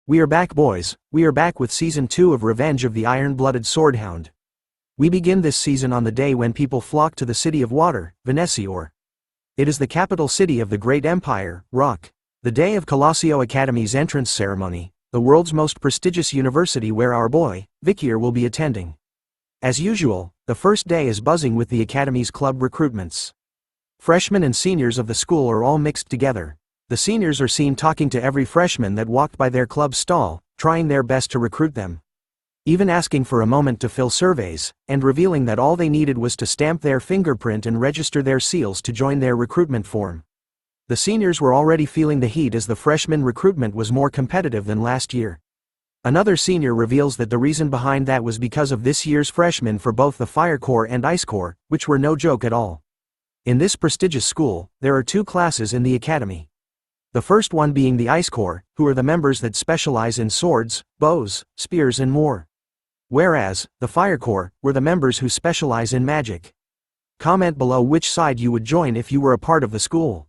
We are back, boys. We are back with Season 2 of Revenge of the Iron-Blooded Sword Hound. We begin this season on the day when people flock to the City of Water, Venecia. It is the capital city of the great empire, Rock. The day of Colosseo Academy's entrance ceremony, the world's most prestigious university where our boy, Vikir, will be attending. As usual, the first day is buzzing with the Academy's club recruitments. Freshmen and seniors of the school are all mixed together. The seniors are seen talking to every freshman that walked by their club stall, trying their best to recruit them. Even asking for a moment to fill surveys, and revealing that all they needed was to stamp their fingerprint and register their seals to join their recruitment form. The seniors were already feeling the heat as the freshman recruitment was more competitive than last year. Another senior reveals that the reason behind that was because of this year's freshmen for both the Fire Corps and Ice Corps, which were no joke at all. In this prestigious school, there are two classes in the academy. The first one being the Ice Corps, who are the members that specialize in swords, bows, spears and more. Whereas, the Fire Corps were the members who specialize in magic. Comment below which side you would join if you were a part of the school.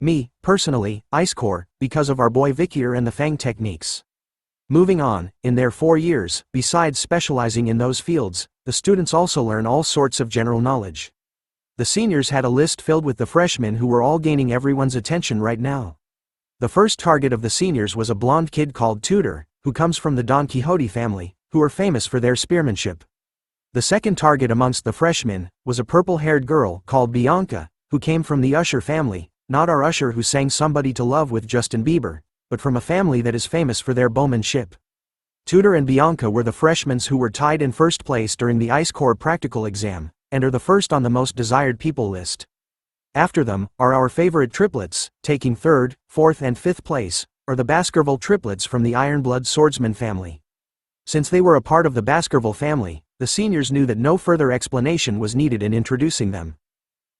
Me, personally, Ice Corps, because of our boy Vikir and the fang techniques. Moving on, in their 4 years, besides specializing in those fields, the students also learn all sorts of general knowledge. The seniors had a list filled with the freshmen who were all gaining everyone's attention right now. The first target of the seniors was a blonde kid called Tudor, who comes from the Don Quixote family, who are famous for their spearmanship. The second target amongst the freshmen was a purple-haired girl called Bianca, who came from the Usher family, not our Usher who sang Somebody to Love with Justin Bieber, but from a family that is famous for their bowmanship. Tudor and Bianca were the freshmen who were tied in first place during the Ice Corps practical exam, and are the first on the most desired people list. After them are our favorite triplets, taking 3rd, 4th and 5th place, are the Baskerville triplets from the Iron-Blood Swordsman family. Since they were a part of the Baskerville family, the seniors knew that no further explanation was needed in introducing them.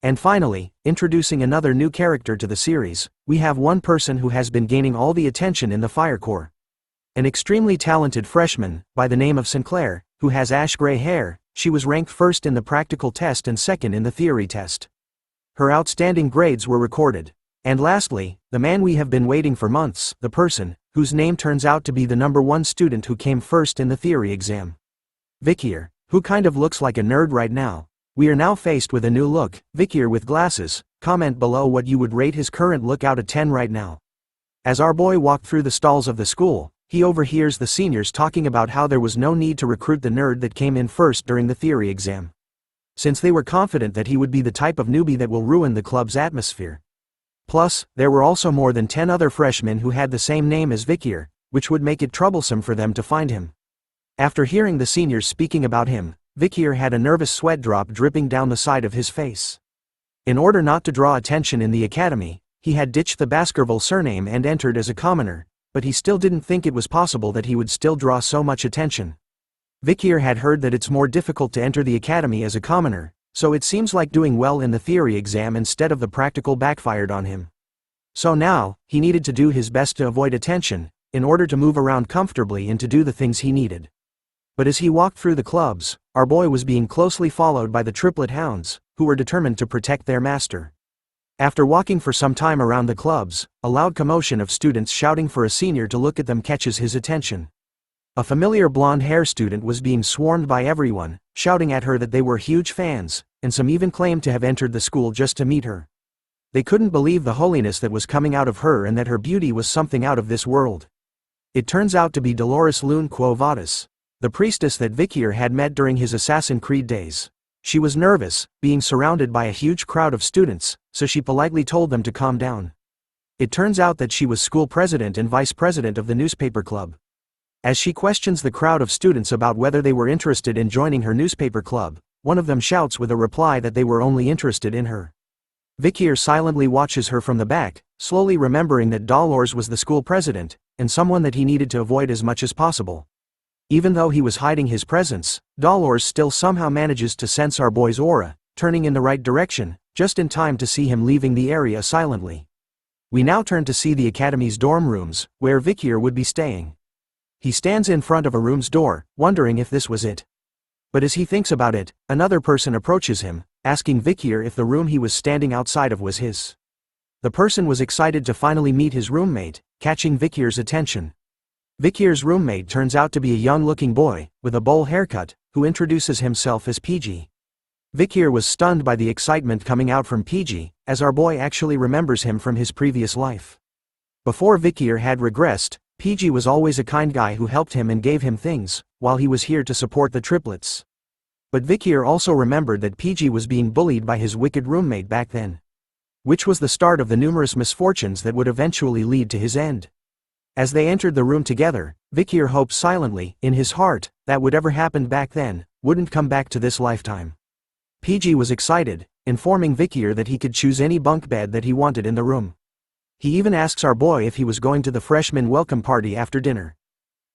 And finally, introducing another new character to the series, we have one person who has been gaining all the attention in the Fire Corps. An extremely talented freshman, by the name of Sinclair, who has ash-gray hair. She was ranked first in the practical test and second in the theory test. Her outstanding grades were recorded. And lastly, the man we have been waiting for months, the person, whose name turns out to be the #1 student who came first in the theory exam. Vikir, who kind of looks like a nerd right now. We are now faced with a new look, Vikir with glasses. Comment below what you would rate his current look out of 10 right now. As our boy walked through the stalls of the school, he overhears the seniors talking about how there was no need to recruit the nerd that came in first during the theory exam, since they were confident that he would be the type of newbie that will ruin the club's atmosphere. Plus, there were also more than 10 other freshmen who had the same name as Vikir, which would make it troublesome for them to find him. After hearing the seniors speaking about him, Vikir had a nervous sweat drop dripping down the side of his face. In order not to draw attention in the academy, he had ditched the Baskerville surname and entered as a commoner, but he still didn't think it was possible that he would still draw so much attention. Vikir had heard that it's more difficult to enter the academy as a commoner, so it seems like doing well in the theory exam instead of the practical backfired on him. So now, he needed to do his best to avoid attention, in order to move around comfortably and to do the things he needed. But as he walked through the clubs, our boy was being closely followed by the triplet hounds, who were determined to protect their master. After walking for some time around the clubs, a loud commotion of students shouting for a senior to look at them catches his attention. A familiar blonde-haired student was being swarmed by everyone, shouting at her that they were huge fans, and some even claimed to have entered the school just to meet her. They couldn't believe the holiness that was coming out of her and that her beauty was something out of this world. It turns out to be Dolores Lune Quo Vadis, the priestess that Vikir had met during his Assassin's Creed days. She was nervous, being surrounded by a huge crowd of students, so she politely told them to calm down. It turns out that she was school president and vice president of the newspaper club. As she questions the crowd of students about whether they were interested in joining her newspaper club, one of them shouts with a reply that they were only interested in her. Vikir silently watches her from the back, slowly remembering that Dolores was the school president, and someone that he needed to avoid as much as possible. Even though he was hiding his presence, Dolores still somehow manages to sense our boy's aura, turning in the right direction, just in time to see him leaving the area silently. We now turn to see the academy's dorm rooms, where Vikir would be staying. He stands in front of a room's door, wondering if this was it. But as he thinks about it, another person approaches him, asking Vikir if the room he was standing outside of was his. The person was excited to finally meet his roommate, catching Vikir's attention. Vikir's roommate turns out to be a young-looking boy, with a bowl haircut, who introduces himself as PG. Vikir was stunned by the excitement coming out from PG, as our boy actually remembers him from his previous life. Before Vikir had regressed, PG was always a kind guy who helped him and gave him things, while he was here to support the triplets. But Vikir also remembered that PG was being bullied by his wicked roommate back then. Which was the start of the numerous misfortunes that would eventually lead to his end. As they entered the room together, Vikir hoped silently, in his heart, that whatever happened back then, wouldn't come back to this lifetime. PG was excited, informing Vikir that he could choose any bunk bed that he wanted in the room. He even asks our boy if he was going to the freshman welcome party after dinner.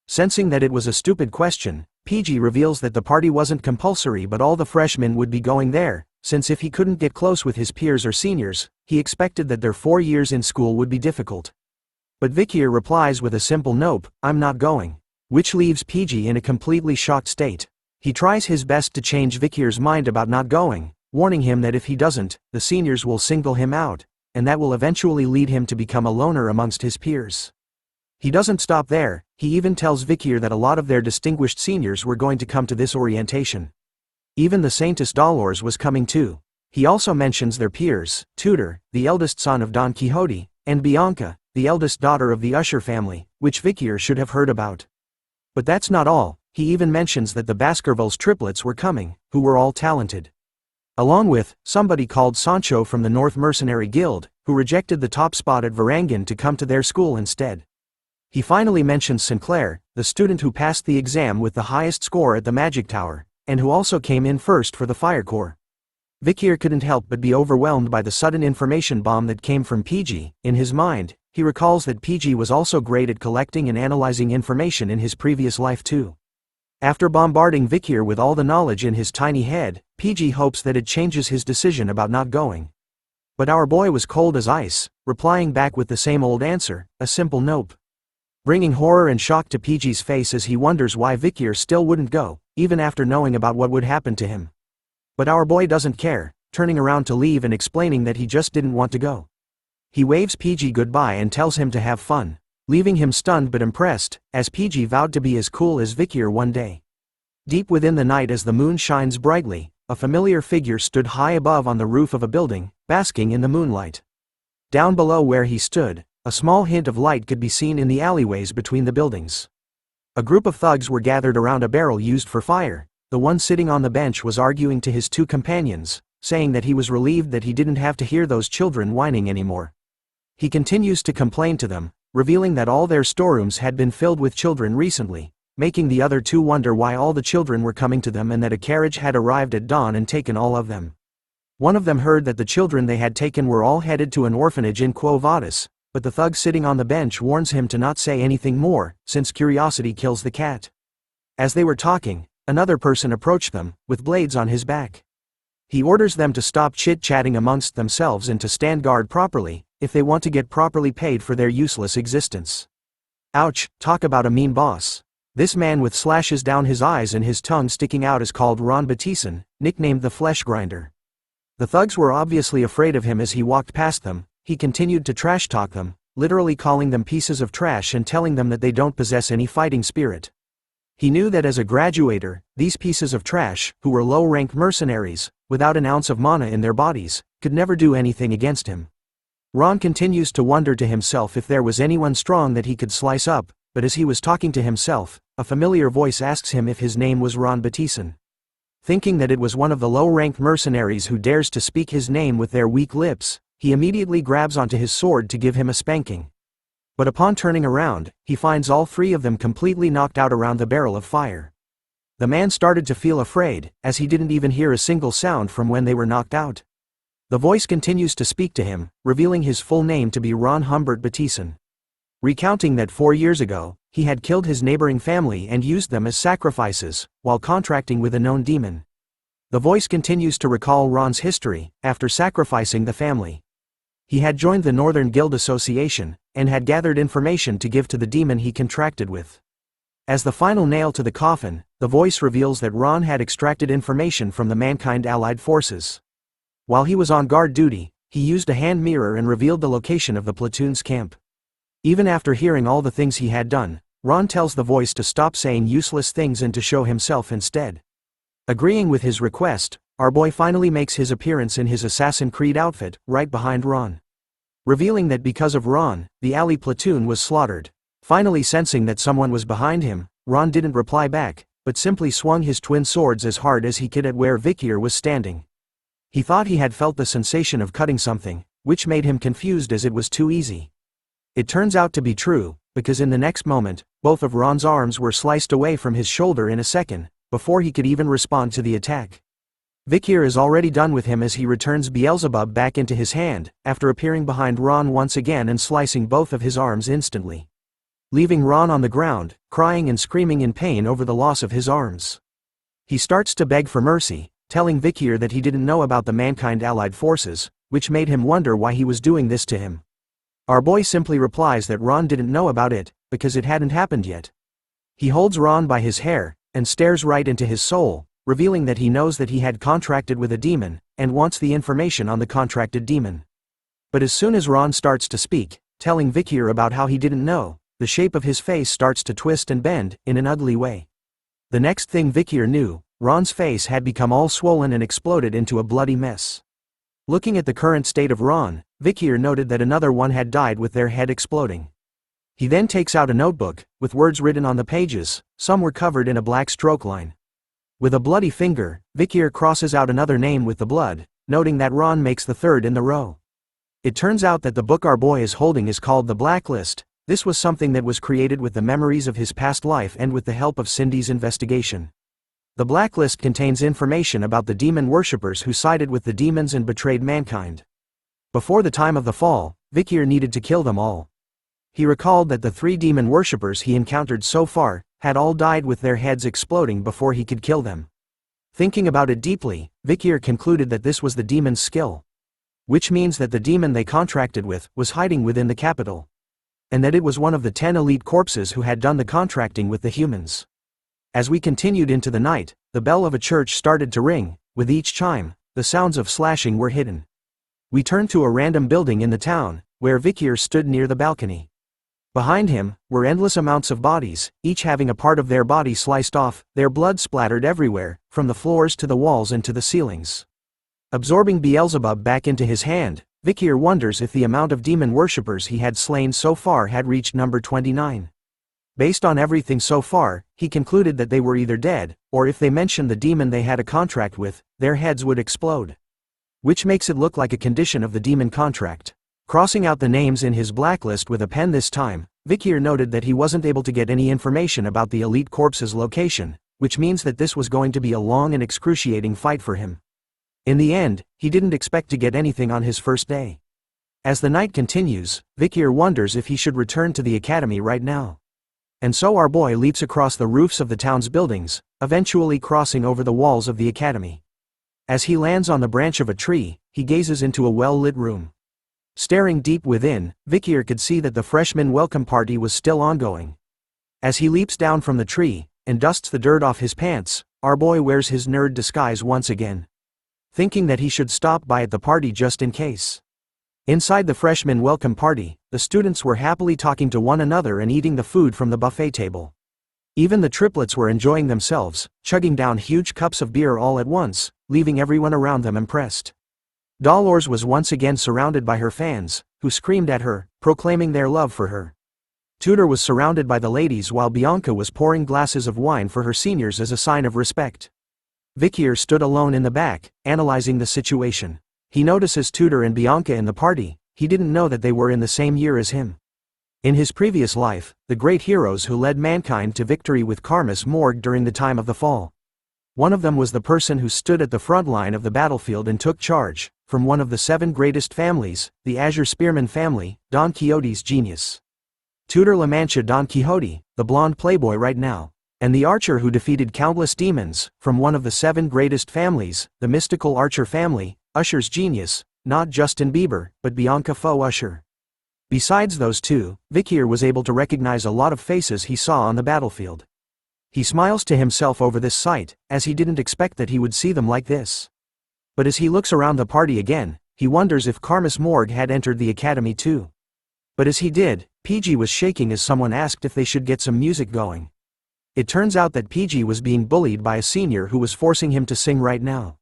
Sensing that it was a stupid question, PG reveals that the party wasn't compulsory but all the freshmen would be going there, since if he couldn't get close with his peers or seniors, he expected that their 4 years in school would be difficult. But Vikir replies with a simple nope, I'm not going. Which leaves PG in a completely shocked state. He tries his best to change Vikir's mind about not going, warning him that if he doesn't, the seniors will single him out, and that will eventually lead him to become a loner amongst his peers. He doesn't stop there, he even tells Vikir that a lot of their distinguished seniors were going to come to this orientation. Even the saintus Dolores was coming too. He also mentions their peers, Tudor, the eldest son of Don Quixote, and Bianca, the eldest daughter of the Usher family, which Vikir should have heard about. But that's not all, he even mentions that the Baskerville's triplets were coming, who were all talented. Along with, somebody called Sancho from the North Mercenary Guild, who rejected the top spot at Varangian to come to their school instead. He finally mentions Sinclair, the student who passed the exam with the highest score at the Magic Tower, and who also came in first for the Fire Corps. Vikir couldn't help but be overwhelmed by the sudden information bomb that came from PG. In his mind, he recalls that PG was also great at collecting and analyzing information in his previous life too. After bombarding Vikir with all the knowledge in his tiny head, PG hopes that it changes his decision about not going. But our boy was cold as ice, replying back with the same old answer, a simple nope. Bringing horror and shock to PG's face as he wonders why Vikir still wouldn't go, even after knowing about what would happen to him. But our boy doesn't care, turning around to leave and explaining that he just didn't want to go. He waves PG goodbye and tells him to have fun, leaving him stunned but impressed, as PG vowed to be as cool as Vikir one day. Deep within the night as the moon shines brightly, a familiar figure stood high above on the roof of a building, basking in the moonlight. Down below where he stood, a small hint of light could be seen in the alleyways between the buildings. A group of thugs were gathered around a barrel used for fire. The one sitting on the bench was arguing to his two companions, saying that he was relieved that he didn't have to hear those children whining anymore. He continues to complain to them, revealing that all their storerooms had been filled with children recently, making the other two wonder why all the children were coming to them and that a carriage had arrived at dawn and taken all of them. One of them heard that the children they had taken were all headed to an orphanage in Quo Vadis, but the thug sitting on the bench warns him to not say anything more, since curiosity kills the cat. As they were talking, another person approached them, with blades on his back. He orders them to stop chit-chatting amongst themselves and to stand guard properly, if they want to get properly paid for their useless existence. Ouch, talk about a mean boss. This man with slashes down his eyes and his tongue sticking out is called Ron Batison, nicknamed the Flesh Grinder. The thugs were obviously afraid of him as he walked past them. He continued to trash talk them, literally calling them pieces of trash and telling them that they don't possess any fighting spirit. He knew that as a graduator, these pieces of trash, who were low-rank mercenaries, without an ounce of mana in their bodies, could never do anything against him. Ron continues to wonder to himself if there was anyone strong that he could slice up, but as he was talking to himself, a familiar voice asks him if his name was Ron Batison. Thinking that it was one of the low-ranked mercenaries who dares to speak his name with their weak lips, he immediately grabs onto his sword to give him a spanking. But upon turning around, he finds all three of them completely knocked out around the barrel of fire. The man started to feel afraid, as he didn't even hear a single sound from when they were knocked out. The voice continues to speak to him, revealing his full name to be Ron Humbert Batison. Recounting that 4 years ago, he had killed his neighboring family and used them as sacrifices, while contracting with a known demon. The voice continues to recall Ron's history. After sacrificing the family, he had joined the Northern Guild Association, and had gathered information to give to the demon he contracted with. As the final nail to the coffin, the voice reveals that Ron had extracted information from the Mankind Allied Forces. While he was on guard duty, he used a hand mirror and revealed the location of the platoon's camp. Even after hearing all the things he had done, Ron tells the voice to stop saying useless things and to show himself instead. Agreeing with his request, our boy finally makes his appearance in his Assassin's Creed outfit, right behind Ron. Revealing that because of Ron, the alley platoon was slaughtered. Finally sensing that someone was behind him, Ron didn't reply back, but simply swung his twin swords as hard as he could at where Vikir was standing. He thought he had felt the sensation of cutting something, which made him confused as it was too easy. It turns out to be true, because in the next moment, both of Ron's arms were sliced away from his shoulder in a second, before he could even respond to the attack. Vikir is already done with him as he returns Beelzebub back into his hand, after appearing behind Ron once again and slicing both of his arms instantly, leaving Ron on the ground, crying and screaming in pain over the loss of his arms. He starts to beg for mercy, telling Vikir that he didn't know about the Mankind Allied forces, which made him wonder why he was doing this to him. Our boy simply replies that Ron didn't know about it, because it hadn't happened yet. He holds Ron by his hair, and stares right into his soul, revealing that he knows that he had contracted with a demon, and wants the information on the contracted demon. But as soon as Ron starts to speak, telling Vikir about how he didn't know, the shape of his face starts to twist and bend, in an ugly way. The next thing Vikir knew, Ron's face had become all swollen and exploded into a bloody mess. Looking at the current state of Ron, Vikir noted that another one had died with their head exploding. He then takes out a notebook, with words written on the pages, some were covered in a black stroke line. With a bloody finger, Vikir crosses out another name with the blood, noting that Ron makes the third in the row. It turns out that the book our boy is holding is called the Blacklist. This was something that was created with the memories of his past life and with the help of Cindy's investigation. The Blacklist contains information about the demon worshippers who sided with the demons and betrayed mankind. Before the time of the fall, Vikir needed to kill them all. He recalled that the 3 demon worshippers he encountered so far had all died with their heads exploding before he could kill them. Thinking about it deeply, Vikir concluded that this was the demon's skill. Which means that the demon they contracted with was hiding within the capital. And that it was one of the 10 elite corpses who had done the contracting with the humans. As we continued into the night, the bell of a church started to ring. With each chime, the sounds of slashing were hidden. We turned to a random building in the town, where Vikir stood near the balcony. Behind him were endless amounts of bodies, each having a part of their body sliced off, their blood splattered everywhere, from the floors to the walls and to the ceilings. Absorbing Beelzebub back into his hand, Vikir wonders if the amount of demon worshippers he had slain so far had reached number 29. Based on everything so far, he concluded that they were either dead, or if they mentioned the demon they had a contract with, their heads would explode. Which makes it look like a condition of the demon contract. Crossing out the names in his blacklist with a pen this time, Vikir noted that he wasn't able to get any information about the elite corpse's location, which means that this was going to be a long and excruciating fight for him. In the end, he didn't expect to get anything on his first day. As the night continues, Vikir wonders if he should return to the academy right now. And so our boy leaps across the roofs of the town's buildings, eventually crossing over the walls of the academy. As he lands on the branch of a tree, he gazes into a well-lit room. Staring deep within, Vikir could see that the freshman welcome party was still ongoing. As he leaps down from the tree, and dusts the dirt off his pants, our boy wears his nerd disguise once again. Thinking that he should stop by at the party just in case. Inside the freshman welcome party, the students were happily talking to one another and eating the food from the buffet table. Even the triplets were enjoying themselves, chugging down huge cups of beer all at once, leaving everyone around them impressed. Dolores was once again surrounded by her fans, who screamed at her, proclaiming their love for her. Tudor was surrounded by the ladies while Bianca was pouring glasses of wine for her seniors as a sign of respect. Vikir stood alone in the back, analyzing the situation. He notices Tudor and Bianca in the party. He didn't know that they were in the same year as him. In his previous life, the great heroes who led mankind to victory with Karmas morgue during the time of the fall. One of them was the person who stood at the front line of the battlefield and took charge, from one of the 7 greatest families, the Azure Spearman family, Don Quixote's genius. Tudor La Mancha Don Quixote, the blonde playboy right now. And the archer who defeated countless demons, from one of the 7 greatest families, the mystical Archer family, Usher's genius, not Justin Bieber, but Bianca Faux Usher. Besides those 2, Vikir was able to recognize a lot of faces he saw on the battlefield. He smiles to himself over this sight, as he didn't expect that he would see them like this. But as he looks around the party again, he wonders if Karmas morgue had entered the academy too. But as he did, PG was shaking as someone asked if they should get some music going. It turns out that PG was being bullied by a senior who was forcing him to sing right now.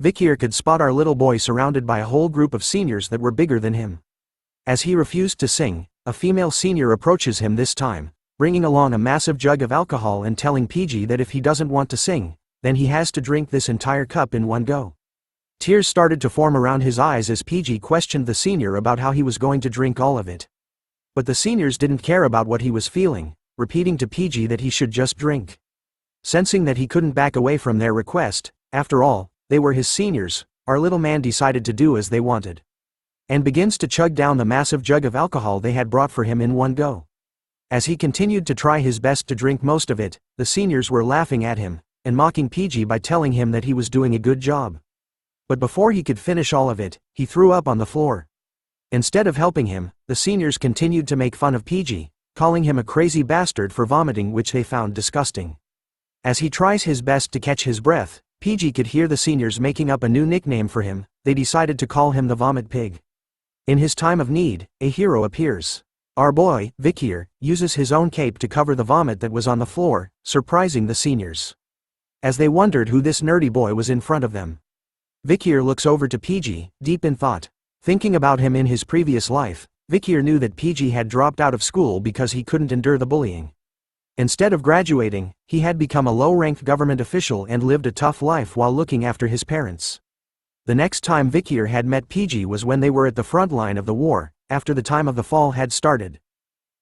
Vikir could spot our little boy surrounded by a whole group of seniors that were bigger than him. As he refused to sing, a female senior approaches him this time, bringing along a massive jug of alcohol and telling PG that if he doesn't want to sing, then he has to drink this entire cup in one go. Tears started to form around his eyes as PG questioned the senior about how he was going to drink all of it. But the seniors didn't care about what he was feeling, repeating to PG that he should just drink. Sensing that he couldn't back away from their request, after all, they were his seniors, our little man decided to do as they wanted. And begins to chug down the massive jug of alcohol they had brought for him in one go. As he continued to try his best to drink most of it, the seniors were laughing at him, and mocking PG by telling him that he was doing a good job. But before he could finish all of it, he threw up on the floor. Instead of helping him, the seniors continued to make fun of PG, calling him a crazy bastard for vomiting, which they found disgusting. As he tries his best to catch his breath, PG could hear the seniors making up a new nickname for him. They decided to call him the Vomit Pig. In his time of need, a hero appears. Our boy, Vikir, uses his own cape to cover the vomit that was on the floor, surprising the seniors. As they wondered who this nerdy boy was in front of them, Vikir looks over to PG, deep in thought. Thinking about him in his previous life, Vikir knew that PG had dropped out of school because he couldn't endure the bullying. Instead of graduating, he had become a low-ranked government official and lived a tough life while looking after his parents. The next time Vikir had met PG was when they were at the front line of the war, after the time of the fall had started.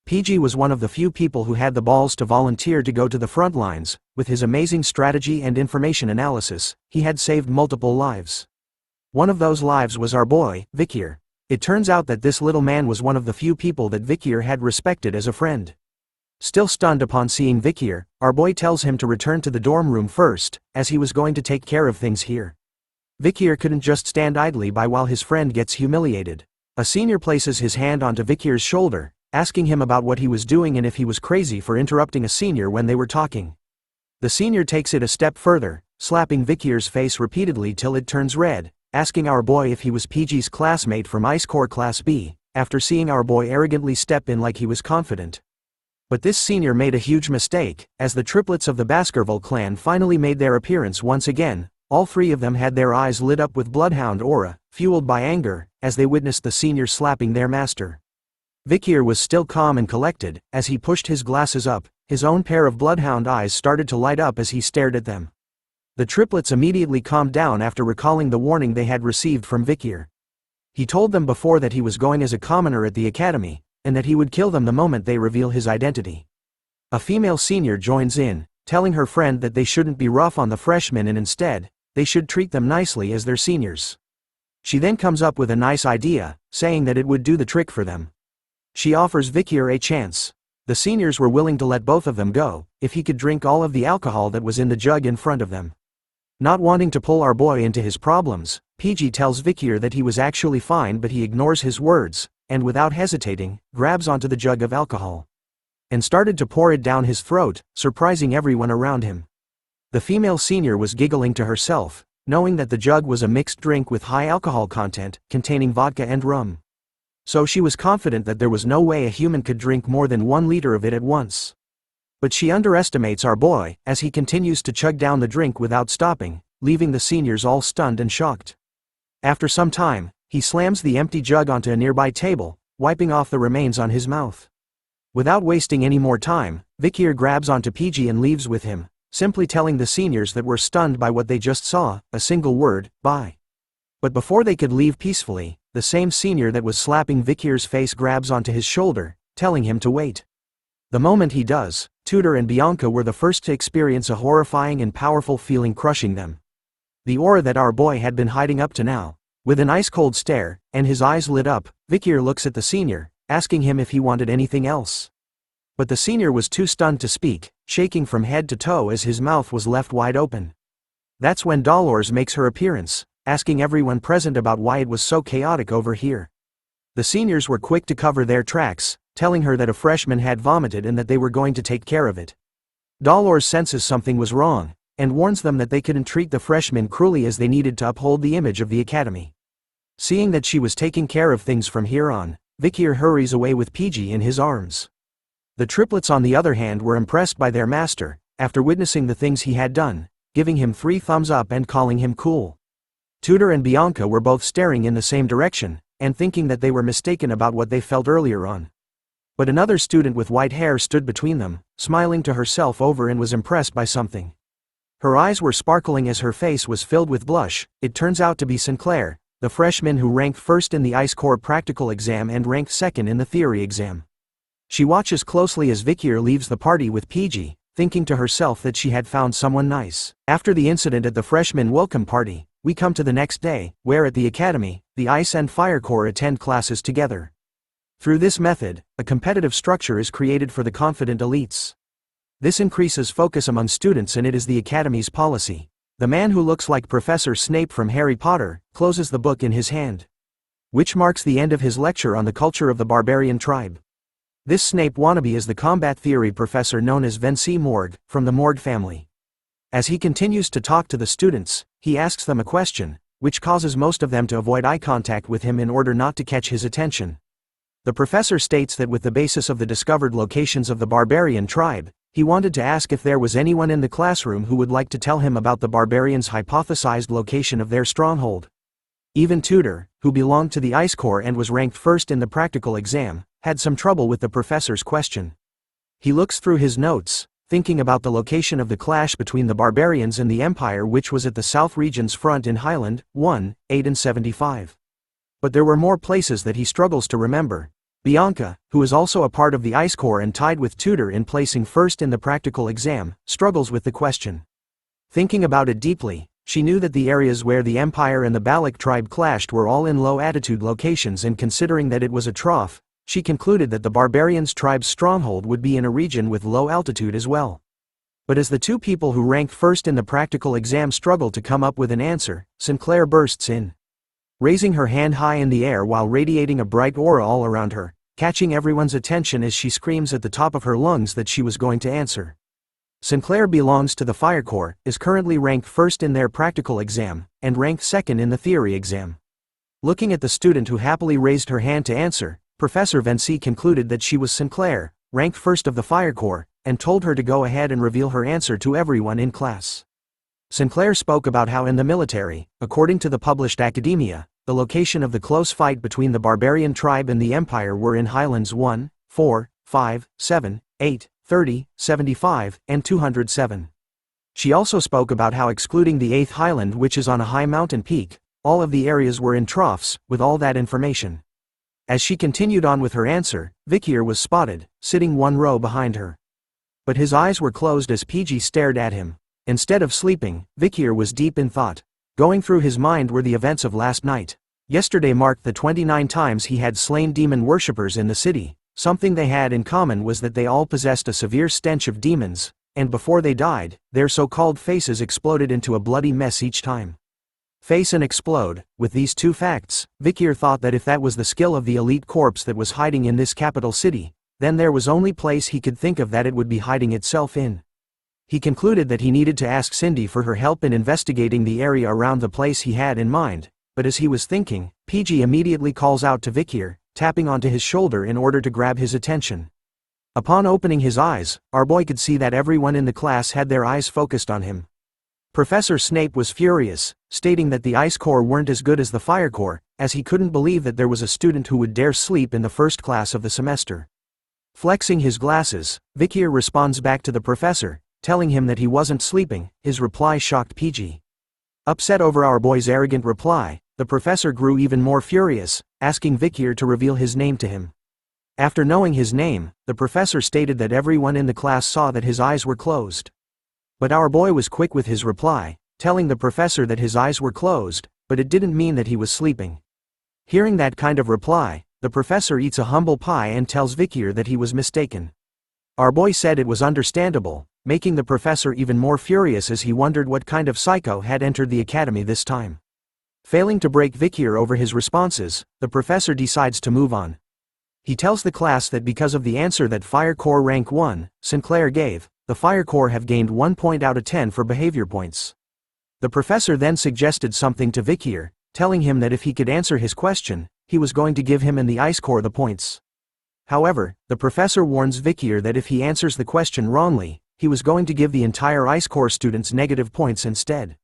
PG was one of the few people who had the balls to volunteer to go to the front lines. With his amazing strategy and information analysis, he had saved multiple lives. One of those lives was our boy, Vikir. It turns out that this little man was one of the few people that Vikir had respected as a friend. Still stunned upon seeing Vikir, our boy tells him to return to the dorm room first, as he was going to take care of things here. Vikir couldn't just stand idly by while his friend gets humiliated. A senior places his hand onto Vikir's shoulder, asking him about what he was doing and if he was crazy for interrupting a senior when they were talking. The senior takes it a step further, slapping Vikir's face repeatedly till it turns red, asking our boy if he was PG's classmate from Ice Corps Class B, after seeing our boy arrogantly step in like he was confident. But this senior made a huge mistake, as the triplets of the Baskerville clan finally made their appearance once again. All three of them had their eyes lit up with bloodhound aura, fueled by anger, as they witnessed the senior slapping their master. Vikir was still calm and collected. As he pushed his glasses up, his own pair of bloodhound eyes started to light up as he stared at them. The triplets immediately calmed down after recalling the warning they had received from Vikir. He told them before that he was going as a commoner at the academy, and that he would kill them the moment they reveal his identity. A female senior joins in, telling her friend that they shouldn't be rough on the freshmen and instead, they should treat them nicely as their seniors. She then comes up with a nice idea, saying that it would do the trick for them. She offers Vikir a chance. The seniors were willing to let both of them go, if he could drink all of the alcohol that was in the jug in front of them. Not wanting to pull our boy into his problems, PG tells Vikir that he was actually fine, but he ignores his words, and without hesitating, grabs onto the jug of alcohol. And started to pour it down his throat, surprising everyone around him. The female senior was giggling to herself, knowing that the jug was a mixed drink with high alcohol content, containing vodka and rum. So she was confident that there was no way a human could drink more than 1 liter of it at once. But she underestimates our boy, as he continues to chug down the drink without stopping, leaving the seniors all stunned and shocked. After some time, he slams the empty jug onto a nearby table, wiping off the remains on his mouth. Without wasting any more time, Vikir grabs onto PG and leaves with him, simply telling the seniors that were stunned by what they just saw, a single word, bye. But before they could leave peacefully, the same senior that was slapping Vikir's face grabs onto his shoulder, telling him to wait. The moment he does, Tudor and Bianca were the first to experience a horrifying and powerful feeling crushing them. The aura that our boy had been hiding up to now. With an ice-cold stare, and his eyes lit up, Vikir looks at the senior, asking him if he wanted anything else. But the senior was too stunned to speak, shaking from head to toe as his mouth was left wide open. That's when Dolores makes her appearance, asking everyone present about why it was so chaotic over here. The seniors were quick to cover their tracks, telling her that a freshman had vomited and that they were going to take care of it. Dolores senses something was wrong, and warns them that they couldn't treat the freshmen cruelly as they needed to uphold the image of the academy. Seeing that she was taking care of things from here on, Vikir hurries away with PG in his arms. The triplets on the other hand were impressed by their master, after witnessing the things he had done, giving him 3 thumbs up and calling him cool. Tudor and Bianca were both staring in the same direction, and thinking that they were mistaken about what they felt earlier on. But another student with white hair stood between them, smiling to herself over and was impressed by something. Her eyes were sparkling as her face was filled with blush. It turns out to be Sinclair, the freshman who ranked first in the Ice Corps practical exam and ranked second in the theory exam. She watches closely as Vikir leaves the party with PG, thinking to herself that she had found someone nice. After the incident at the freshman welcome party, we come to the next day, where at the academy, the Ice and Fire Corps attend classes together. Through this method, a competitive structure is created for the confident elites. This increases focus among students and it is the academy's policy. The man who looks like Professor Snape from Harry Potter closes the book in his hand, which marks the end of his lecture on the culture of the barbarian tribe. This Snape wannabe is the combat theory professor known as Vincent Morgue, from the Morgue family. As he continues to talk to the students, he asks them a question, which causes most of them to avoid eye contact with him in order not to catch his attention. The professor states that with the basis of the discovered locations of the barbarian tribe, he wanted to ask if there was anyone in the classroom who would like to tell him about the barbarians' hypothesized location of their stronghold. Even Tudor, who belonged to the Ice Corps and was ranked first in the practical exam, had some trouble with the professor's question. He looks through his notes, thinking about the location of the clash between the barbarians and the Empire, which was at the South Region's front in Highland, 1, 8 and 75. But there were more places that he struggles to remember. Bianca, who is also a part of the Ice Corps and tied with Tudor in placing first in the practical exam, struggles with the question. Thinking about it deeply, she knew that the areas where the Empire and the Balak tribe clashed were all in low-altitude locations, and considering that it was a trough, she concluded that the barbarians' tribe's stronghold would be in a region with low altitude as well. But as the two people who ranked first in the practical exam struggled to come up with an answer, Sinclair bursts in, raising her hand high in the air while radiating a bright aura all around her, catching everyone's attention as she screams at the top of her lungs that she was going to answer. Sinclair belongs to the Fire Corps, is currently ranked first in their practical exam, and ranked second in the theory exam. Looking at the student who happily raised her hand to answer, Professor Vincent concluded that she was Sinclair, ranked first of the Fire Corps, and told her to go ahead and reveal her answer to everyone in class. Sinclair spoke about how in the military, according to the published academia, the location of the close fight between the barbarian tribe and the Empire were in Highlands 1, 4, 5, 7, 8, 30, 75, and 207. She also spoke about how excluding the 8th Highland, which is on a high mountain peak, all of the areas were in troughs. With all that information, as she continued on with her answer, Vikir was spotted, sitting one row behind her. But his eyes were closed as PG stared at him. Instead of sleeping, Vikir was deep in thought. Going through his mind were the events of last night. Yesterday marked the 29 times he had slain demon worshippers in the city. Something they had in common was that they all possessed a severe stench of demons, and before they died, their so-called faces exploded into a bloody mess each time. Face and explode. With these two facts, Vikir thought that if that was the skill of the elite corpse that was hiding in this capital city, then there was only place he could think of that it would be hiding itself in. He concluded that he needed to ask Cindy for her help in investigating the area around the place he had in mind, but as he was thinking, PG immediately calls out to Vikir, tapping onto his shoulder in order to grab his attention. Upon opening his eyes, our boy could see that everyone in the class had their eyes focused on him. Professor Snape was furious, stating that the Ice Corps weren't as good as the Fire Corps, as he couldn't believe that there was a student who would dare sleep in the first class of the semester. Flexing his glasses, Vikir responds back to the professor, telling him that he wasn't sleeping. His reply shocked PG. Upset over our boy's arrogant reply, the professor grew even more furious, asking Vikir to reveal his name to him. After knowing his name, the professor stated that everyone in the class saw that his eyes were closed. But our boy was quick with his reply, telling the professor that his eyes were closed, but it didn't mean that he was sleeping. Hearing that kind of reply, the professor eats a humble pie and tells Vikir that he was mistaken. Our boy said it was understandable, making the professor even more furious as he wondered what kind of psycho had entered the academy this time. Failing to break Vikir over his responses, the professor decides to move on. He tells the class that because of the answer that Fire Corps rank 1, Sinclair gave, the Fire Corps have gained 1 point out of 10 for behavior points. The professor then suggested something to Vikir, telling him that if he could answer his question, he was going to give him and the Ice Corps the points. However, the professor warns Vikir that if he answers the question wrongly, he was going to give the entire Ice Corps students negative points instead.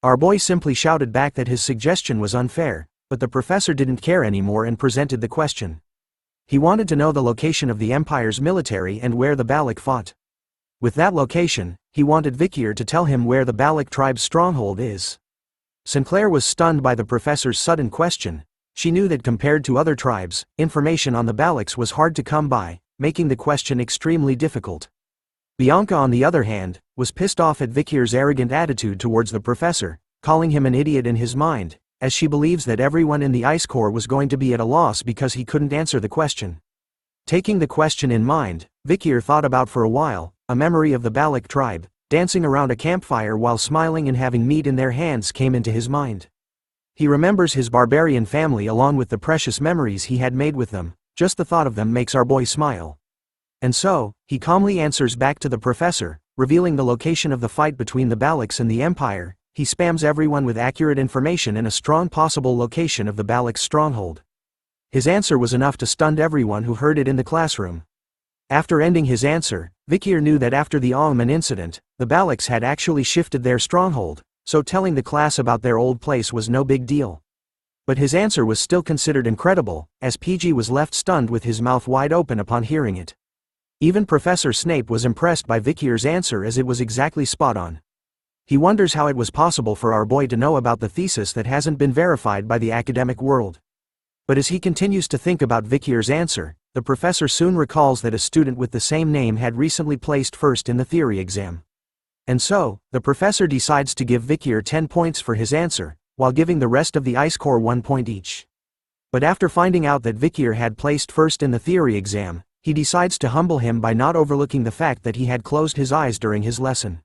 Our boy simply shouted back that his suggestion was unfair, but the professor didn't care anymore and presented the question. He wanted to know the location of the Empire's military and where the Balak fought. With that location, he wanted Vikir to tell him where the Balak tribe's stronghold is. Sinclair was stunned by the professor's sudden question. She knew that compared to other tribes, information on the Balaks was hard to come by, making the question extremely difficult. Bianca, on the other hand, was pissed off at Vikir's arrogant attitude towards the professor, calling him an idiot in his mind, as she believes that everyone in the Ice Corps was going to be at a loss because he couldn't answer the question. Taking the question in mind, Vikir thought about for a while, a memory of the Balak tribe, dancing around a campfire while smiling and having meat in their hands came into his mind. He remembers his barbarian family along with the precious memories he had made with them. Just the thought of them makes our boy smile. And so, he calmly answers back to the professor, revealing the location of the fight between the Balaks and the Empire. He spams everyone with accurate information and a strong possible location of the Balaks' stronghold. His answer was enough to stun everyone who heard it in the classroom. After ending his answer, Vikir knew that after the Alman incident, the Balaks had actually shifted their stronghold, so telling the class about their old place was no big deal. But his answer was still considered incredible, as PG was left stunned with his mouth wide open upon hearing it. Even Professor Snape was impressed by Vikir's answer as it was exactly spot on. He wonders how it was possible for our boy to know about the thesis that hasn't been verified by the academic world. But as he continues to think about Vikir's answer, the professor soon recalls that a student with the same name had recently placed first in the theory exam. And so, the professor decides to give Vikir 10 points for his answer, while giving the rest of the Ice Corps 1 point each. But after finding out that Vikir had placed first in the theory exam, he decides to humble him by not overlooking the fact that he had closed his eyes during his lesson.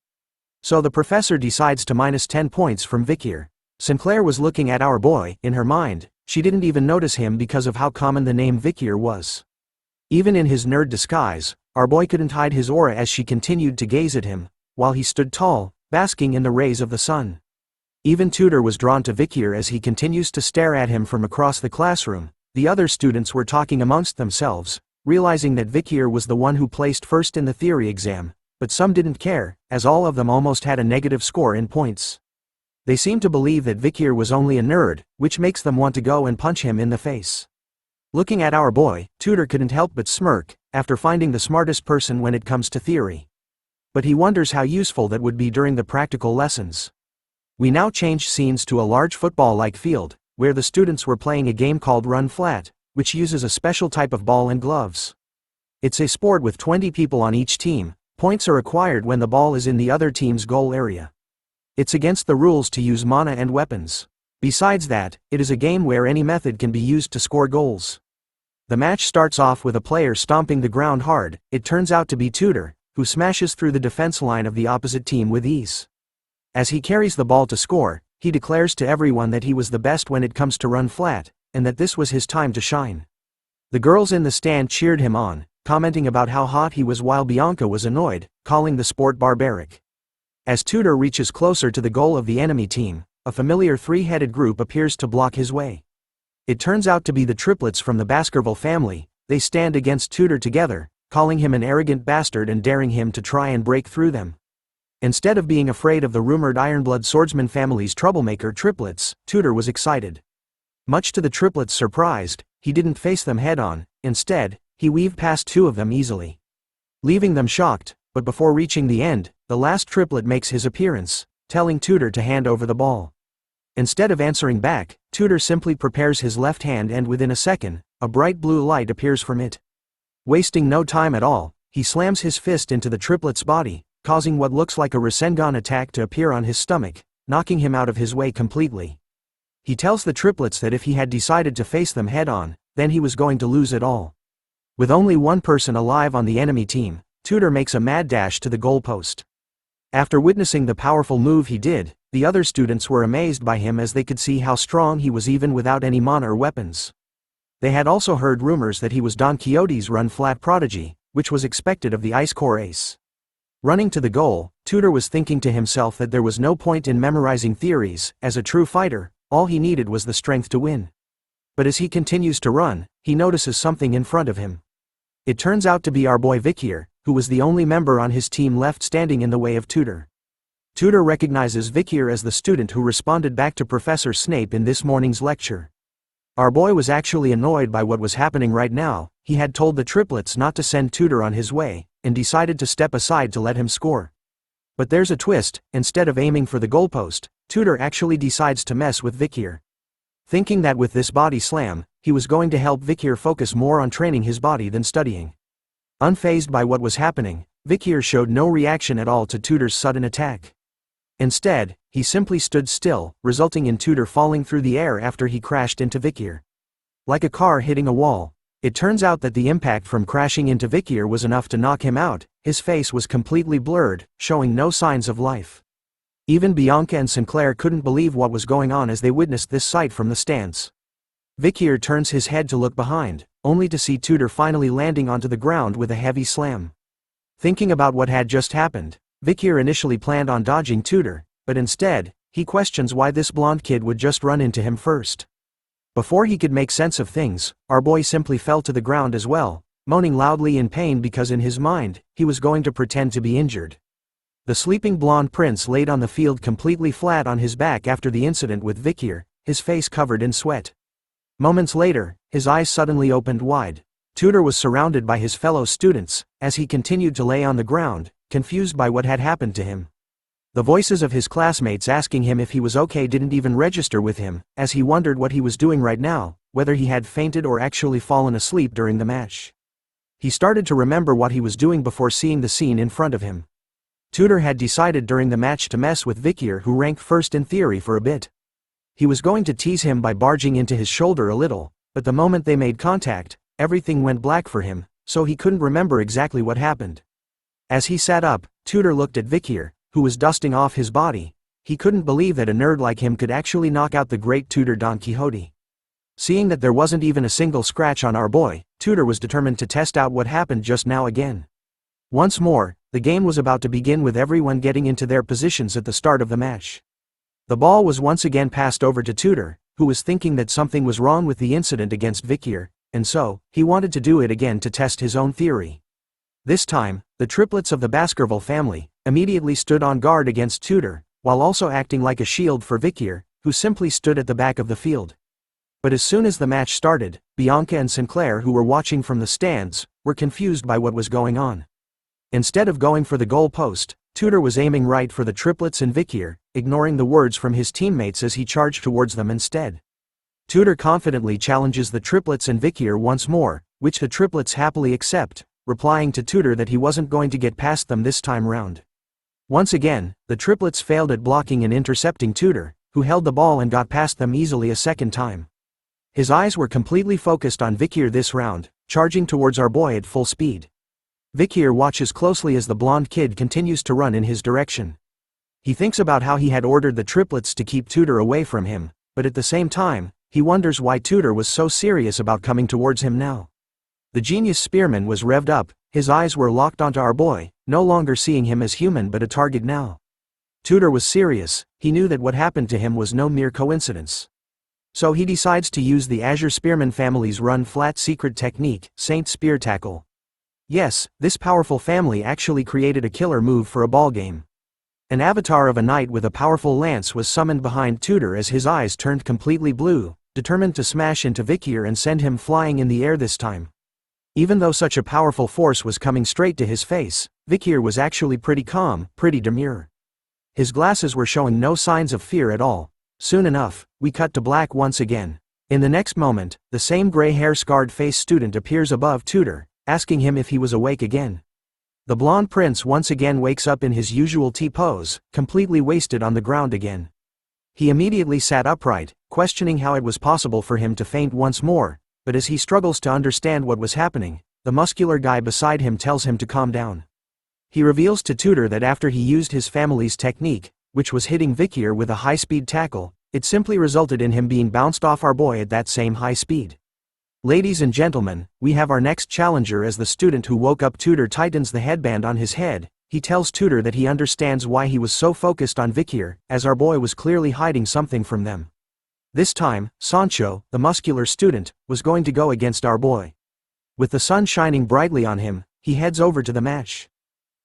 So the professor decides to minus 10 points from Vikir. Sinclair was looking at our boy. In her mind, she didn't even notice him because of how common the name Vikir was. Even in his nerd disguise, our boy couldn't hide his aura as she continued to gaze at him, while he stood tall, basking in the rays of the sun. Even Tudor was drawn to Vikir as he continues to stare at him from across the classroom. The other students were talking amongst themselves, realizing that Vikir was the one who placed first in the theory exam, but some didn't care, as all of them almost had a negative score in points. They seemed to believe that Vikir was only a nerd, which makes them want to go and punch him in the face. Looking at our boy, Tudor couldn't help but smirk, after finding the smartest person when it comes to theory. But he wonders how useful that would be during the practical lessons. We now change scenes to a large football-like field, where the students were playing a game called Run Flat, which uses a special type of ball and gloves. It's a sport with 20 people on each team. Points are acquired when the ball is in the other team's goal area. It's against the rules to use mana and weapons. Besides that, it is a game where any method can be used to score goals. The match starts off with a player stomping the ground hard. It turns out to be Tudor, who smashes through the defense line of the opposite team with ease. As he carries the ball to score, he declares to everyone that he was the best when it comes to run flat, and that this was his time to shine. The girls in the stand cheered him on, commenting about how hot he was while Bianca was annoyed, calling the sport barbaric. As Tudor reaches closer to the goal of the enemy team, a familiar three-headed group appears to block his way. It turns out to be the triplets from the Baskerville family. They stand against Tudor together, calling him an arrogant bastard and daring him to try and break through them. Instead of being afraid of the rumored Iron-Blooded Swordsman family's troublemaker triplets, Tudor was excited. Much to the triplets' surprise, he didn't face them head-on. Instead, he weaved past two of them easily, leaving them shocked. But before reaching the end, the last triplet makes his appearance, telling Tudor to hand over the ball. Instead of answering back, Tudor simply prepares his left hand, and within a second, a bright blue light appears from it. Wasting no time at all, he slams his fist into the triplet's body, causing what looks like a Rasengan attack to appear on his stomach, knocking him out of his way completely. He tells the triplets that if he had decided to face them head-on, then he was going to lose it all. With only one person alive on the enemy team, Tudor makes a mad dash to the goalpost. After witnessing the powerful move he did, the other students were amazed by him as they could see how strong he was even without any mana or weapons. They had also heard rumors that he was Don Quixote's run-flat prodigy, which was expected of the Ice Corps ace. Running to the goal, Tudor was thinking to himself that there was no point in memorizing theories. As a true fighter, all he needed was the strength to win. But as he continues to run, he notices something in front of him. It turns out to be our boy Vikir, who was the only member on his team left standing in the way of Tutor. Tutor recognizes Vikir as the student who responded back to Professor Snape in this morning's lecture. Our boy was actually annoyed by what was happening right now. He had told the triplets not to send Tutor on his way, and decided to step aside to let him score. But there's a twist. Instead of aiming for the goalpost, Tutor actually decides to mess with Vikir. Thinking that with this body slam, he was going to help Vikir focus more on training his body than studying. Unfazed by what was happening, Vikir showed no reaction at all to Tutor's sudden attack. Instead, he simply stood still, resulting in Tutor falling through the air after he crashed into Vikir. Like a car hitting a wall, it turns out that the impact from crashing into Vikir was enough to knock him out. His face was completely blurred, showing no signs of life. Even Bianca and Sinclair couldn't believe what was going on as they witnessed this sight from the stands. Vikir turns his head to look behind, only to see Tutor finally landing onto the ground with a heavy slam. Thinking about what had just happened, Vikir initially planned on dodging Tutor, but instead, he questions why this blonde kid would just run into him first. Before he could make sense of things, our boy simply fell to the ground as well, moaning loudly in pain because in his mind, he was going to pretend to be injured. The sleeping blonde prince laid on the field completely flat on his back after the incident with Vikir, his face covered in sweat. Moments later, his eyes suddenly opened wide. Tutor was surrounded by his fellow students, as he continued to lay on the ground, confused by what had happened to him. The voices of his classmates asking him if he was okay didn't even register with him, as he wondered what he was doing right now, whether he had fainted or actually fallen asleep during the match. He started to remember what he was doing before seeing the scene in front of him. Tutor had decided during the match to mess with Vikir, who ranked first in theory, for a bit. He was going to tease him by barging into his shoulder a little, but the moment they made contact, everything went black for him, so he couldn't remember exactly what happened. As he sat up, Tutor looked at Vikir, who was dusting off his body. He couldn't believe that a nerd like him could actually knock out the great Tutor Don Quixote. Seeing that there wasn't even a single scratch on our boy, Tutor was determined to test out what happened just now again. Once more, the game was about to begin with everyone getting into their positions at the start of the match. The ball was once again passed over to Tutor, who was thinking that something was wrong with the incident against Vikir, and so, he wanted to do it again to test his own theory. This time, the triplets of the Baskerville family immediately stood on guard against Tutor, while also acting like a shield for Vikir, who simply stood at the back of the field. But as soon as the match started, Bianca and Sinclair, who were watching from the stands, were confused by what was going on. Instead of going for the goal post, Tutor was aiming right for the triplets and Vikir, ignoring the words from his teammates as he charged towards them instead. Tutor confidently challenges the triplets and Vikir once more, which the triplets happily accept, replying to Tutor that he wasn't going to get past them this time round. Once again, the triplets failed at blocking and intercepting Tutor, who held the ball and got past them easily a second time. His eyes were completely focused on Vikir this round, charging towards our boy at full speed. Vikir watches closely as the blonde kid continues to run in his direction. He thinks about how he had ordered the triplets to keep Tutor away from him, but at the same time, he wonders why Tutor was so serious about coming towards him now. The genius spearman was revved up, his eyes were locked onto our boy, no longer seeing him as human but a target now. Tutor was serious, he knew that what happened to him was no mere coincidence. So he decides to use the Azure Spearman family's run-flat secret technique, Saint Spear Tackle. Yes, this powerful family actually created a killer move for a ballgame. An avatar of a knight with a powerful lance was summoned behind Tutor as his eyes turned completely blue, determined to smash into Vikir and send him flying in the air this time. Even though such a powerful force was coming straight to his face, Vikir was actually pretty calm, pretty demure. His glasses were showing no signs of fear at all. Soon enough, we cut to black once again. In the next moment, the same gray-hair-scarred face student appears above Tutor, asking him if he was awake again. The blonde prince once again wakes up in his usual T-pose, completely wasted on the ground again. He immediately sat upright, questioning how it was possible for him to faint once more, but as he struggles to understand what was happening, the muscular guy beside him tells him to calm down. He reveals to Tutor that after he used his family's technique, which was hitting Vikir with a high-speed tackle, it simply resulted in him being bounced off our boy at that same high speed. Ladies and gentlemen, we have our next challenger. As the student who woke up Tutor tightens the headband on his head, he tells Tutor that he understands why he was so focused on Vikir, as our boy was clearly hiding something from them. This time, Sancho, the muscular student, was going to go against our boy. With the sun shining brightly on him, he heads over to the match.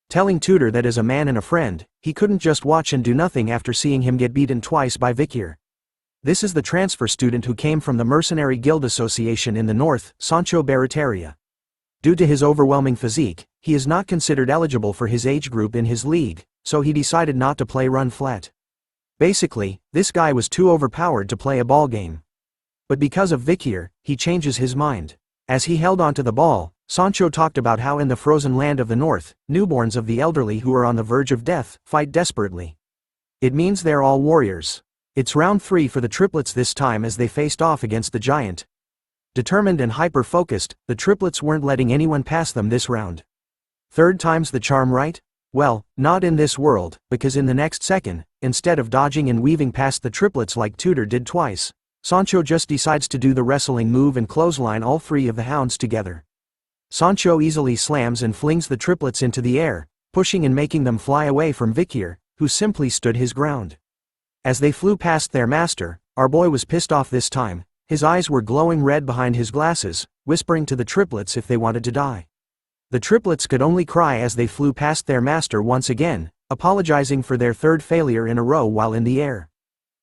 Telling Tutor that as a man and a friend, he couldn't just watch and do nothing after seeing him get beaten twice by Vikir. This is the transfer student who came from the Mercenary Guild Association in the north, Sancho Barataria. Due to his overwhelming physique, he is not considered eligible for his age group in his league, so he decided not to play run flat. Basically, this guy was too overpowered to play a ball game. But because of Vikir, he changes his mind. As he held onto the ball, Sancho talked about how in the frozen land of the north, newborns of the elderly who are on the verge of death, fight desperately. It means they're all warriors. It's round 3 for the triplets this time as they faced off against the giant. Determined and hyper-focused, the triplets weren't letting anyone pass them this round. Third time's the charm, right? Well, not in this world, because in the next second, instead of dodging and weaving past the triplets like Tutor did twice, Sancho just decides to do the wrestling move and clothesline all 3 of the hounds together. Sancho easily slams and flings the triplets into the air, pushing and making them fly away from Vikir, who simply stood his ground. As they flew past their master, our boy was pissed off this time. His eyes were glowing red behind his glasses, whispering to the triplets if they wanted to die. The triplets could only cry as they flew past their master once again, apologizing for their 3rd failure in a row while in the air.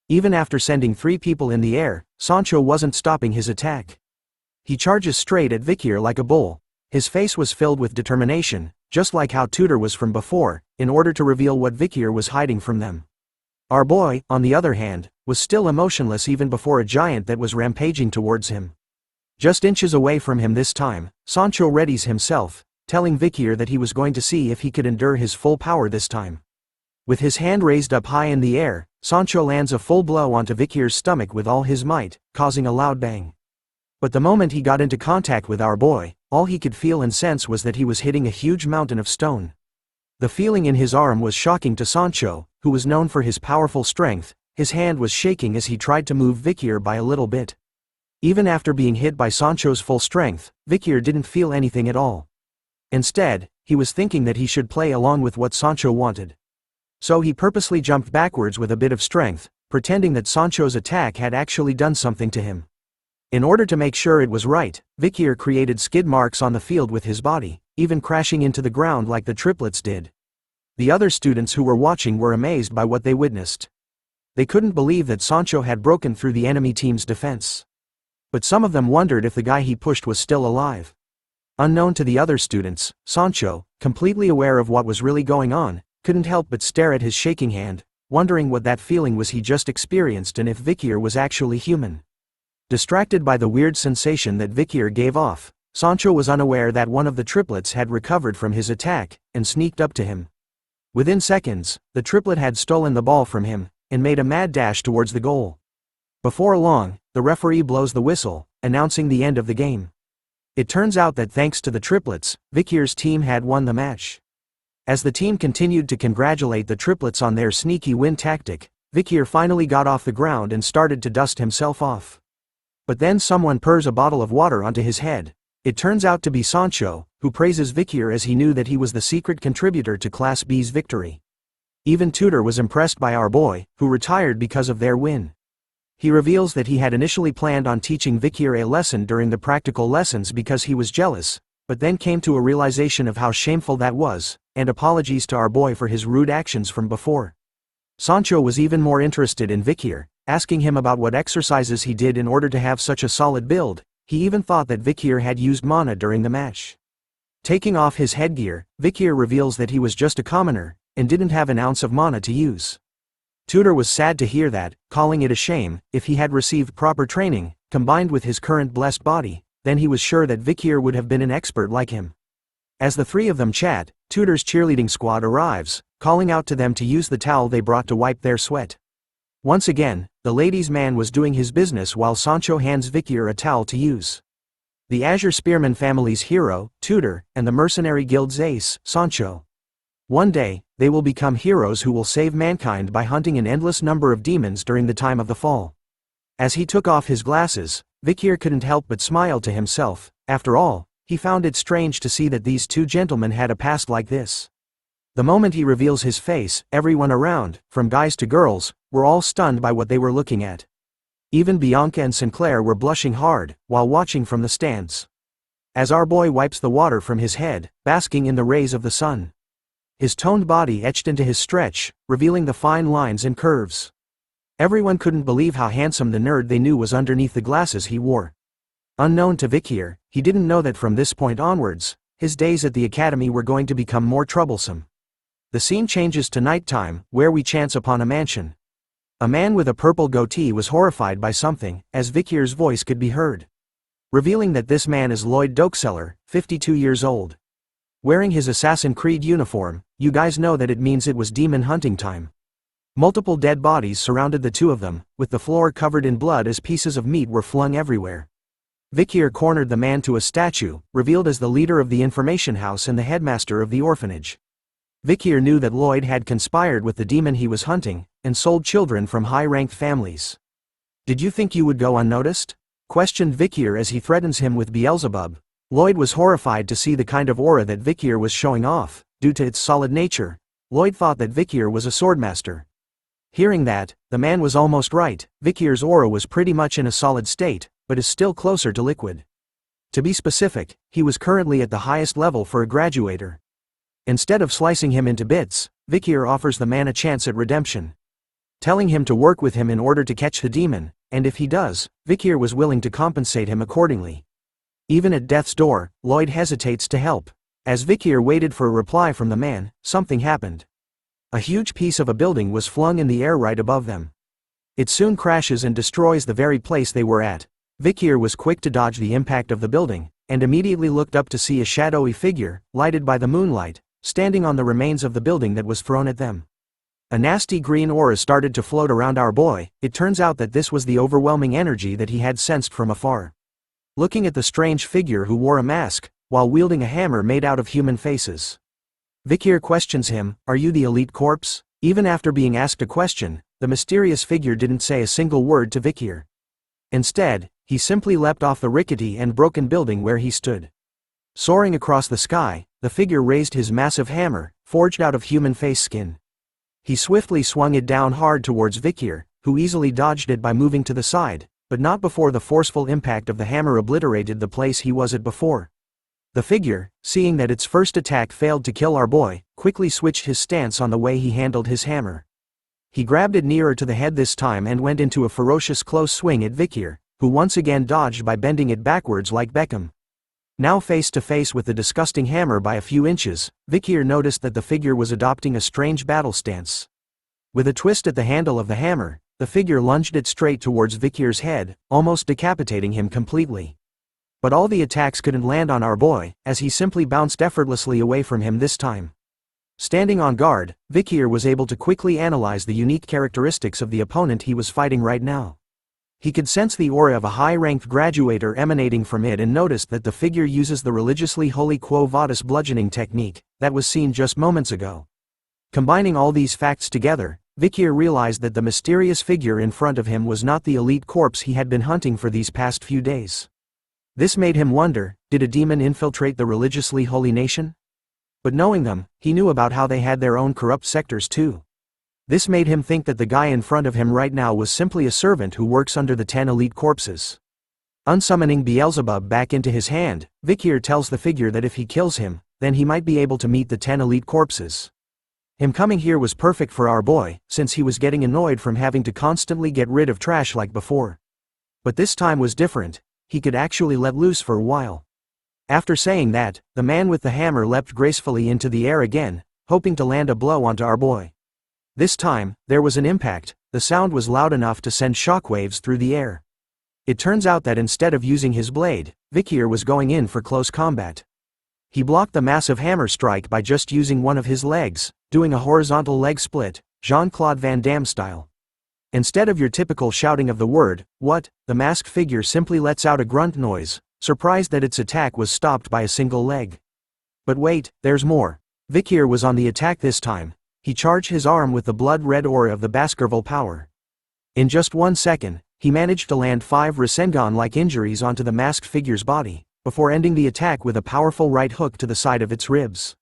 Even after sending 3 people in the air, Sancho wasn't stopping his attack. He charges straight at Vikir like a bull. His face was filled with determination, just like how Tutor was from before, in order to reveal what Vikir was hiding from them. Our boy, on the other hand, was still emotionless even before a giant that was rampaging towards him. Just inches away from him this time, Sancho readies himself, telling Vikir that he was going to see if he could endure his full power this time. With his hand raised up high in the air, Sancho lands a full blow onto Vikir's stomach with all his might, causing a loud bang. But the moment he got into contact with our boy, all he could feel and sense was that he was hitting a huge mountain of stone. The feeling in his arm was shocking to Sancho, who was known for his powerful strength. His hand was shaking as he tried to move Vikir by a little bit. Even after being hit by Sancho's full strength, Vikir didn't feel anything at all. Instead, he was thinking that he should play along with what Sancho wanted. So he purposely jumped backwards with a bit of strength, pretending that Sancho's attack had actually done something to him. In order to make sure it was right, Vikir created skid marks on the field with his body, even crashing into the ground like the triplets did. The other students who were watching were amazed by what they witnessed. They couldn't believe that Sancho had broken through the enemy team's defense. But some of them wondered if the guy he pushed was still alive. Unknown to the other students, Sancho, completely aware of what was really going on, couldn't help but stare at his shaking hand, wondering what that feeling was he just experienced and if Vikir was actually human. Distracted by the weird sensation that Vikir gave off, Sancho was unaware that one of the triplets had recovered from his attack, and sneaked up to him. Within seconds, the triplet had stolen the ball from him, and made a mad dash towards the goal. Before long, the referee blows the whistle, announcing the end of the game. It turns out that thanks to the triplets, Vikir's team had won the match. As the team continued to congratulate the triplets on their sneaky win tactic, Vikir finally got off the ground and started to dust himself off. But then someone pours a bottle of water onto his head. It turns out to be Sancho, who praises Vikir as he knew that he was the secret contributor to Class B's victory. Even Tutor was impressed by our boy, who retired because of their win. He reveals that he had initially planned on teaching Vikir a lesson during the practical lessons because he was jealous, but then came to a realization of how shameful that was, and apologies to our boy for his rude actions from before. Sancho was even more interested in Vikir, asking him about what exercises he did in order to have such a solid build. He even thought that Vikir had used mana during the match. Taking off his headgear, Vikir reveals that he was just a commoner, and didn't have an ounce of mana to use. Tutor was sad to hear that, calling it a shame. If he had received proper training, combined with his current blessed body, then he was sure that Vikir would have been an expert like him. As the 3 of them chat, Tutor's cheerleading squad arrives, calling out to them to use the towel they brought to wipe their sweat. Once again, the ladies' man was doing his business while Sancho hands Vikir a towel to use. The Azure Spearman family's hero, Tutor, and the Mercenary Guild's ace, Sancho. One day, they will become heroes who will save mankind by hunting an endless number of demons during the time of the fall. As he took off his glasses, Vikir couldn't help but smile to himself. After all, he found it strange to see that these 2 gentlemen had a past like this. The moment he reveals his face, everyone around, from guys to girls, were all stunned by what they were looking at. Even Bianca and Sinclair were blushing hard, while watching from the stands. As our boy wipes the water from his head, basking in the rays of the sun. His toned body etched into his stretch, revealing the fine lines and curves. Everyone couldn't believe how handsome the nerd they knew was underneath the glasses he wore. Unknown to Vikir, he didn't know that from this point onwards, his days at the academy were going to become more troublesome. The scene changes to nighttime, where we chance upon a mansion. A man with a purple goatee was horrified by something, as Vikir's voice could be heard. Revealing that this man is Lloyd Dokeseller, 52 years old. Wearing his Assassin's Creed uniform, you guys know that it means it was demon hunting time. Multiple dead bodies surrounded the two of them, with the floor covered in blood as pieces of meat were flung everywhere. Vikir cornered the man to a statue, revealed as the leader of the information house and the headmaster of the orphanage. Vikir knew that Lloyd had conspired with the demon he was hunting, and sold children from high-ranked families. "Did you think you would go unnoticed?" questioned Vikir as he threatens him with Beelzebub. Lloyd was horrified to see the kind of aura that Vikir was showing off. Due to its solid nature, Lloyd thought that Vikir was a swordmaster. Hearing that, the man was almost right. Vikir's aura was pretty much in a solid state, but is still closer to liquid. To be specific, he was currently at the highest level for a graduator. Instead of slicing him into bits, Vikir offers the man a chance at redemption. Telling him to work with him in order to catch the demon, and if he does, Vikir was willing to compensate him accordingly. Even at death's door, Lloyd hesitates to help. As Vikir waited for a reply from the man, something happened. A huge piece of a building was flung in the air right above them. It soon crashes and destroys the very place they were at. Vikir was quick to dodge the impact of the building, and immediately looked up to see a shadowy figure, lighted by the moonlight, standing on the remains of the building that was thrown at them. A nasty green aura started to float around our boy. It turns out that this was the overwhelming energy that he had sensed from afar. Looking at the strange figure who wore a mask, while wielding a hammer made out of human faces. Vikir questions him, "Are you the elite corpse?" Even after being asked a question, the mysterious figure didn't say a single word to Vikir. Instead, he simply leapt off the rickety and broken building where he stood. Soaring across the sky, the figure raised his massive hammer, forged out of human face skin. He swiftly swung it down hard towards Vikir, who easily dodged it by moving to the side, but not before the forceful impact of the hammer obliterated the place he was at before. The figure, seeing that its first attack failed to kill our boy, quickly switched his stance on the way he handled his hammer. He grabbed it nearer to the head this time and went into a ferocious close swing at Vikir, who once again dodged by bending it backwards like Beckham. Now face to face with the disgusting hammer by a few inches, Vikir noticed that the figure was adopting a strange battle stance. With a twist at the handle of the hammer, the figure lunged it straight towards Vikir's head, almost decapitating him completely. But all the attacks couldn't land on our boy, as he simply bounced effortlessly away from him this time. Standing on guard, Vikir was able to quickly analyze the unique characteristics of the opponent he was fighting right now. He could sense the aura of a high-ranked graduator emanating from it and noticed that the figure uses the religiously holy Quo Vadis bludgeoning technique that was seen just moments ago. Combining all these facts together, Vikir realized that the mysterious figure in front of him was not the elite corpse he had been hunting for these past few days. This made him wonder, did a demon infiltrate the religiously holy nation? But knowing them, he knew about how they had their own corrupt sectors too. This made him think that the guy in front of him right now was simply a servant who works under the 10 elite corpses. Unsummoning Beelzebub back into his hand, Vikir tells the figure that if he kills him, then he might be able to meet the 10 elite corpses. Him coming here was perfect for our boy, since he was getting annoyed from having to constantly get rid of trash like before. But this time was different. He could actually let loose for a while. After saying that, the man with the hammer leapt gracefully into the air again, hoping to land a blow onto our boy. This time, there was an impact. The sound was loud enough to send shockwaves through the air. It turns out that instead of using his blade, Vikir was going in for close combat. He blocked the massive hammer strike by just using one of his legs, doing a horizontal leg split, Jean-Claude Van Damme style. Instead of your typical shouting of the word, "What?" the masked figure simply lets out a grunt noise, surprised that its attack was stopped by a single leg. But wait, there's more. Vikir was on the attack this time. He charged his arm with the blood-red aura of the Baskerville power. In just 1 second, he managed to land 5 Rasengan-like injuries onto the masked figure's body, before ending the attack with a powerful right hook to the side of its ribs.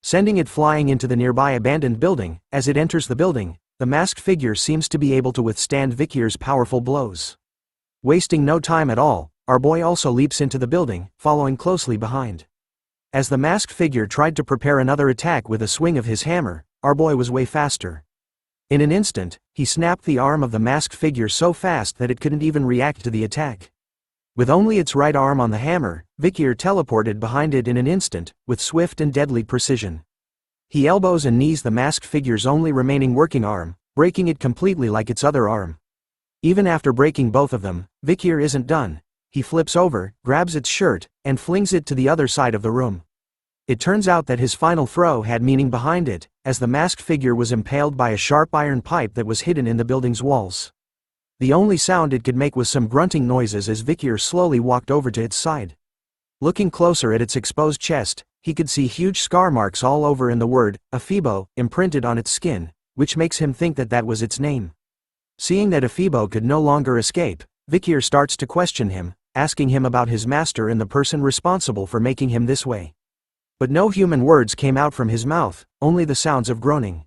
Sending it flying into the nearby abandoned building. As it enters the building, the masked figure seems to be able to withstand Vikir's powerful blows. Wasting no time at all, our boy also leaps into the building, following closely behind. As the masked figure tried to prepare another attack with a swing of his hammer, our boy was way faster. In an instant, he snapped the arm of the masked figure so fast that it couldn't even react to the attack. With only its right arm on the hammer, Vikir teleported behind it in an instant, with swift and deadly precision. He elbows and knees the masked figure's only remaining working arm, breaking it completely like its other arm. Even after breaking both of them, Vikir isn't done. He flips over, grabs its shirt, and flings it to the other side of the room. It turns out that his final throw had meaning behind it, as the masked figure was impaled by a sharp iron pipe that was hidden in the building's walls. The only sound it could make was some grunting noises as Vikir slowly walked over to its side. Looking closer at its exposed chest, he could see huge scar marks all over and the word, Aibo, imprinted on its skin, which makes him think that that was its name. Seeing that Aibo could no longer escape, Vikir starts to question him, asking him about his master and the person responsible for making him this way. But no human words came out from his mouth, only the sounds of groaning.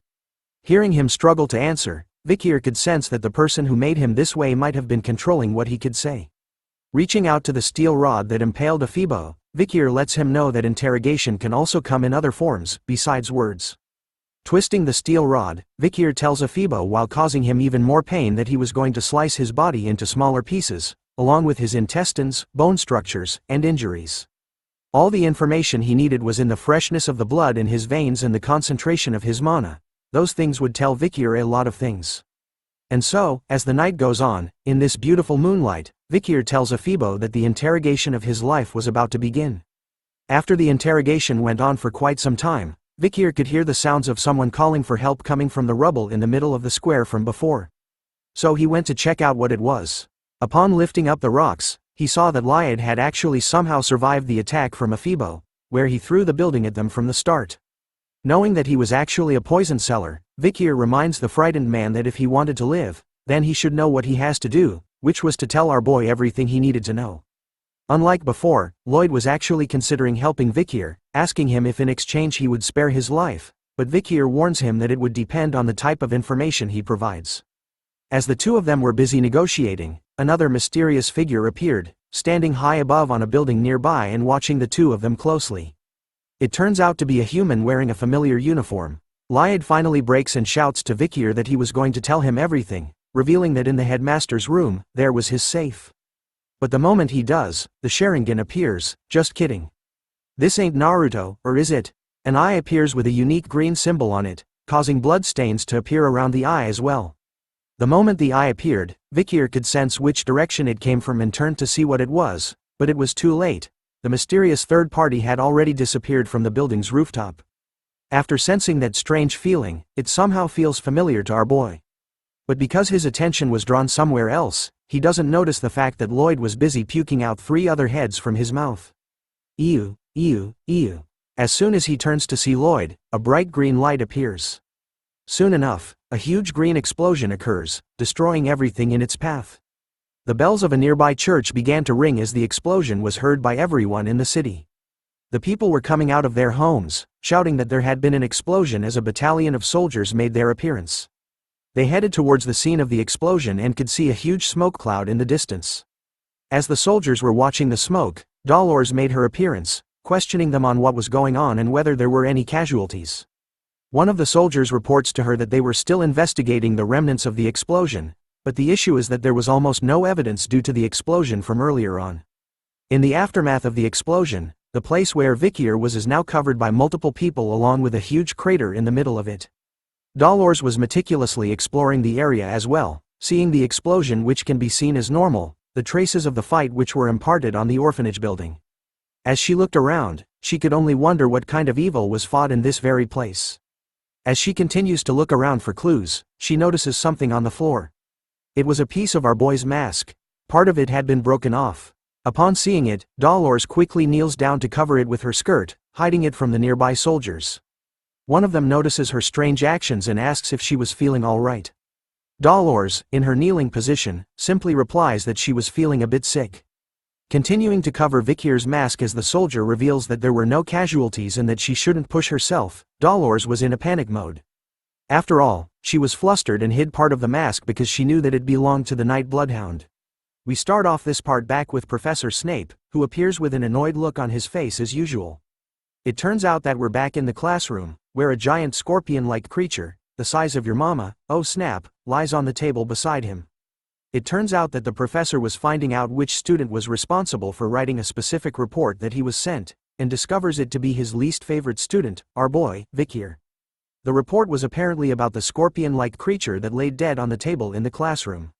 Hearing him struggle to answer, Vikir could sense that the person who made him this way might have been controlling what he could say. Reaching out to the steel rod that impaled Aibo, Vikir lets him know that interrogation can also come in other forms, besides words. Twisting the steel rod, Vikir tells Aibo while causing him even more pain that he was going to slice his body into smaller pieces, along with his intestines, bone structures, and injuries. All the information he needed was in the freshness of the blood in his veins and the concentration of his mana. Those things would tell Vikir a lot of things. And so, as the night goes on, in this beautiful moonlight, Vikir tells Aibo that the interrogation of his life was about to begin. After the interrogation went on for quite some time, Vikir could hear the sounds of someone calling for help coming from the rubble in the middle of the square from before. So he went to check out what it was. Upon lifting up the rocks, he saw that Lyad had actually somehow survived the attack from Aibo, where he threw the building at them from the start. Knowing that he was actually a poison seller, Vikir reminds the frightened man that if he wanted to live, then he should know what he has to do, which was to tell our boy everything he needed to know. Unlike before, Lloyd was actually considering helping Vikir, asking him if in exchange he would spare his life, but Vikir warns him that it would depend on the type of information he provides. As the two of them were busy negotiating, another mysterious figure appeared, standing high above on a building nearby and watching the two of them closely. It turns out to be a human wearing a familiar uniform. Lyad finally breaks and shouts to Vikir that he was going to tell him everything, revealing that in the headmaster's room, there was his safe. But the moment he does, the Sharingan appears. Just kidding. This ain't Naruto, or is it? An eye appears with a unique green symbol on it, causing blood stains to appear around the eye as well. The moment the eye appeared, Vikir could sense which direction it came from and turned to see what it was, but it was too late. The mysterious third party had already disappeared from the building's rooftop. After sensing that strange feeling, it somehow feels familiar to our boy. But because his attention was drawn somewhere else, he doesn't notice the fact that Lloyd was busy puking out 3 other heads from his mouth. Ew, ew, ew. As soon as he turns to see Lloyd, a bright green light appears. Soon enough, a huge green explosion occurs, destroying everything in its path. The bells of a nearby church began to ring as the explosion was heard by everyone in the city. The people were coming out of their homes, shouting that there had been an explosion as a battalion of soldiers made their appearance. They headed towards the scene of the explosion and could see a huge smoke cloud in the distance. As the soldiers were watching the smoke, Dolores made her appearance, questioning them on what was going on and whether there were any casualties. One of the soldiers reports to her that they were still investigating the remnants of the explosion, but the issue is that there was almost no evidence due to the explosion from earlier on. In the aftermath of the explosion, the place where Vikir was is now covered by multiple people along with a huge crater in the middle of it. Dolores was meticulously exploring the area as well, seeing the explosion which can be seen as normal, the traces of the fight which were imparted on the orphanage building. As she looked around, she could only wonder what kind of evil was fought in this very place. As she continues to look around for clues, she notices something on the floor. It was a piece of our boy's mask. Part of it had been broken off. Upon seeing it, Dolores quickly kneels down to cover it with her skirt, hiding it from the nearby soldiers. One of them notices her strange actions and asks if she was feeling all right. Dolores, in her kneeling position, simply replies that she was feeling a bit sick. Continuing to cover Vikir's mask as the soldier reveals that there were no casualties and that she shouldn't push herself, Dolores was in a panic mode. After all, she was flustered and hid part of the mask because she knew that it belonged to the Night Bloodhound. We start off this part back with Professor Snape, who appears with an annoyed look on his face as usual. It turns out that we're back in the classroom, where a giant scorpion-like creature, the size of your mama, oh snap, lies on the table beside him. It turns out that the professor was finding out which student was responsible for writing a specific report that he was sent, and discovers it to be his least favorite student, our boy, Vikir. The report was apparently about the scorpion-like creature that laid dead on the table in the classroom.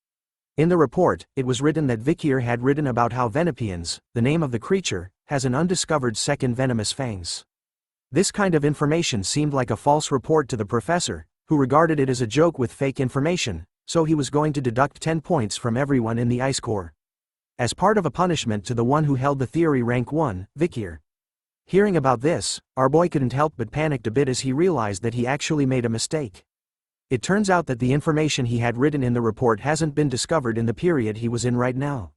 In the report, it was written that Vikir had written about how Venopians, the name of the creature, has an undiscovered second venomous fangs. This kind of information seemed like a false report to the professor, who regarded it as a joke with fake information, so he was going to deduct 10 points from everyone in the Ice Corps. As part of a punishment to the one who held the theory rank 1, Vikir. Hearing about this, our boy couldn't help but panicked a bit as he realized that he actually made a mistake. It turns out that the information he had written in the report hasn't been discovered in the period he was in right now.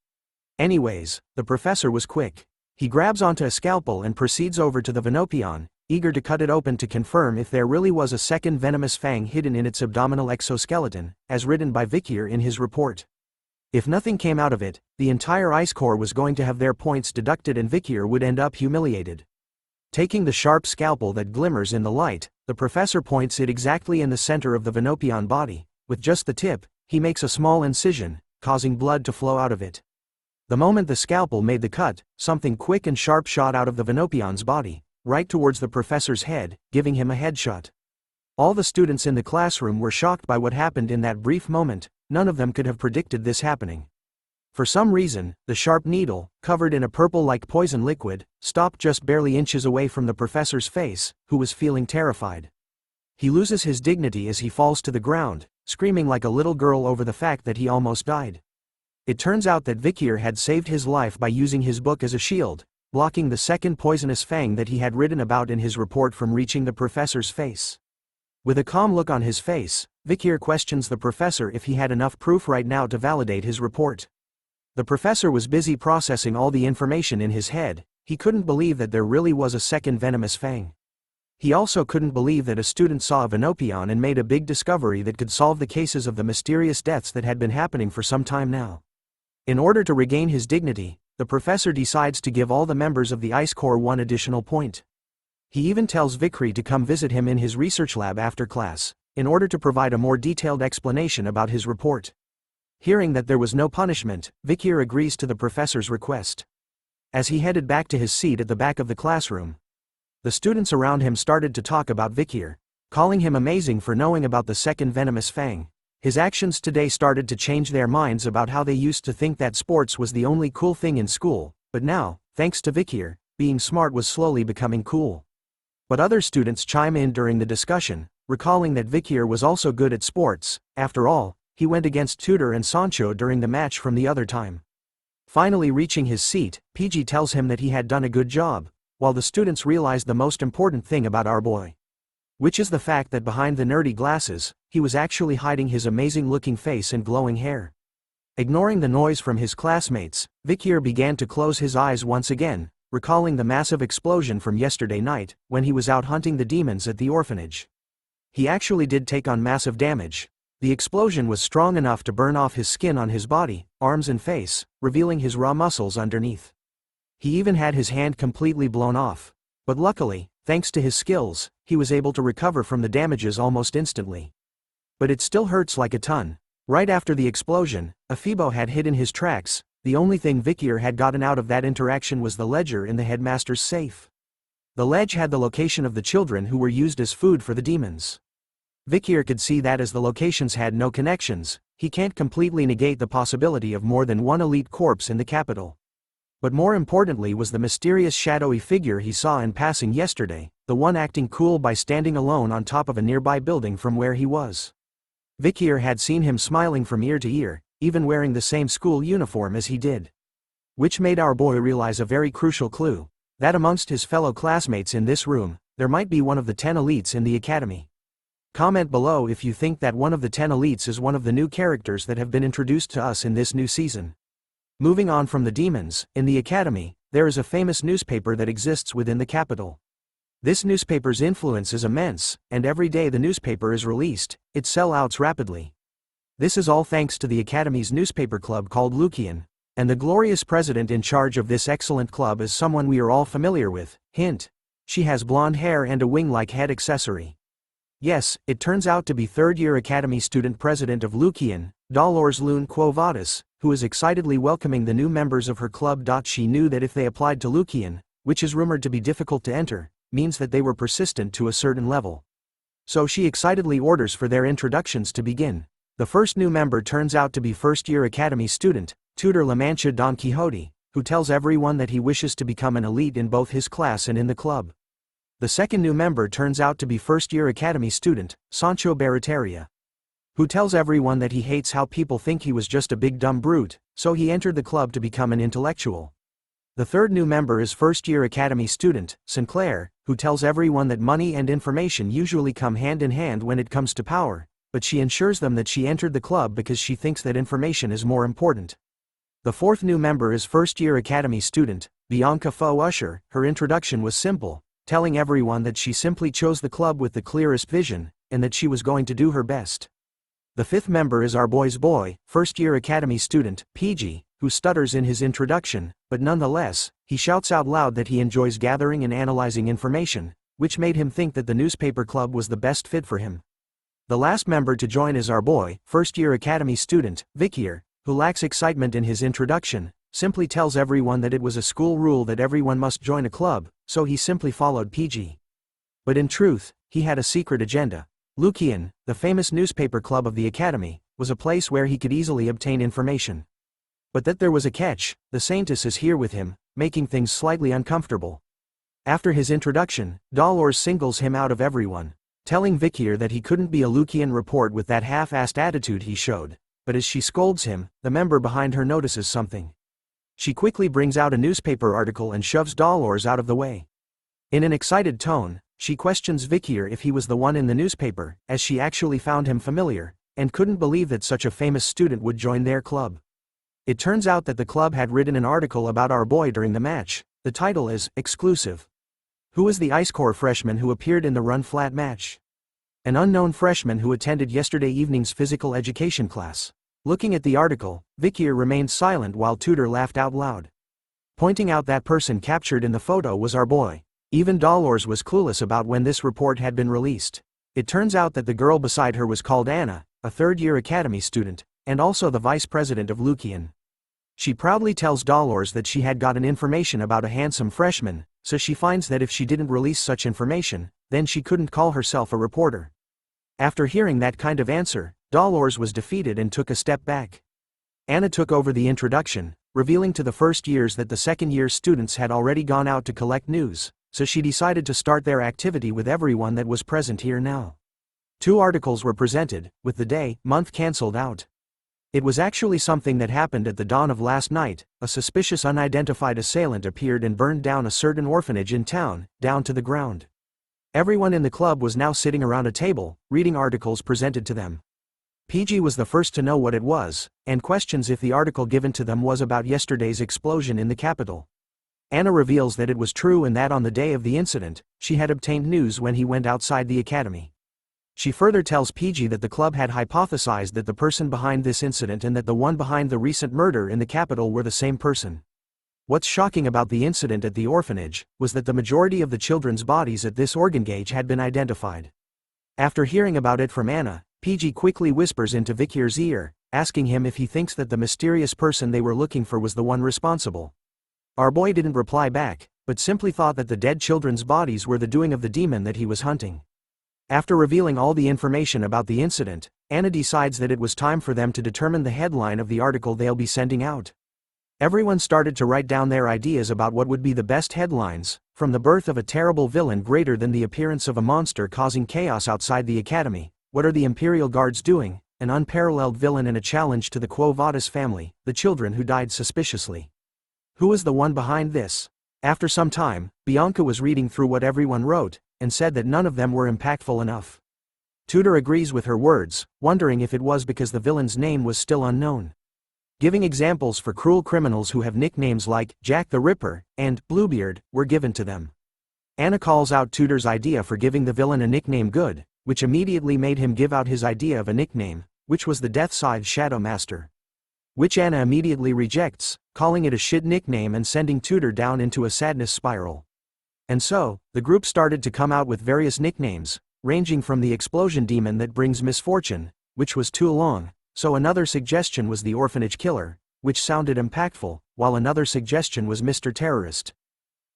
Anyways, the professor was quick. He grabs onto a scalpel and proceeds over to the Venopion, eager to cut it open to confirm if there really was a second venomous fang hidden in its abdominal exoskeleton, as written by Vikir in his report. If nothing came out of it, the entire Ice Corps was going to have their points deducted and Vikir would end up humiliated. Taking the sharp scalpel that glimmers in the light, the professor points it exactly in the center of the Venopion body. With just the tip, he makes a small incision, causing blood to flow out of it. The moment the scalpel made the cut, something quick and sharp shot out of the Venopion's body, right towards the professor's head, giving him a headshot. All the students in the classroom were shocked by what happened in that brief moment. None of them could have predicted this happening. For some reason, the sharp needle, covered in a purple-like poison liquid, stopped just barely inches away from the professor's face, who was feeling terrified. He loses his dignity as he falls to the ground, screaming like a little girl over the fact that he almost died. It turns out that Vikir had saved his life by using his book as a shield, blocking the second poisonous fang that he had written about in his report from reaching the professor's face. With a calm look on his face, Vikir questions the professor if he had enough proof right now to validate his report. The professor was busy processing all the information in his head. He couldn't believe that there really was a second venomous fang. He also couldn't believe that a student saw a Venopion and made a big discovery that could solve the cases of the mysterious deaths that had been happening for some time now. In order to regain his dignity, the professor decides to give all the members of the Ice Corps one additional point. He even tells Vikri to come visit him in his research lab after class, in order to provide a more detailed explanation about his report. Hearing that there was no punishment, Vikir agrees to the professor's request. As he headed back to his seat at the back of the classroom, the students around him started to talk about Vikir, calling him amazing for knowing about the second venomous fang. His actions today started to change their minds about how they used to think that sports was the only cool thing in school, but now, thanks to Vikir, being smart was slowly becoming cool. But other students chime in during the discussion, recalling that Vikir was also good at sports. After all, he went against Tudor and Sancho during the match from the other time. Finally reaching his seat, PG tells him that he had done a good job, while the students realized the most important thing about our boy. Which is the fact that behind the nerdy glasses, he was actually hiding his amazing-looking face and glowing hair. Ignoring the noise from his classmates, Vikir began to close his eyes once again, recalling the massive explosion from yesterday night, when he was out hunting the demons at the orphanage. He actually did take on massive damage. The explosion was strong enough to burn off his skin on his body, arms and face, revealing his raw muscles underneath. He even had his hand completely blown off. But luckily, thanks to his skills, he was able to recover from the damages almost instantly. But it still hurts like a ton. Right after the explosion, Aibo had hidden his tracks. The only thing Vikir had gotten out of that interaction was the ledger in the headmaster's safe. The ledge had the location of the children who were used as food for the demons. Vikir could see that as the locations had no connections, he can't completely negate the possibility of more than one elite corpse in the capital. But more importantly was the mysterious shadowy figure he saw in passing yesterday, the one acting cool by standing alone on top of a nearby building from where he was. Vikir had seen him smiling from ear to ear, even wearing the same school uniform as he did. Which made our boy realize a very crucial clue, that amongst his fellow classmates in this room, there might be one of the 10 elites in the academy. Comment below if you think that one of the 10 elites is one of the new characters that have been introduced to us in this new season. Moving on from the demons, in the academy, there is a famous newspaper that exists within the capital. This newspaper's influence is immense, and every day the newspaper is released, it sells out rapidly. This is all thanks to the academy's newspaper club called Lucian, And the glorious president in charge of this excellent club is someone we are all familiar with, hint. She has blonde hair and a wing-like head accessory. Yes, it turns out to be third-year academy student president of Lucian, Dolores Lune Quo Vadis, who is excitedly welcoming the new members of her club. She knew that if they applied to Lucian, which is rumored to be difficult to enter, means that they were persistent to a certain level. So she excitedly orders for their introductions to begin. The first new member turns out to be first-year academy student, tutor La Mancha Don Quixote, who tells everyone that he wishes to become an elite in both his class and in the club. The second new member turns out to be first-year academy student, Sancho Barataria, who tells everyone that he hates how people think he was just a big dumb brute, so he entered the club to become an intellectual. The third new member is first-year academy student, Sinclair, who tells everyone that money and information usually come hand in hand when it comes to power, but she ensures them that she entered the club because she thinks that information is more important. The fourth new member is first-year academy student, Bianca Faux Usher. Her introduction was simple, telling everyone that she simply chose the club with the clearest vision, and that she was going to do her best. The fifth member is our boy's boy, first-year academy student, PG, who stutters in his introduction, but nonetheless, he shouts out loud that he enjoys gathering and analyzing information, which made him think that the newspaper club was the best fit for him. The last member to join is our boy, first-year academy student, Vikir, who lacks excitement in his introduction, simply tells everyone that it was a school rule that everyone must join a club, so he simply followed PG. But in truth, he had a secret agenda. Lucian, the famous newspaper club of the academy, was a place where he could easily obtain information. But that there was a catch. The saintus is here with him, making things slightly uncomfortable. After his introduction, Dolores singles him out of everyone, telling Vikir that he couldn't be a Lucian report with that half-assed attitude he showed, but as she scolds him, the member behind her notices something. She quickly brings out a newspaper article and shoves Dolores out of the way. In an excited tone, she questions Vikir if he was the one in the newspaper, as she actually found him familiar, and couldn't believe that such a famous student would join their club. It turns out that the club had written an article about our boy during the match. The title is, Exclusive. Who is the Ice Corps freshman who appeared in the run-flat match? An unknown freshman who attended yesterday evening's physical education class. Looking at the article, Vikir remained silent while Tutor laughed out loud, pointing out that person captured in the photo was our boy. Even Dolores was clueless about when this report had been released. It turns out that the girl beside her was called Anna, a third-year academy student, and also the vice president of Lucian. She proudly tells Dolores that she had gotten information about a handsome freshman, so she finds that if she didn't release such information, then she couldn't call herself a reporter. After hearing that kind of answer, Dolores was defeated and took a step back. Anna took over the introduction, revealing to the first years that the second-year students had already gone out to collect news, so she decided to start their activity with everyone that was present here now. 2 articles were presented, with the day, month cancelled out. It was actually something that happened at the dawn of last night. A suspicious unidentified assailant appeared and burned down a certain orphanage in town, down to the ground. Everyone in the club was now sitting around a table, reading articles presented to them. PG was the first to know what it was, and questions if the article given to them was about yesterday's explosion in the capital. Anna reveals that it was true and that on the day of the incident, she had obtained news when he went outside the academy. She further tells PG that the club had hypothesized that the person behind this incident and that the one behind the recent murder in the capital were the same person. What's shocking about the incident at the orphanage was that the majority of the children's bodies at this organ gauge had been identified. After hearing about it from Anna, PG quickly whispers into Vikir's ear, asking him if he thinks that the mysterious person they were looking for was the one responsible. Our boy didn't reply back, but simply thought that the dead children's bodies were the doing of the demon that he was hunting. After revealing all the information about the incident, Anna decides that it was time for them to determine the headline of the article they'll be sending out. Everyone started to write down their ideas about what would be the best headlines, from the birth of a terrible villain greater than the appearance of a monster causing chaos outside the academy, what are the Imperial Guards doing, an unparalleled villain and a challenge to the Quo Vadis family, the children who died suspiciously. Who is the one behind this? After some time, Bianca was reading through what everyone wrote, and said that none of them were impactful enough. Tudor agrees with her words, wondering if it was because the villain's name was still unknown. Giving examples for cruel criminals who have nicknames like Jack the Ripper and Bluebeard were given to them. Anna calls out Tudor's idea for giving the villain a nickname good, which immediately made him give out his idea of a nickname, which was the Death Side Shadow Master. Which Anna immediately rejects, calling it a shit nickname and sending Tudor down into a sadness spiral. And so, the group started to come out with various nicknames, ranging from the explosion demon that brings misfortune, which was too long, so another suggestion was the orphanage killer, which sounded impactful, while another suggestion was Mr. Terrorist.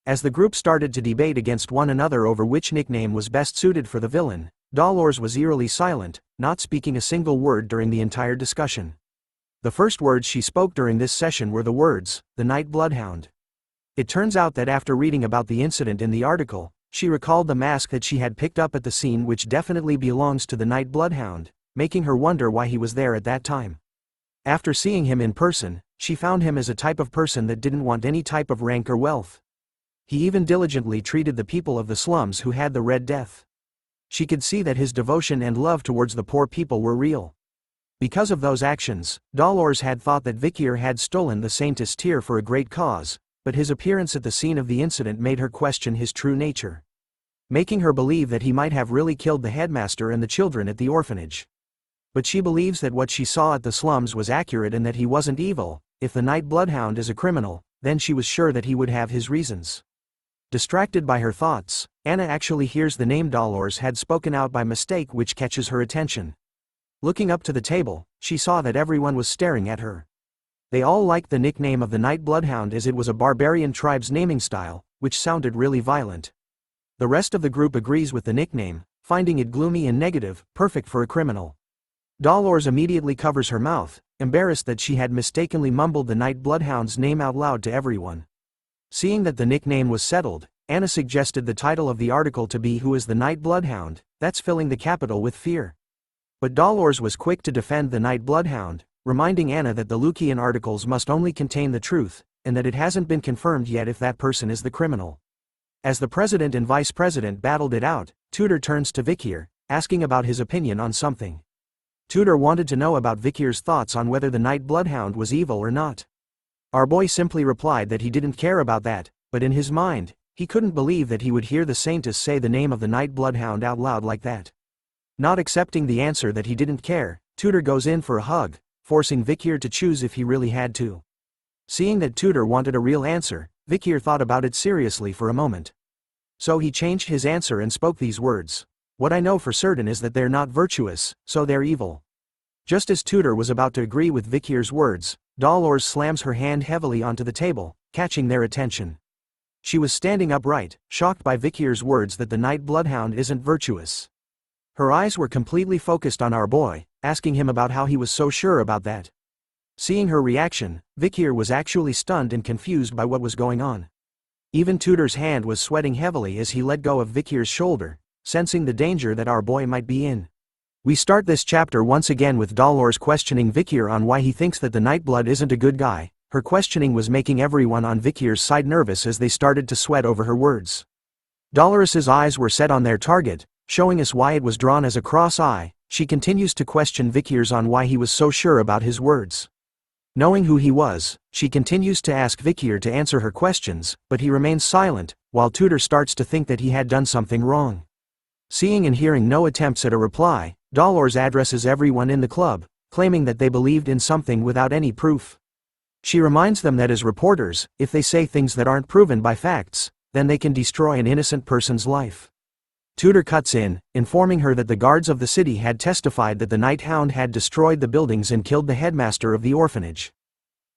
As the group started to debate against one another over which nickname was best suited for the villain, Dolores was eerily silent, not speaking a single word during the entire discussion. The first words she spoke during this session were the words, "the Night Bloodhound." It turns out that after reading about the incident in the article, she recalled the mask that she had picked up at the scene, which definitely belongs to the Night Bloodhound, making her wonder why he was there at that time. After seeing him in person, she found him as a type of person that didn't want any type of rank or wealth. He even diligently treated the people of the slums who had the Red Death. She could see that his devotion and love towards the poor people were real. Because of those actions, Dolores had thought that Vikir had stolen the saintus tear for a great cause, but his appearance at the scene of the incident made her question his true nature, making her believe that he might have really killed the headmaster and the children at the orphanage. But she believes that what she saw at the slums was accurate and that he wasn't evil. If the Night Bloodhound is a criminal, then she was sure that he would have his reasons. Distracted by her thoughts, Anna actually hears the name Dolores had spoken out by mistake, which catches her attention. Looking up to the table, she saw that everyone was staring at her. They all liked the nickname of the Night Bloodhound as it was a barbarian tribe's naming style, which sounded really violent. The rest of the group agrees with the nickname, finding it gloomy and negative, perfect for a criminal. Dolores immediately covers her mouth, embarrassed that she had mistakenly mumbled the Night Bloodhound's name out loud to everyone. Seeing that the nickname was settled, Anna suggested the title of the article to be "Who is the Night Bloodhound?" That's filling the capital with fear. But Dolores was quick to defend the Night Bloodhound, reminding Anna that the Lucian articles must only contain the truth, and that it hasn't been confirmed yet if that person is the criminal. As the president and vice president battled it out, Tudor turns to Vikir, asking about his opinion on something. Tudor wanted to know about Vikir's thoughts on whether the Night Bloodhound was evil or not. Our boy simply replied that he didn't care about that, but in his mind, he couldn't believe that he would hear the saintus say the name of the Night Bloodhound out loud like that. Not accepting the answer that he didn't care, Tudor goes in for a hug, forcing Vikir to choose if he really had to. Seeing that Tudor wanted a real answer, Vikir thought about it seriously for a moment. So he changed his answer and spoke these words. "What I know for certain is that they're not virtuous, so they're evil." Just as Tudor was about to agree with Vikir's words, Dolores slams her hand heavily onto the table, catching their attention. She was standing upright, shocked by Vikir's words that the Night Bloodhound isn't virtuous. Her eyes were completely focused on our boy, asking him about how he was so sure about that. Seeing her reaction, Vikir was actually stunned and confused by what was going on. Even Tudor's hand was sweating heavily as he let go of Vikir's shoulder, sensing the danger that our boy might be in. We start this chapter once again with Dolores questioning Vikir on why he thinks that the Nightblood isn't a good guy. Her questioning was making everyone on Vikir's side nervous as they started to sweat over her words. Dolores's eyes were set on their target, showing us why it was drawn as a cross eye. She continues to question Vikir's on why he was so sure about his words. Knowing who he was, she continues to ask Vikir to answer her questions, but he remains silent, while Tudor starts to think that he had done something wrong. Seeing and hearing no attempts at a reply, Dolores addresses everyone in the club, claiming that they believed in something without any proof. She reminds them that as reporters, if they say things that aren't proven by facts, then they can destroy an innocent person's life. Tudor cuts in, informing her that the guards of the city had testified that the Night Hound had destroyed the buildings and killed the headmaster of the orphanage.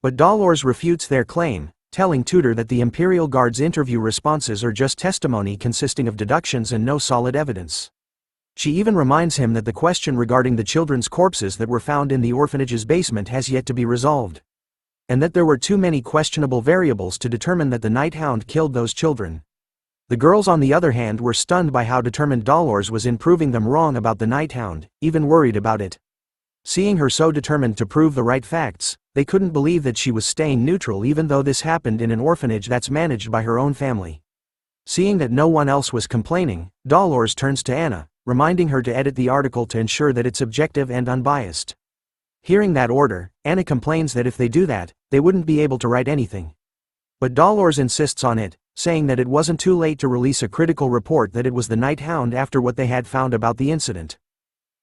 But Dolores refutes their claim, telling Tudor that the Imperial Guard's interview responses are just testimony consisting of deductions and no solid evidence. She even reminds him that the question regarding the children's corpses that were found in the orphanage's basement has yet to be resolved, and that there were too many questionable variables to determine that the Night Hound killed those children. The girls on the other hand were stunned by how determined Dolores was in proving them wrong about the Night Hound, even worried about it. Seeing her so determined to prove the right facts, they couldn't believe that she was staying neutral even though this happened in an orphanage that's managed by her own family. Seeing that no one else was complaining, Dolores turns to Anna, reminding her to edit the article to ensure that it's objective and unbiased. Hearing that order, Anna complains that if they do that, they wouldn't be able to write anything. But Dolores insists on it, saying that it wasn't too late to release a critical report that it was the Night Hound after what they had found about the incident.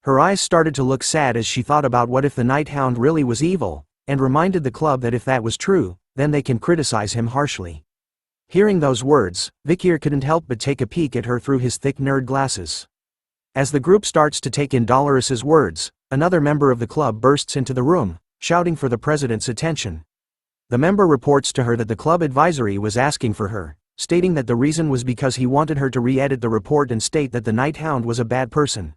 Her eyes started to look sad as she thought about what if the Night Hound really was evil, and reminded the club that if that was true, then they can criticize him harshly. Hearing those words, Vikir couldn't help but take a peek at her through his thick nerd glasses. As the group starts to take in Dolores's words, another member of the club bursts into the room, shouting for the president's attention. The member reports to her that the club advisory was asking for her, stating that the reason was because he wanted her to re-edit the report and state that the Night Hound was a bad person.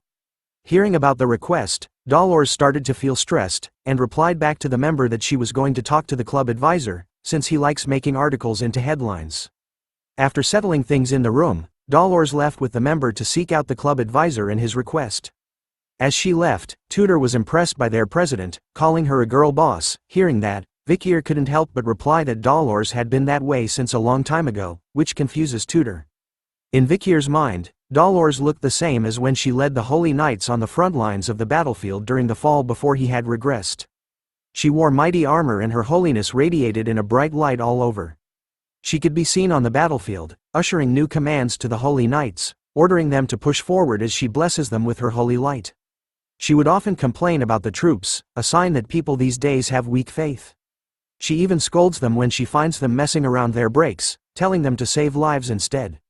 Hearing about the request, Dolores started to feel stressed, and replied back to the member that she was going to talk to the club advisor, since he likes making articles into headlines. After settling things in the room, Dolores left with the member to seek out the club advisor and his request. As she left, Tutor was impressed by their president, calling her a girl boss. Hearing that, Vikir couldn't help but reply that Dolores had been that way since a long time ago, which confuses Tutor. In Vikir's mind, Dolores looked the same as when she led the Holy Knights on the front lines of the battlefield during the fall before he had regressed. She wore mighty armor and her holiness radiated in a bright light all over. She could be seen on the battlefield, ushering new commands to the Holy Knights, ordering them to push forward as she blesses them with her holy light. She would often complain about the troops, a sign that people these days have weak faith. She even scolds them when she finds them messing around their breaks, telling them to save lives instead.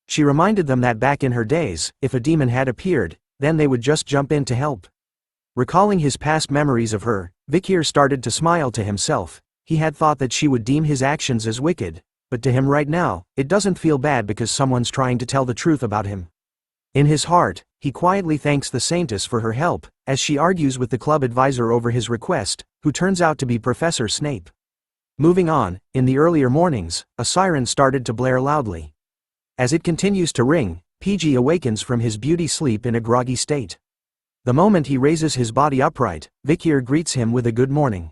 She reminded them that back in her days, if a demon had appeared, then they would just jump in to help. Recalling his past memories of her, Vikir started to smile to himself. He had thought that she would deem his actions as wicked, but to him right now, it doesn't feel bad because someone's trying to tell the truth about him. In his heart, he quietly thanks the saintus for her help, as she argues with the club advisor over his request, who turns out to be Professor Snape. Moving on, in the earlier mornings, a siren started to blare loudly. As it continues to ring, PG awakens from his beauty sleep in a groggy state. The moment he raises his body upright, Vikir greets him with a good morning.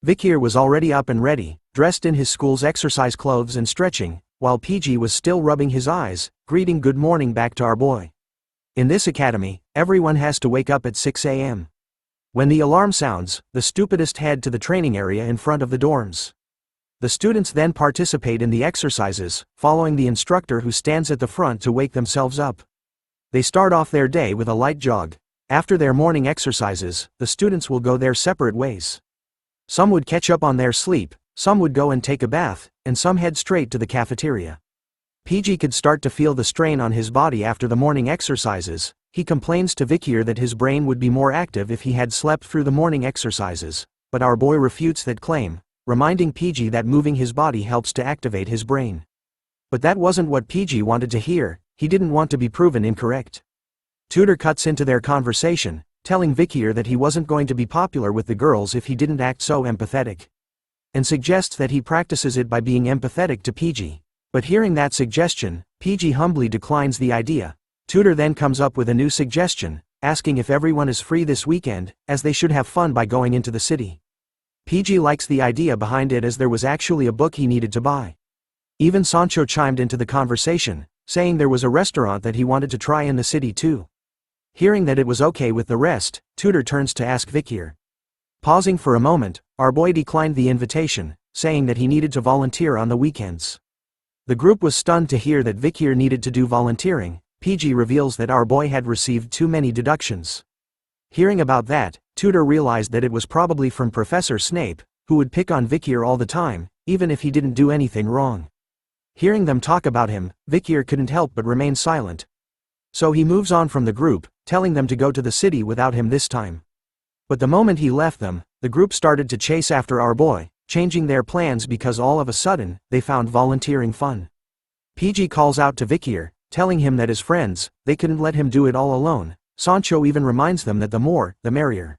Vikir was already up and ready, dressed in his school's exercise clothes and stretching, while PG was still rubbing his eyes, greeting good morning back to our boy. In this academy, everyone has to wake up at 6 a.m. When the alarm sounds, the stupidest head to the training area in front of the dorms. The students then participate in the exercises, following the instructor who stands at the front to wake themselves up. They start off their day with a light jog. After their morning exercises, the students will go their separate ways. Some would catch up on their sleep, some would go and take a bath, and some head straight to the cafeteria. PG could start to feel the strain on his body after the morning exercises. He complains to Vikir that his brain would be more active if he had slept through the morning exercises, but our boy refutes that claim, reminding PG that moving his body helps to activate his brain. But that wasn't what PG wanted to hear. He didn't want to be proven incorrect. Tutor cuts into their conversation, telling Vikir that he wasn't going to be popular with the girls if he didn't act so empathetic, and suggests that he practices it by being empathetic to PG. But hearing that suggestion, PG humbly declines the idea. Tutor then comes up with a new suggestion, asking if everyone is free this weekend, as they should have fun by going into the city. PG likes the idea behind it as there was actually a book he needed to buy. Even Sancho chimed into the conversation, saying there was a restaurant that he wanted to try in the city too. Hearing that it was okay with the rest, Tutor turns to ask Vikir. Pausing for a moment, our boy declined the invitation, saying that he needed to volunteer on the weekends. The group was stunned to hear that Vikir needed to do volunteering. PG reveals that our boy had received too many deductions. Hearing about that, Tutor realized that it was probably from Professor Snape, who would pick on Vikir all the time, even if he didn't do anything wrong. Hearing them talk about him, Vikir couldn't help but remain silent. So he moves on from the group, telling them to go to the city without him this time. But the moment he left them, the group started to chase after our boy, changing their plans because all of a sudden, they found volunteering fun. PG calls out to Vikir, telling him that as friends, they couldn't let him do it all alone. Sancho even reminds them that the more, the merrier.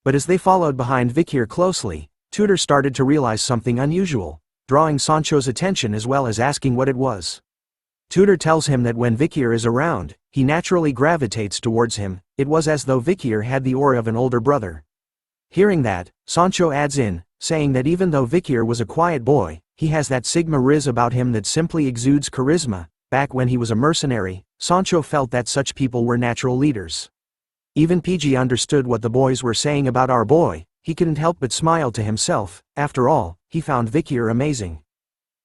But as they followed behind Vikir closely, Tutor started to realize something unusual, drawing Sancho's attention as well as asking what it was. Tutor tells him that when Vikir is around, he naturally gravitates towards him. It was as though Vikir had the aura of an older brother. Hearing that, Sancho adds in, saying that even though Vikir was a quiet boy, he has that Sigma Riz about him that simply exudes charisma. Back when he was a mercenary, Sancho felt that such people were natural leaders. Even PG understood what the boys were saying about our boy. He couldn't help but smile to himself. After all, he found Vikir amazing.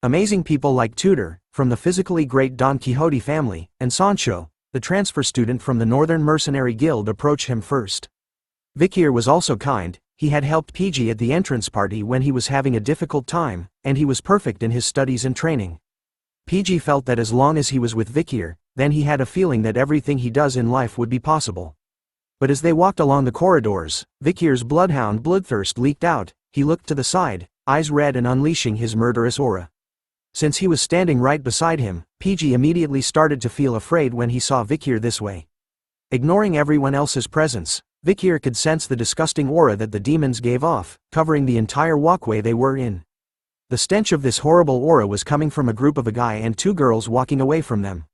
Amazing people like Tutor, from the physically great Don Quixote family, and Sancho, the transfer student from the Northern Mercenary Guild, approached him first. Vikir was also kind. he had helped PG at the entrance party when he was having a difficult time, and he was perfect in his studies and training. PG felt that as long as he was with Vikir, then he had a feeling that everything he does in life would be possible. But as they walked along the corridors, Vikir's bloodhound bloodthirst leaked out. He looked to the side, eyes red and unleashing his murderous aura. Since he was standing right beside him, PG immediately started to feel afraid when he saw Vikir this way. Ignoring everyone else's presence, Vikir could sense the disgusting aura that the demons gave off, covering the entire walkway they were in. The stench of this horrible aura was coming from a group of a guy and two girls walking away from them.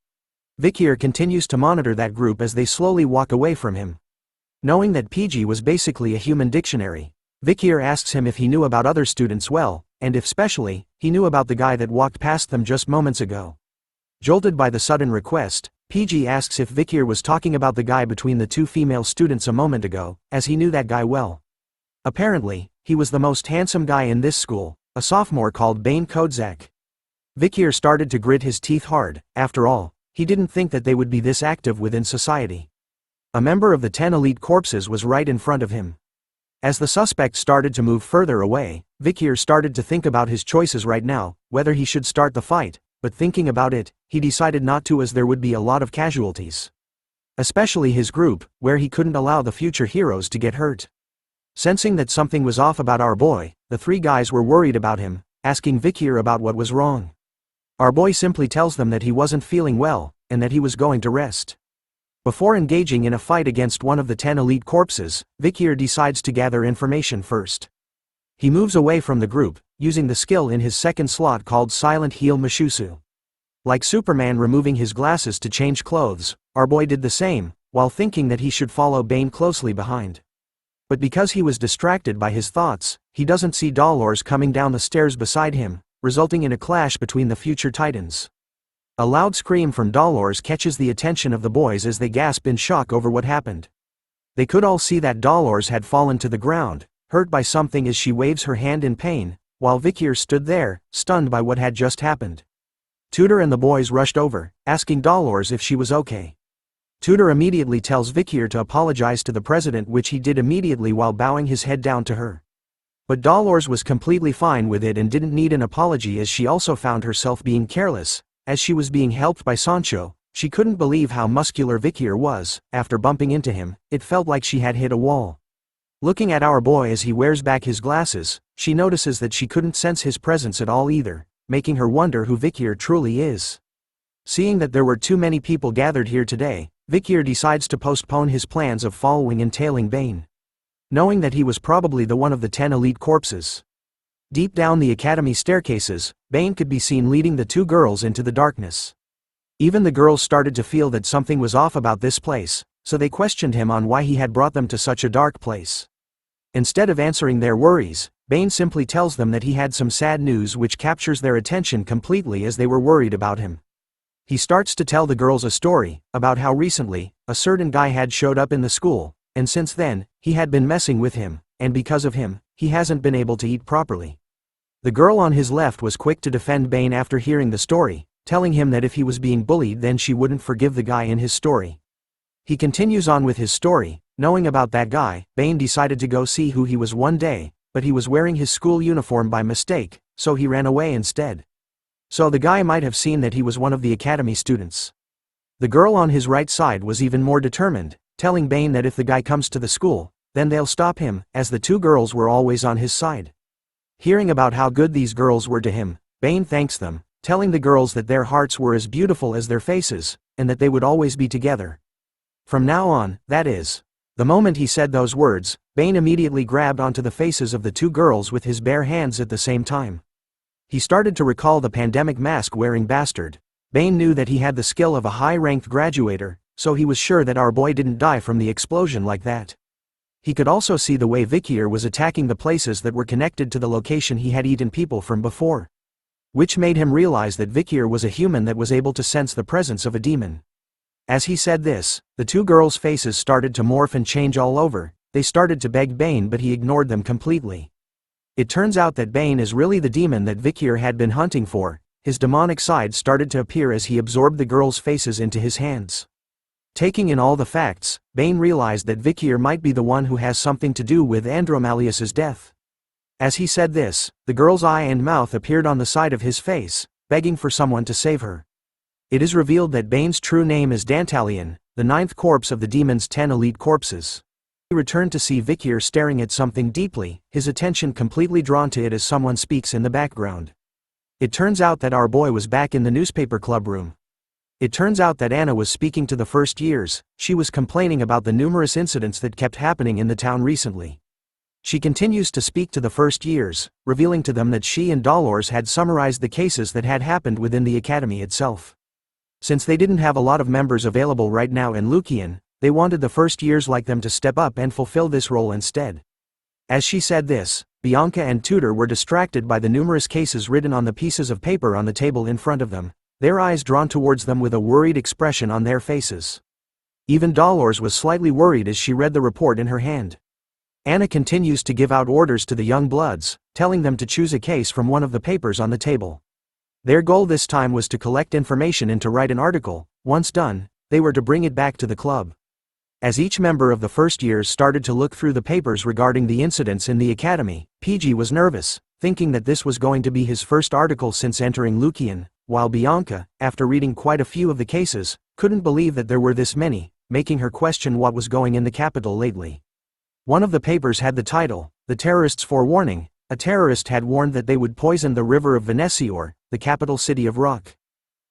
Vikir continues to monitor that group as they slowly walk away from him. Knowing that PG was basically a human dictionary, Vikir asks him if he knew about other students well, and if specially, he knew about the guy that walked past them just moments ago. Jolted by the sudden request, PG asks if Vikir was talking about the guy between the two female students a moment ago, as he knew that guy well. Apparently, he was the most handsome guy in this school, a sophomore called Bane Kodzak. Vikir started to grit his teeth hard. After all, he didn't think that they would be this active within society. A member of the 10 elite corpses was right in front of him. As the suspect started to move further away, Vikir started to think about his choices right now, whether he should start the fight, but thinking about it, he decided not to as there would be a lot of casualties. Especially his group, where he couldn't allow the future heroes to get hurt. Sensing that something was off about our boy, the three guys were worried about him, asking Vikir about what was wrong. Our boy simply tells them that he wasn't feeling well, and that he was going to rest. Before engaging in a fight against one of the 10 elite corpses, Vikir decides to gather information first. He moves away from the group, using the skill in his second slot called Silent Heal Mushusu. Like Superman removing his glasses to change clothes, our boy did the same, while thinking that he should follow Bane closely behind. But because he was distracted by his thoughts, he doesn't see Dolores coming down the stairs beside him, resulting in a clash between the future titans. A loud scream from Dolores catches the attention of the boys as they gasp in shock over what happened. They could all see that Dolores had fallen to the ground, hurt by something as she waves her hand in pain, while Vikir stood there, stunned by what had just happened. Tudor and the boys rushed over, asking Dolores if she was okay. Tudor immediately tells Vikir to apologize to the president, which he did immediately while bowing his head down to her. But Dolores was completely fine with it and didn't need an apology as she also found herself being careless. As she was being helped by Sancho, she couldn't believe how muscular Vikir was. After bumping into him, it felt like she had hit a wall. Looking at our boy as he wears back his glasses, she notices that she couldn't sense his presence at all either, making her wonder who Vikir truly is. Seeing that there were too many people gathered here today, Vikir decides to postpone his plans of following and tailing Bane. Knowing that he was probably the one of the 10 elite corpses. Deep down the academy staircases, Bane could be seen leading the two girls into the darkness. Even the girls started to feel that something was off about this place, so they questioned him on why he had brought them to such a dark place. Instead of answering their worries, Bane simply tells them that he had some sad news which captures their attention completely as they were worried about him. He starts to tell the girls a story, about how recently, a certain guy had showed up in the school, and since then, he had been messing with him, and because of him, he hasn't been able to eat properly. The girl on his left was quick to defend Bane after hearing the story, telling him that if he was being bullied then she wouldn't forgive the guy in his story. He continues on with his story. Knowing about that guy, Bane decided to go see who he was one day, but he was wearing his school uniform by mistake, so he ran away instead. So the guy might have seen that he was one of the academy students. The girl on his right side was even more determined, telling Bane that if the guy comes to the school, then they'll stop him, as the two girls were always on his side. Hearing about how good these girls were to him, Bane thanks them, telling the girls that their hearts were as beautiful as their faces, and that they would always be together. From now on, that is. The moment he said those words, Bane immediately grabbed onto the faces of the two girls with his bare hands at the same time. He started to recall the pandemic mask-wearing bastard. Bane knew that he had the skill of a high-ranked graduator, so he was sure that our boy didn't die from the explosion like that. He could also see the way Vikir was attacking the places that were connected to the location he had eaten people from before. Which made him realize that Vikir was a human that was able to sense the presence of a demon. As he said this, the two girls' faces started to morph and change all over. They started to beg Bane, but he ignored them completely. It turns out that Bane is really the demon that Vikir had been hunting for. His demonic side started to appear as he absorbed the girls' faces into his hands. Taking in all the facts, Bane realized that Vikir might be the one who has something to do with Andromalius's death. As he said this, the girl's eye and mouth appeared on the side of his face, begging for someone to save her. It is revealed that Bane's true name is Dantalian, the 9th corpse of the demon's 10 elite corpses. He returned to see Vikir staring at something deeply, his attention completely drawn to it as someone speaks in the background. It turns out that our boy was back in the newspaper club room. It turns out that Anna was speaking to the first years. She was complaining about the numerous incidents that kept happening in the town recently. She continues to speak to the first years, revealing to them that she and Dolores had summarized the cases that had happened within the academy itself. Since they didn't have a lot of members available right now in Lucian, they wanted the first years like them to step up and fulfill this role instead. As she said this, Bianca and Tudor were distracted by the numerous cases written on the pieces of paper on the table in front of them, their eyes drawn towards them with a worried expression on their faces. Even Dolores was slightly worried as she read the report in her hand. Anna continues to give out orders to the young bloods, telling them to choose a case from one of the papers on the table. Their goal this time was to collect information and to write an article. Once done, they were to bring it back to the club. As each member of the first years started to look through the papers regarding the incidents in the academy, PG was nervous, thinking that this was going to be his first article since entering Lucian, while Bianca, after reading quite a few of the cases, couldn't believe that there were this many, making her question what was going in the capital lately. One of the papers had the title, "The Terrorists' Forewarning." A terrorist had warned that they would poison the river of Venecia, the capital city of Rock.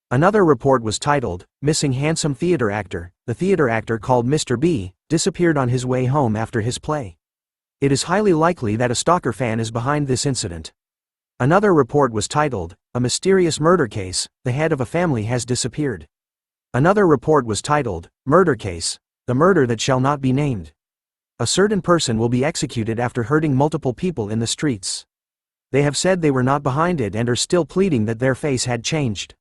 Another report was titled, "Missing Handsome Theater Actor." The theater actor called Mr. B disappeared on his way home after his play. It is highly likely that a stalker fan is behind this incident. Another report was titled, "A Mysterious Murder Case. The head of a family has disappeared." Another report was titled, "Murder Case. The Murder That Shall Not Be Named. A certain person will be executed after hurting multiple people in the streets. They have said they were not behind it and are still pleading that their face had changed."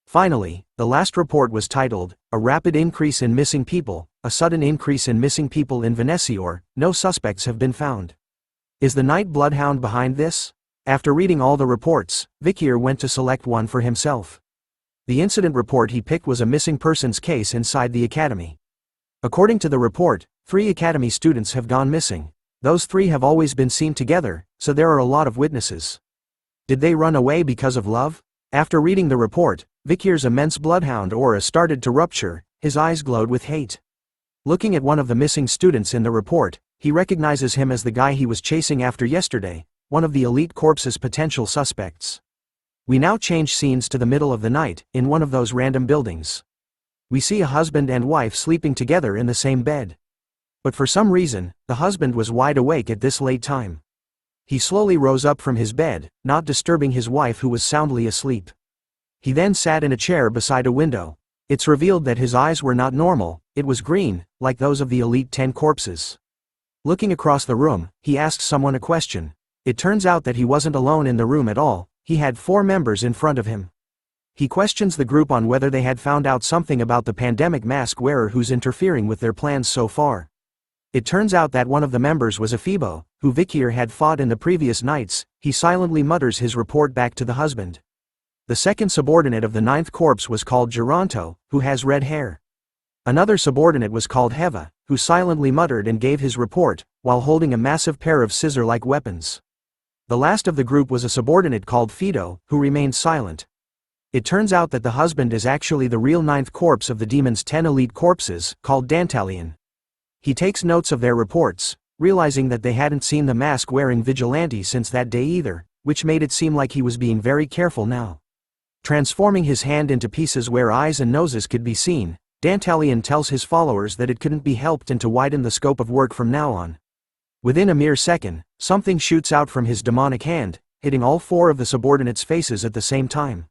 Finally, the last report was titled, "A Rapid Increase in Missing People. A Sudden Increase in Missing People in Venecia. No suspects have been found." Is the Night Bloodhound behind this? After reading all the reports, Vikir went to select one for himself. The incident report he picked was a missing persons case inside the academy. According to the report, 3 academy students have gone missing. Those 3 have always been seen together, so there are a lot of witnesses. Did they run away because of love? After reading the report, Vikir's immense bloodhound aura started to rupture, his eyes glowed with hate. Looking at one of the missing students in the report, he recognizes him as the guy he was chasing after yesterday, one of the elite corpse's potential suspects. We now change scenes to the middle of the night, in one of those random buildings. We see a husband and wife sleeping together in the same bed. But for some reason, the husband was wide awake at this late time. He slowly rose up from his bed, not disturbing his wife who was soundly asleep. He then sat in a chair beside a window. It's revealed that his eyes were not normal, it was green, like those of the elite 10 corpses. Looking across the room, he asked someone a question. It turns out that he wasn't alone in the room at all, he had 4 members in front of him. He questions the group on whether they had found out something about the pandemic mask wearer who's interfering with their plans so far. It turns out that one of the members was Aibo, who Vikir had fought in the previous nights. He silently mutters his report back to the husband. The second subordinate of the 9th corpse was called Geronto, who has red hair. Another subordinate was called Heva, who silently muttered and gave his report, while holding a massive pair of scissor-like weapons. The last of the group was a subordinate called Fido, who remained silent. It turns out that the husband is actually the real 9th corpse of the demon's 10 elite corpses, called Dantalian. He takes notes of their reports, realizing that they hadn't seen the mask-wearing vigilante since that day either, which made it seem like he was being very careful now. Transforming his hand into pieces where eyes and noses could be seen, Dantalian tells his followers that it couldn't be helped and to widen the scope of work from now on. Within a mere second, something shoots out from his demonic hand, hitting all 4 of the subordinates' faces at the same time.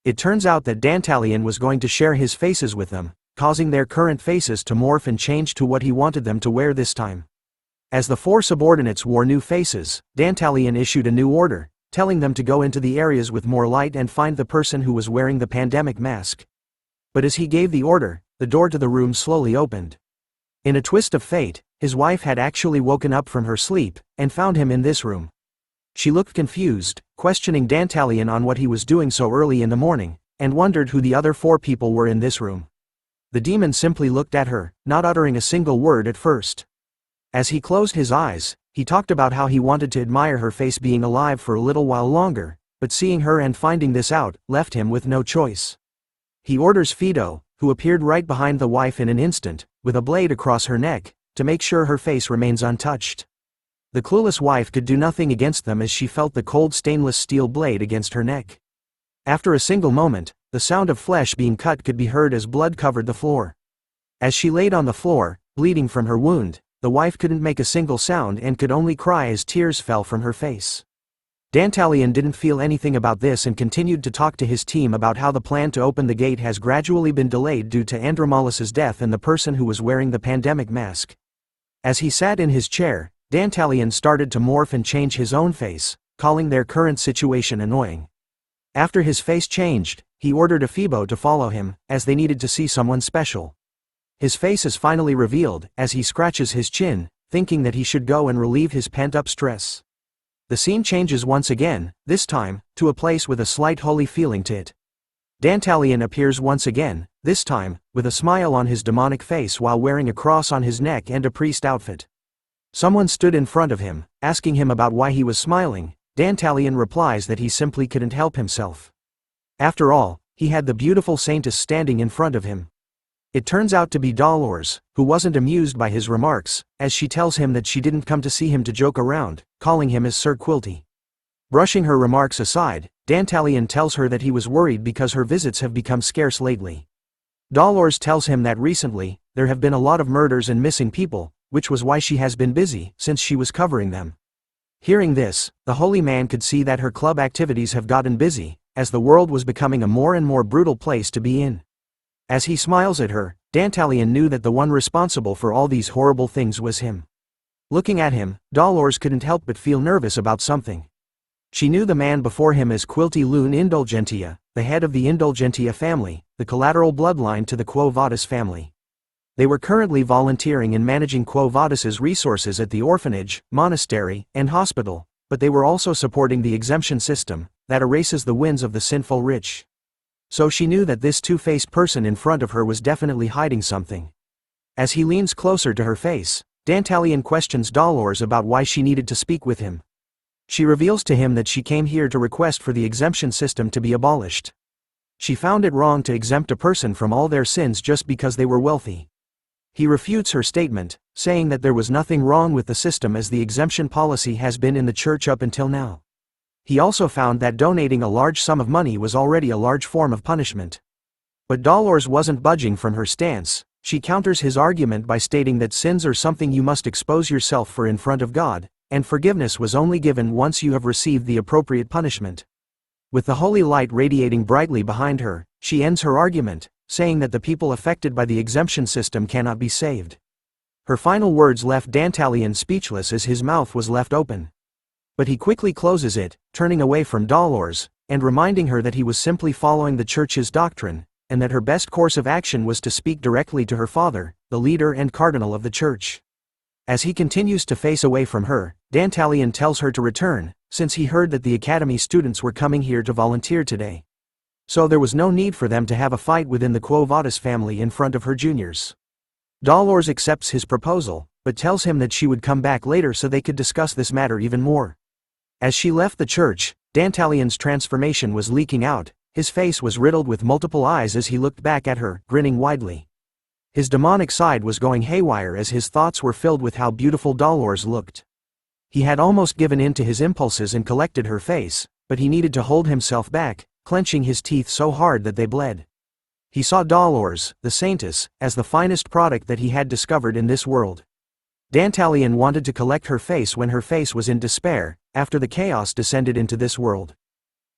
It turns out that Dantalian was going to share his faces with them, causing their current faces to morph and change to what he wanted them to wear this time. As the 4 subordinates wore new faces, Dantalian issued a new order, telling them to go into the areas with more light and find the person who was wearing the pandemic mask. But as he gave the order, the door to the room slowly opened. In a twist of fate, his wife had actually woken up from her sleep, and found him in this room. She looked confused, questioning Dantalian on what he was doing so early in the morning, and wondered who the other 4 people were in this room. The demon simply looked at her, not uttering a single word at first. As he closed his eyes, he talked about how he wanted to admire her face being alive for a little while longer, but seeing her and finding this out, left him with no choice. He orders Fido, who appeared right behind the wife in an instant, with a blade across her neck, to make sure her face remains untouched. The clueless wife could do nothing against them as she felt the cold stainless steel blade against her neck. After a single moment, the sound of flesh being cut could be heard as blood covered the floor. As she laid on the floor, bleeding from her wound, the wife couldn't make a single sound and could only cry as tears fell from her face. Dantalian didn't feel anything about this and continued to talk to his team about how the plan to open the gate has gradually been delayed due to Andromelus's death and the person who was wearing the pandemic mask. As he sat in his chair, Dantalian started to morph and change his own face, calling their current situation annoying. After his face changed, he ordered Aibo to follow him, as they needed to see someone special. His face is finally revealed, as he scratches his chin, thinking that he should go and relieve his pent-up stress. The scene changes once again, this time, to a place with a slight holy feeling to it. Dantalian appears once again, this time, with a smile on his demonic face while wearing a cross on his neck and a priest outfit. Someone stood in front of him, asking him about why he was smiling. Dantalian replies that he simply couldn't help himself. After all, he had the beautiful saintus standing in front of him. It turns out to be Dolores, who wasn't amused by his remarks, as she tells him that she didn't come to see him to joke around, calling him as Sir Quilty. Brushing her remarks aside, Dantalian tells her that he was worried because her visits have become scarce lately. Dolores tells him that recently, there have been a lot of murders and missing people, which was why she has been busy since she was covering them. Hearing this, the holy man could see that her club activities have gotten busy, as the world was becoming a more and more brutal place to be in. As he smiles at her, Dantalian knew that the one responsible for all these horrible things was him. Looking at him, Dolores couldn't help but feel nervous about something. She knew the man before him as Quilty Loon Indulgentia, the head of the Indulgentia family, the collateral bloodline to the Quo Vadis family. They were currently volunteering and managing Quo Vadis's resources at the orphanage, monastery, and hospital, but they were also supporting the exemption system, that erases the wins of the sinful rich. So she knew that this two-faced person in front of her was definitely hiding something. As he leans closer to her face, Dantalian questions Dolores about why she needed to speak with him. She reveals to him that she came here to request for the exemption system to be abolished. She found it wrong to exempt a person from all their sins just because they were wealthy. He refutes her statement, saying that there was nothing wrong with the system as the exemption policy has been in the church up until now. He also found that donating a large sum of money was already a large form of punishment. But Dolores wasn't budging from her stance. She counters his argument by stating that sins are something you must expose yourself for in front of God, and forgiveness was only given once you have received the appropriate punishment. With the holy light radiating brightly behind her, she ends her argument, saying that the people affected by the exemption system cannot be saved. Her final words left Dantalian speechless as his mouth was left open. But he quickly closes it, turning away from Dolores, and reminding her that he was simply following the church's doctrine, and that her best course of action was to speak directly to her father, the leader and cardinal of the church. As he continues to face away from her, Dantalian tells her to return, since he heard that the academy students were coming here to volunteer today. So there was no need for them to have a fight within the Quo Vadis family in front of her juniors. Dolores accepts his proposal, but tells him that she would come back later so they could discuss this matter even more. As she left the church, Dantalian's transformation was leaking out. His face was riddled with multiple eyes as he looked back at her, grinning widely. His demonic side was going haywire as his thoughts were filled with how beautiful Dolores looked. He had almost given in to his impulses and collected her face, but he needed to hold himself back, clenching his teeth so hard that they bled. He saw Dolores, the saintus, as the finest product that he had discovered in this world. Dantalian wanted to collect her face when her face was in despair, after the chaos descended into this world.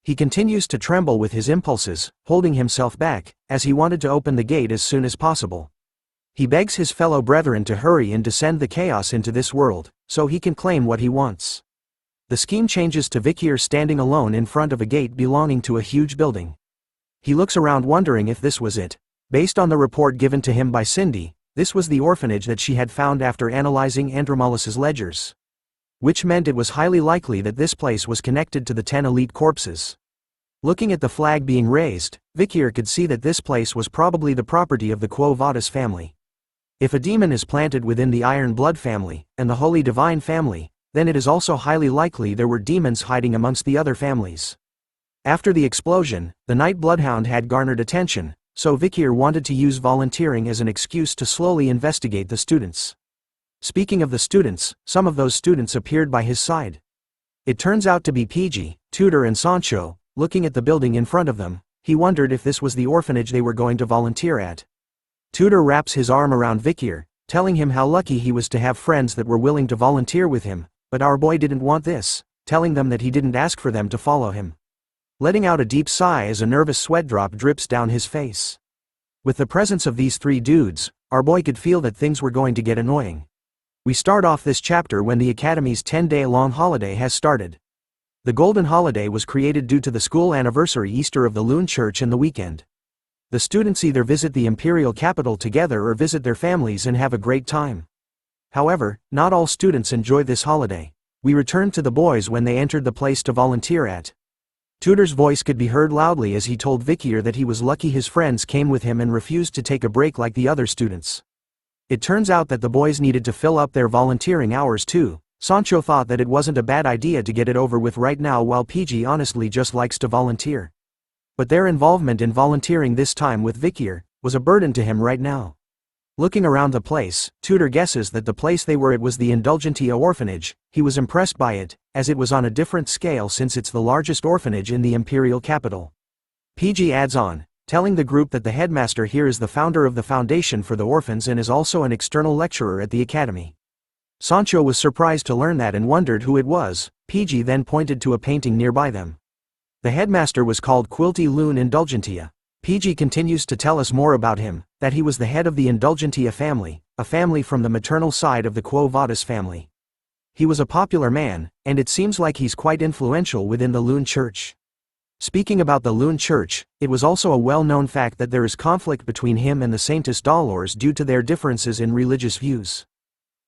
He continues to tremble with his impulses, holding himself back, as he wanted to open the gate as soon as possible. He begs his fellow brethren to hurry and descend the chaos into this world, so he can claim what he wants. The scheme changes to Vikir standing alone in front of a gate belonging to a huge building. He looks around wondering if this was it. Based on the report given to him by Cindy, this was the orphanage that she had found after analyzing Andromelus's ledgers. Which meant it was highly likely that this place was connected to the 10 elite corpses. Looking at the flag being raised, Vikir could see that this place was probably the property of the Quo Vadis family. If a demon is planted within the Iron Blood family, and the Holy Divine family, then it is also highly likely there were demons hiding amongst the other families. After the explosion, the Night Bloodhound had garnered attention, so Vikir wanted to use volunteering as an excuse to slowly investigate the students. Speaking of the students, some of those students appeared by his side. It turns out to be PG, Tudor and Sancho. Looking at the building in front of them, he wondered if this was the orphanage they were going to volunteer at. Tudor wraps his arm around Vikir, telling him how lucky he was to have friends that were willing to volunteer with him, but our boy didn't want this, telling them that he didn't ask for them to follow him. Letting out a deep sigh as a nervous sweat drop drips down his face. With the presence of these three dudes, our boy could feel that things were going to get annoying. We start off this chapter when the Academy's 10-day-long holiday has started. The Golden Holiday was created due to the school anniversary Easter of the Loon Church and the weekend. The students either visit the imperial capital together or visit their families and have a great time. However, not all students enjoy this holiday. We returned to the boys when they entered the place to volunteer at. Tudor's voice could be heard loudly as he told Vikir that he was lucky his friends came with him and refused to take a break like the other students. It turns out that the boys needed to fill up their volunteering hours too. Sancho thought that it wasn't a bad idea to get it over with right now, while PG honestly just likes to volunteer. But their involvement in volunteering this time with Vikir was a burden to him right now. Looking around the place, Tudor guesses that the place they were at was the Indulgentia orphanage. He was impressed by it, as it was on a different scale since it's the largest orphanage in the imperial capital. PG adds on, telling the group that the headmaster here is the founder of the foundation for the orphans and is also an external lecturer at the academy. Sancho was surprised to learn that and wondered who it was. PG then pointed to a painting nearby them. The headmaster was called Quilty Loon Indulgentia. PG continues to tell us more about him, that he was the head of the Indulgentia family, a family from the maternal side of the Quo Vadis family. He was a popular man, and it seems like he's quite influential within the Loon Church. Speaking about the Loon Church, it was also a well-known fact that there is conflict between him and the saintus Dolores due to their differences in religious views.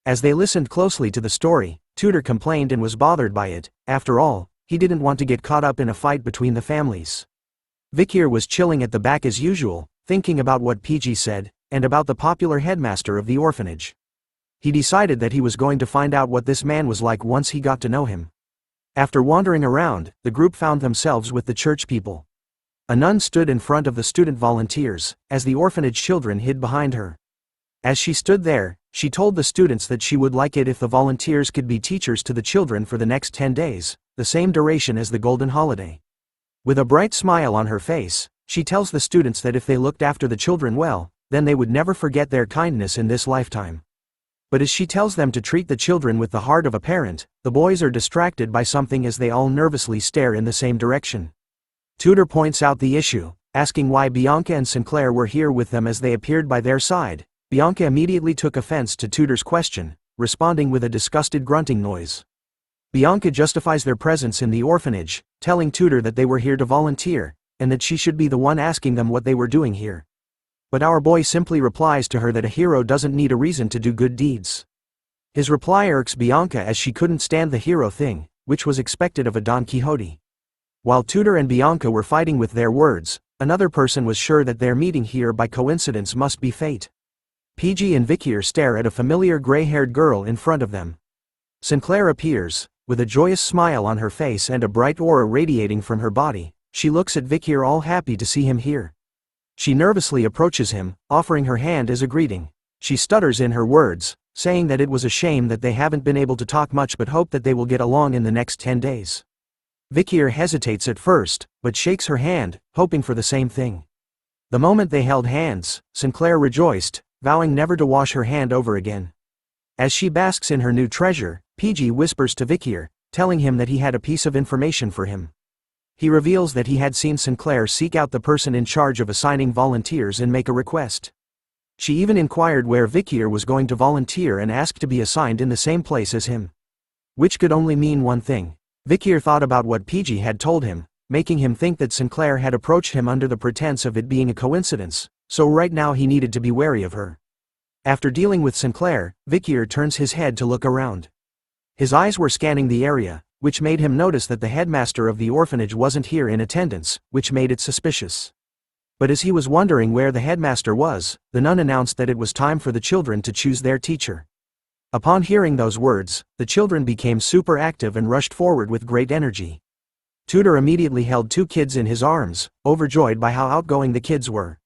As they listened closely to the story, Tudor complained and was bothered by it. After all, he didn't want to get caught up in a fight between the families. Vikir was chilling at the back as usual, thinking about what PG said, and about the popular headmaster of the orphanage. He decided that he was going to find out what this man was like once he got to know him. After wandering around, the group found themselves with the church people. A nun stood in front of the student volunteers, as the orphanage children hid behind her. As she stood there, she told the students that she would like it if the volunteers could be teachers to the children for the next 10 days, the same duration as the Golden Holiday. With a bright smile on her face, she tells the students that if they looked after the children well, then they would never forget their kindness in this lifetime. But as she tells them to treat the children with the heart of a parent, the boys are distracted by something as they all nervously stare in the same direction. Tudor points out the issue, asking why Bianca and Sinclair were here with them as they appeared by their side. Bianca immediately took offense to Tudor's question, responding with a disgusted grunting noise. Bianca justifies their presence in the orphanage, telling Tudor that they were here to volunteer, and that she should be the one asking them what they were doing here. But our boy simply replies to her that a hero doesn't need a reason to do good deeds. His reply irks Bianca as she couldn't stand the hero thing, which was expected of a Don Quixote. While Tudor and Bianca were fighting with their words, another person was sure that their meeting here by coincidence must be fate. PG and Vikir stare at a familiar gray-haired girl in front of them. Sinclair appears, with a joyous smile on her face and a bright aura radiating from her body. She looks at Vikir, all happy to see him here. She nervously approaches him, offering her hand as a greeting. She stutters in her words, saying that it was a shame that they haven't been able to talk much but hope that they will get along in the next 10 days. Vikir hesitates at first, but shakes her hand, hoping for the same thing. The moment they held hands, Sinclair rejoiced, vowing never to wash her hand over again. As she basks in her new treasure, PG whispers to Vikir, telling him that he had a piece of information for him. He reveals that he had seen Sinclair seek out the person in charge of assigning volunteers and make a request. She even inquired where Vikir was going to volunteer and asked to be assigned in the same place as him. Which could only mean one thing. Vikir thought about what PG had told him, making him think that Sinclair had approached him under the pretense of it being a coincidence, so right now he needed to be wary of her. After dealing with Sinclair, Vikir turns his head to look around. His eyes were scanning the area, which made him notice that the headmaster of the orphanage wasn't here in attendance, which made it suspicious. But as he was wondering where the headmaster was, the nun announced that it was time for the children to choose their teacher. Upon hearing those words, the children became super active and rushed forward with great energy. Tutor immediately held 2 kids in his arms, overjoyed by how outgoing the kids were.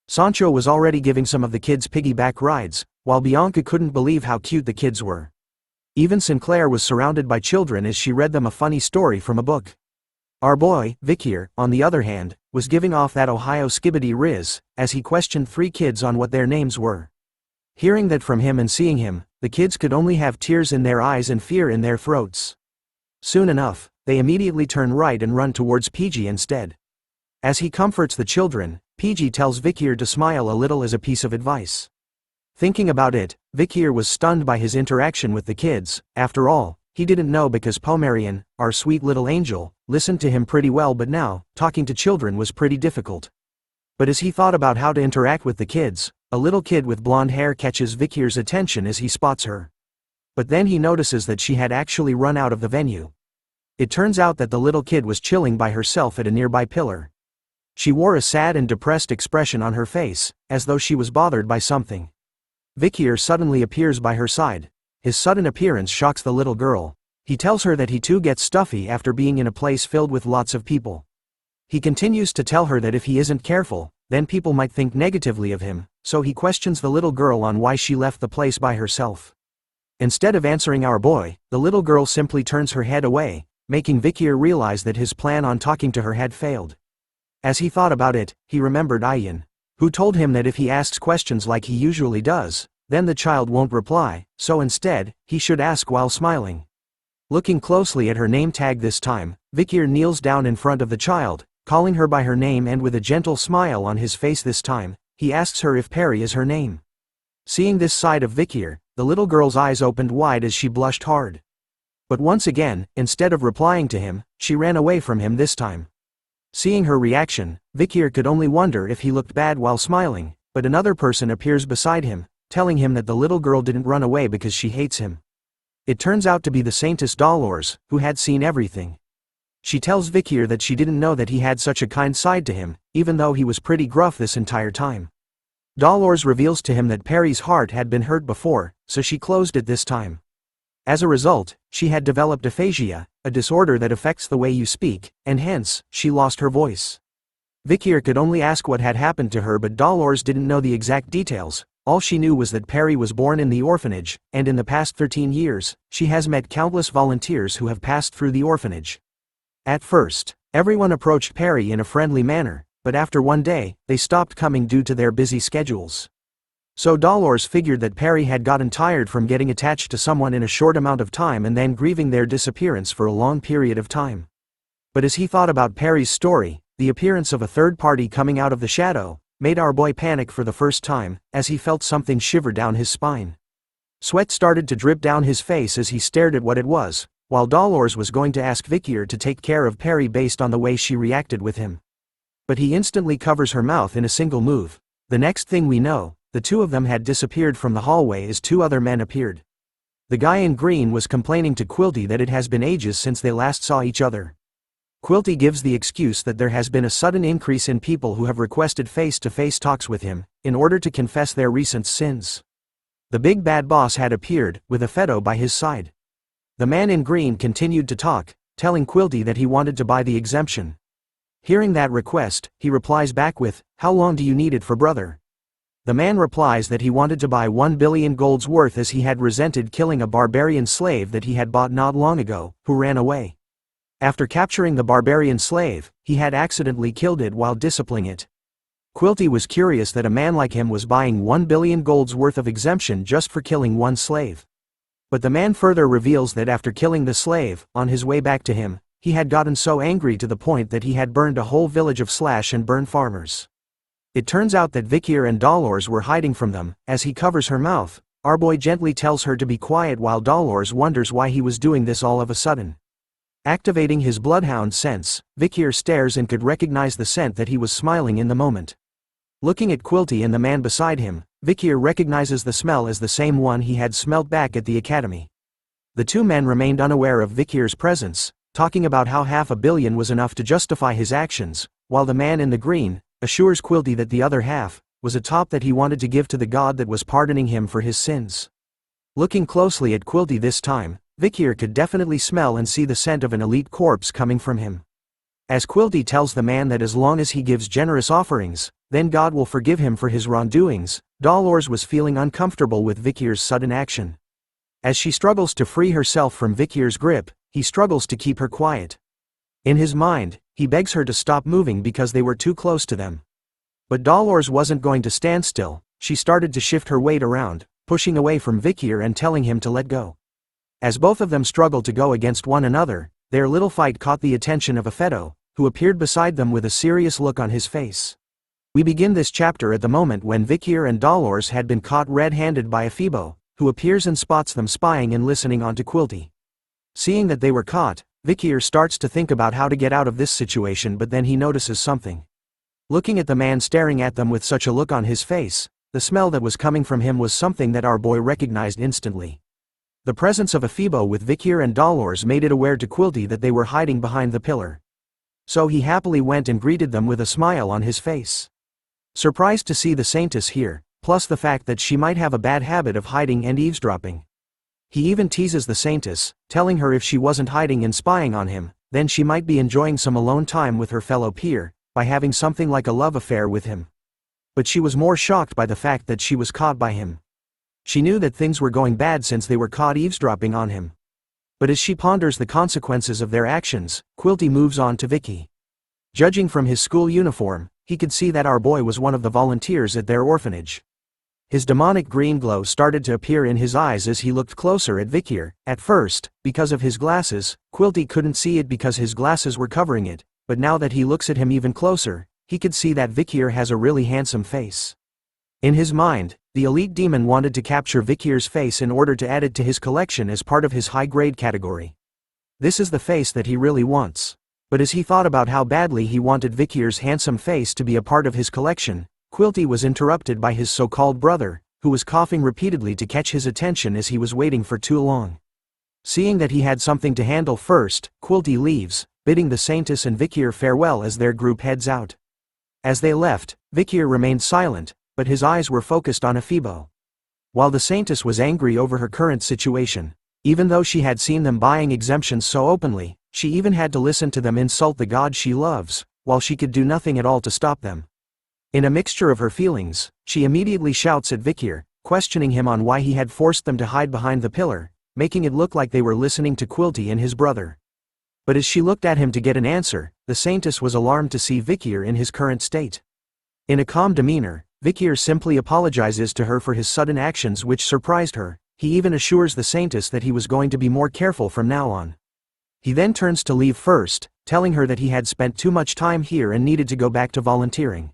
Sancho was already giving some of the kids piggyback rides, while Bianca couldn't believe how cute the kids were. Even Sinclair was surrounded by children as she read them a funny story from a book. Our boy, Vikir, on the other hand, was giving off that Ohio skibbity riz, as he questioned 3 kids on what their names were. Hearing that from him and seeing him, the kids could only have tears in their eyes and fear in their throats. Soon enough, they immediately turn right and run towards PG instead. As he comforts the children, PG tells Vikir to smile a little as a piece of advice. Thinking about it, Vikir was stunned by his interaction with the kids. After all, he didn't know because Pomerian, our sweet little angel, listened to him pretty well, but now, talking to children was pretty difficult. But as he thought about how to interact with the kids, a little kid with blonde hair catches Vikir's attention as he spots her. But then he notices that she had actually run out of the venue. It turns out that the little kid was chilling by herself at a nearby pillar. She wore a sad and depressed expression on her face, as though she was bothered by something. Vikir suddenly appears by her side. His sudden appearance shocks the little girl. He tells her that he too gets stuffy after being in a place filled with lots of people. He continues to tell her that if he isn't careful, then people might think negatively of him, so he questions the little girl on why she left the place by herself. Instead of answering our boy, the little girl simply turns her head away, making Vikir realize that his plan on talking to her had failed. As he thought about it, he remembered Ian, who told him that if he asks questions like he usually does, then the child won't reply, so instead, he should ask while smiling. Looking closely at her name tag this time, Vikir kneels down in front of the child, calling her by her name, and with a gentle smile on his face this time, he asks her if Perry is her name. Seeing this side of Vikir, the little girl's eyes opened wide as she blushed hard. But once again, instead of replying to him, she ran away from him this time. Seeing her reaction, Vikir could only wonder if he looked bad while smiling, but another person appears beside him, telling him that the little girl didn't run away because she hates him. It turns out to be the saintus Dolores, who had seen everything. She tells Vikir that she didn't know that he had such a kind side to him, even though he was pretty gruff this entire time. Dolores reveals to him that Perry's heart had been hurt before, so she closed it this time. As a result, she had developed aphasia, a disorder that affects the way you speak, and hence, she lost her voice. Vikir could only ask what had happened to her, but Dolores didn't know the exact details. All she knew was that Perry was born in the orphanage, and in the past 13 years, she has met countless volunteers who have passed through the orphanage. At first, everyone approached Perry in a friendly manner, but after one day, they stopped coming due to their busy schedules. So Dolores figured that Perry had gotten tired from getting attached to someone in a short amount of time and then grieving their disappearance for a long period of time. But as he thought about Perry's story, the appearance of a third party coming out of the shadow made our boy panic for the first time, as he felt something shiver down his spine. Sweat started to drip down his face as he stared at what it was, while Dolores was going to ask Vikir to take care of Perry based on the way she reacted with him. But he instantly covers her mouth in a single move. The next thing we know, the two of them had disappeared from the hallway as 2 other men appeared. The guy in green was complaining to Quilty that it has been ages since they last saw each other. Quilty gives the excuse that there has been a sudden increase in people who have requested face-to-face talks with him, in order to confess their recent sins. The big bad boss had appeared, with a Fedo by his side. The man in green continued to talk, telling Quilty that he wanted to buy the exemption. Hearing that request, he replies back with, "How long do you need it for, brother?" The man replies that he wanted to buy 1 billion gold's worth as he had resented killing a barbarian slave that he had bought not long ago, who ran away. After capturing the barbarian slave, he had accidentally killed it while disciplining it. Quilty was curious that a man like him was buying 1 billion gold's worth of exemption just for killing one slave. But the man further reveals that after killing the slave, on his way back to him, he had gotten so angry to the point that he had burned a whole village of slash and burn farmers. It turns out that Vikir and Dolores were hiding from them. As he covers her mouth, our boy gently tells her to be quiet while Dolores wonders why he was doing this all of a sudden. Activating his bloodhound sense, Vikir stares and could recognize the scent that he was smiling in the moment. Looking at Quilty and the man beside him, Vikir recognizes the smell as the same one he had smelt back at the academy. The two men remained unaware of Vikir's presence, talking about how $500 million was enough to justify his actions, while the man in the green assures Quilty that the other half was a top that he wanted to give to the god that was pardoning him for his sins. Looking closely at Quilty this time, Vikir could definitely smell and see the scent of an elite corpse coming from him. As Quilty tells the man that as long as he gives generous offerings, then God will forgive him for his wrongdoings, Dolores was feeling uncomfortable with Vikir's sudden action. As she struggles to free herself from Vikir's grip, he struggles to keep her quiet. In his mind, he begs her to stop moving because they were too close to them. But Dolores wasn't going to stand still. She started to shift her weight around, pushing away from Vikir and telling him to let go. As both of them struggled to go against one another, their little fight caught the attention of Fedo, who appeared beside them with a serious look on his face. We begin this chapter at the moment when Vikir and Dolores had been caught red-handed by Aibo, who appears and spots them spying and listening onto Quilty. Seeing that they were caught, Vikir starts to think about how to get out of this situation, but then he notices something. Looking at the man staring at them with such a look on his face, the smell that was coming from him was something that our boy recognized instantly. The presence of Aibo with Vikir and Dolores made it aware to Quilty that they were hiding behind the pillar. So he happily went and greeted them with a smile on his face. Surprised to see the saintus here, plus the fact that she might have a bad habit of hiding and eavesdropping. He even teases the saintus, telling her if she wasn't hiding and spying on him, then she might be enjoying some alone time with her fellow peer, by having something like a love affair with him. But she was more shocked by the fact that she was caught by him. She knew that things were going bad since they were caught eavesdropping on him. But as she ponders the consequences of their actions, Quilty moves on to Vicky. Judging from his school uniform, he could see that our boy was one of the volunteers at their orphanage. His demonic green glow started to appear in his eyes as he looked closer at Vikir. At first, because of his glasses, Quilty couldn't see it because his glasses were covering it, but now that he looks at him even closer, he could see that Vikir has a really handsome face. In his mind, the elite demon wanted to capture Vikir's face in order to add it to his collection as part of his high-grade category. This is the face that he really wants. But as he thought about how badly he wanted Vikir's handsome face to be a part of his collection, Quilty was interrupted by his so-called brother, who was coughing repeatedly to catch his attention as he was waiting for too long. Seeing that he had something to handle first, Quilty leaves, bidding the saintus and Vikir farewell as their group heads out. As they left, Vikir remained silent, but his eyes were focused on Aibo. While the saintus was angry over her current situation, even though she had seen them buying exemptions so openly, she even had to listen to them insult the god she loves, while she could do nothing at all to stop them. In a mixture of her feelings, she immediately shouts at Vikir, questioning him on why he had forced them to hide behind the pillar, making it look like they were listening to Quilty and his brother. But as she looked at him to get an answer, the saintus was alarmed to see Vikir in his current state. In a calm demeanor, Vikir simply apologizes to her for his sudden actions, which surprised her. He even assures the saintus that he was going to be more careful from now on. He then turns to leave first, telling her that he had spent too much time here and needed to go back to volunteering.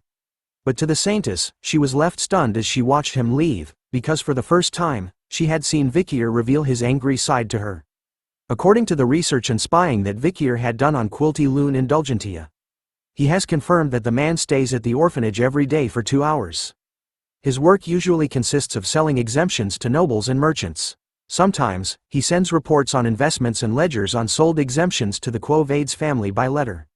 But to the saintus, she was left stunned as she watched him leave, because for the first time, she had seen Vikir reveal his angry side to her. According to the research and spying that Vikir had done on Quilty Loon Indulgentia, he has confirmed that the man stays at the orphanage every day for 2 hours. His work usually consists of selling exemptions to nobles and merchants. Sometimes, he sends reports on investments and ledgers on sold exemptions to the Quo Vadis family by letter.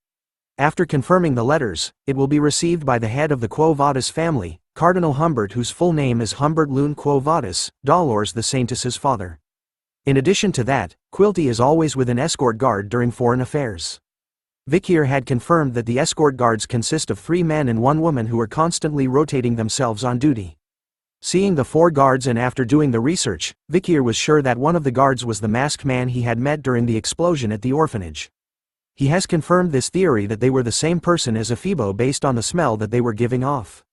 After confirming the letters, it will be received by the head of the Quo Vadis family, Cardinal Humbert, whose full name is Humbert Loon Quo Vadis, Dolores the saintus's father. In addition to that, Quilty is always with an escort guard during foreign affairs. Vikir had confirmed that the escort guards consist of 3 men and 1 woman who are constantly rotating themselves on duty. Seeing the 4 guards and after doing the research, Vikir was sure that one of the guards was the masked man he had met during the explosion at the orphanage. He has confirmed this theory that they were the same person as Aibo based on the smell that they were giving off.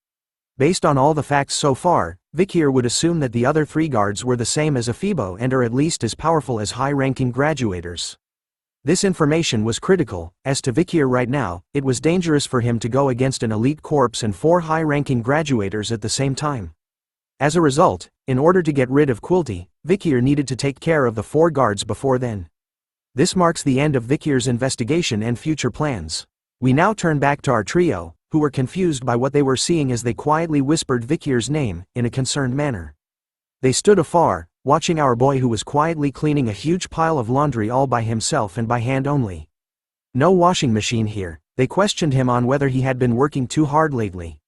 Based on all the facts so far, Vikir would assume that the other 3 guards were the same as Aibo and are at least as powerful as high-ranking graduators. This information was critical. As to Vikir right now, it was dangerous for him to go against an elite corps and 4 high-ranking graduators at the same time. As a result, in order to get rid of Quilty, Vikir needed to take care of the 4 guards before then. This marks the end of Vikir's investigation and future plans. We now turn back to our trio, who were confused by what they were seeing as they quietly whispered Vikir's name, in a concerned manner. They stood afar, watching our boy who was quietly cleaning a huge pile of laundry all by himself and by hand only. No washing machine here. They questioned him on whether he had been working too hard lately.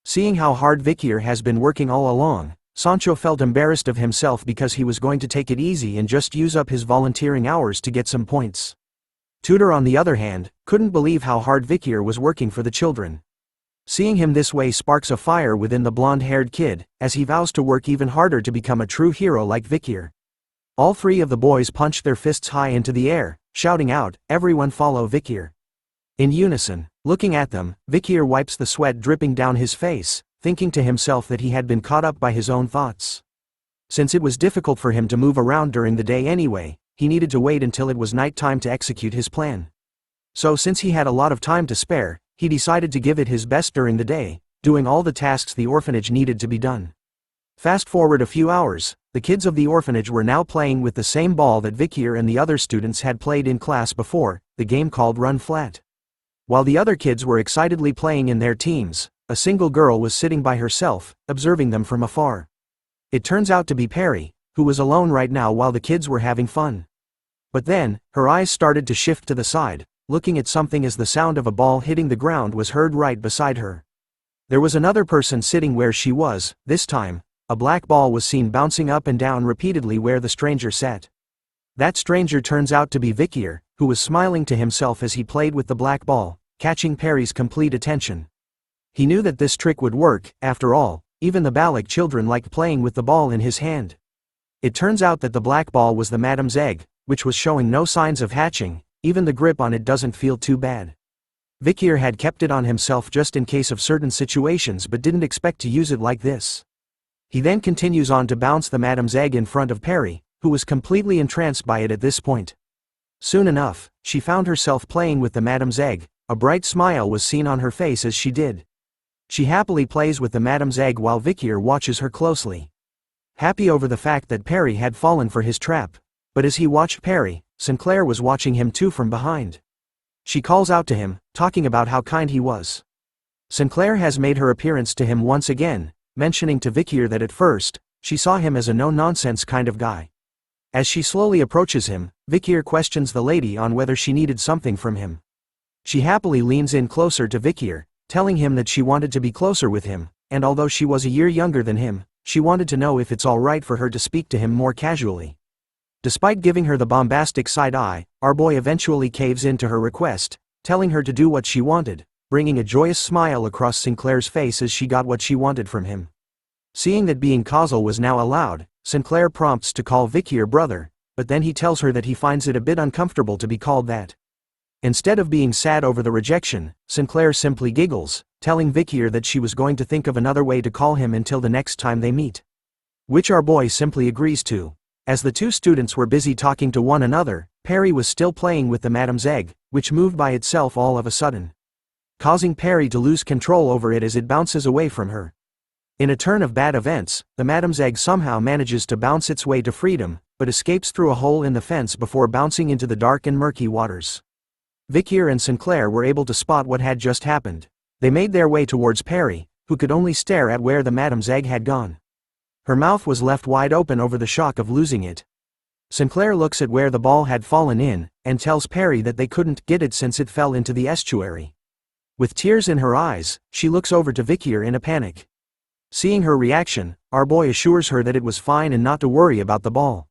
Seeing how hard Vikir has been working all along, Sancho felt embarrassed of himself because he was going to take it easy and just use up his volunteering hours to get some points. Tutor, on the other hand, couldn't believe how hard Vikir was working for the children. Seeing him this way sparks a fire within the blonde-haired kid, as he vows to work even harder to become a true hero like Vikir. All three of the boys punched their fists high into the air, shouting out, "Everyone follow Vikir!" In unison, looking at them, Vikir wipes the sweat dripping down his face, thinking to himself that he had been caught up by his own thoughts. Since it was difficult for him to move around during the day anyway, he needed to wait until it was night time to execute his plan. So since he had a lot of time to spare, he decided to give it his best during the day, doing all the tasks the orphanage needed to be done. Fast forward a few hours, the kids of the orphanage were now playing with the same ball that Vikir and the other students had played in class before, the game called Run Flat. While the other kids were excitedly playing in their teams, a single girl was sitting by herself, observing them from afar. It turns out to be Perry, who was alone right now while the kids were having fun. But then, her eyes started to shift to the side, looking at something as the sound of a ball hitting the ground was heard right beside her. There was another person sitting where she was. This time, a black ball was seen bouncing up and down repeatedly where the stranger sat. That stranger turns out to be Vikir, who was smiling to himself as he played with the black ball, catching Perry's complete attention. He knew that this trick would work. After all, even the Balak children liked playing with the ball in his hand. It turns out that the black ball was the madam's egg, which was showing no signs of hatching. Even the grip on it doesn't feel too bad. Vikir had kept it on himself just in case of certain situations but didn't expect to use it like this. He then continues on to bounce the madam's egg in front of Perry, who was completely entranced by it at this point. Soon enough, she found herself playing with the madam's egg. A bright smile was seen on her face as she did. She happily plays with the madam's egg while Vikir watches her closely. Happy over the fact that Perry had fallen for his trap. But as he watched Perry, Sinclair was watching him too from behind. She calls out to him, talking about how kind he was. Sinclair has made her appearance to him once again, mentioning to Vikir that at first, she saw him as a no-nonsense kind of guy. As she slowly approaches him, Vikir questions the lady on whether she needed something from him. She happily leans in closer to Vikir, telling him that she wanted to be closer with him, and although she was a year younger than him, she wanted to know if it's all right for her to speak to him more casually. Despite giving her the bombastic side eye, our boy eventually caves in to her request, telling her to do what she wanted, bringing a joyous smile across Sinclair's face as she got what she wanted from him. Seeing that being causal was now allowed, Sinclair prompts to call Vikir brother, but then he tells her that he finds it a bit uncomfortable to be called that. Instead of being sad over the rejection, Sinclair simply giggles, telling Vikir that she was going to think of another way to call him until the next time they meet. Which our boy simply agrees to. As the two students were busy talking to one another, Perry was still playing with the madam's egg, which moved by itself all of a sudden, causing Perry to lose control over it as it bounces away from her. In a turn of bad events, the madam's egg somehow manages to bounce its way to freedom, but escapes through a hole in the fence before bouncing into the dark and murky waters. Vikir and Sinclair were able to spot what had just happened. They made their way towards Perry, who could only stare at where the madam's egg had gone. Her mouth was left wide open over the shock of losing it. Sinclair looks at where the ball had fallen in, and tells Perry that they couldn't get it since it fell into the estuary. With tears in her eyes, she looks over to Vikir in a panic. Seeing her reaction, our boy assures her that it was fine and not to worry about the ball.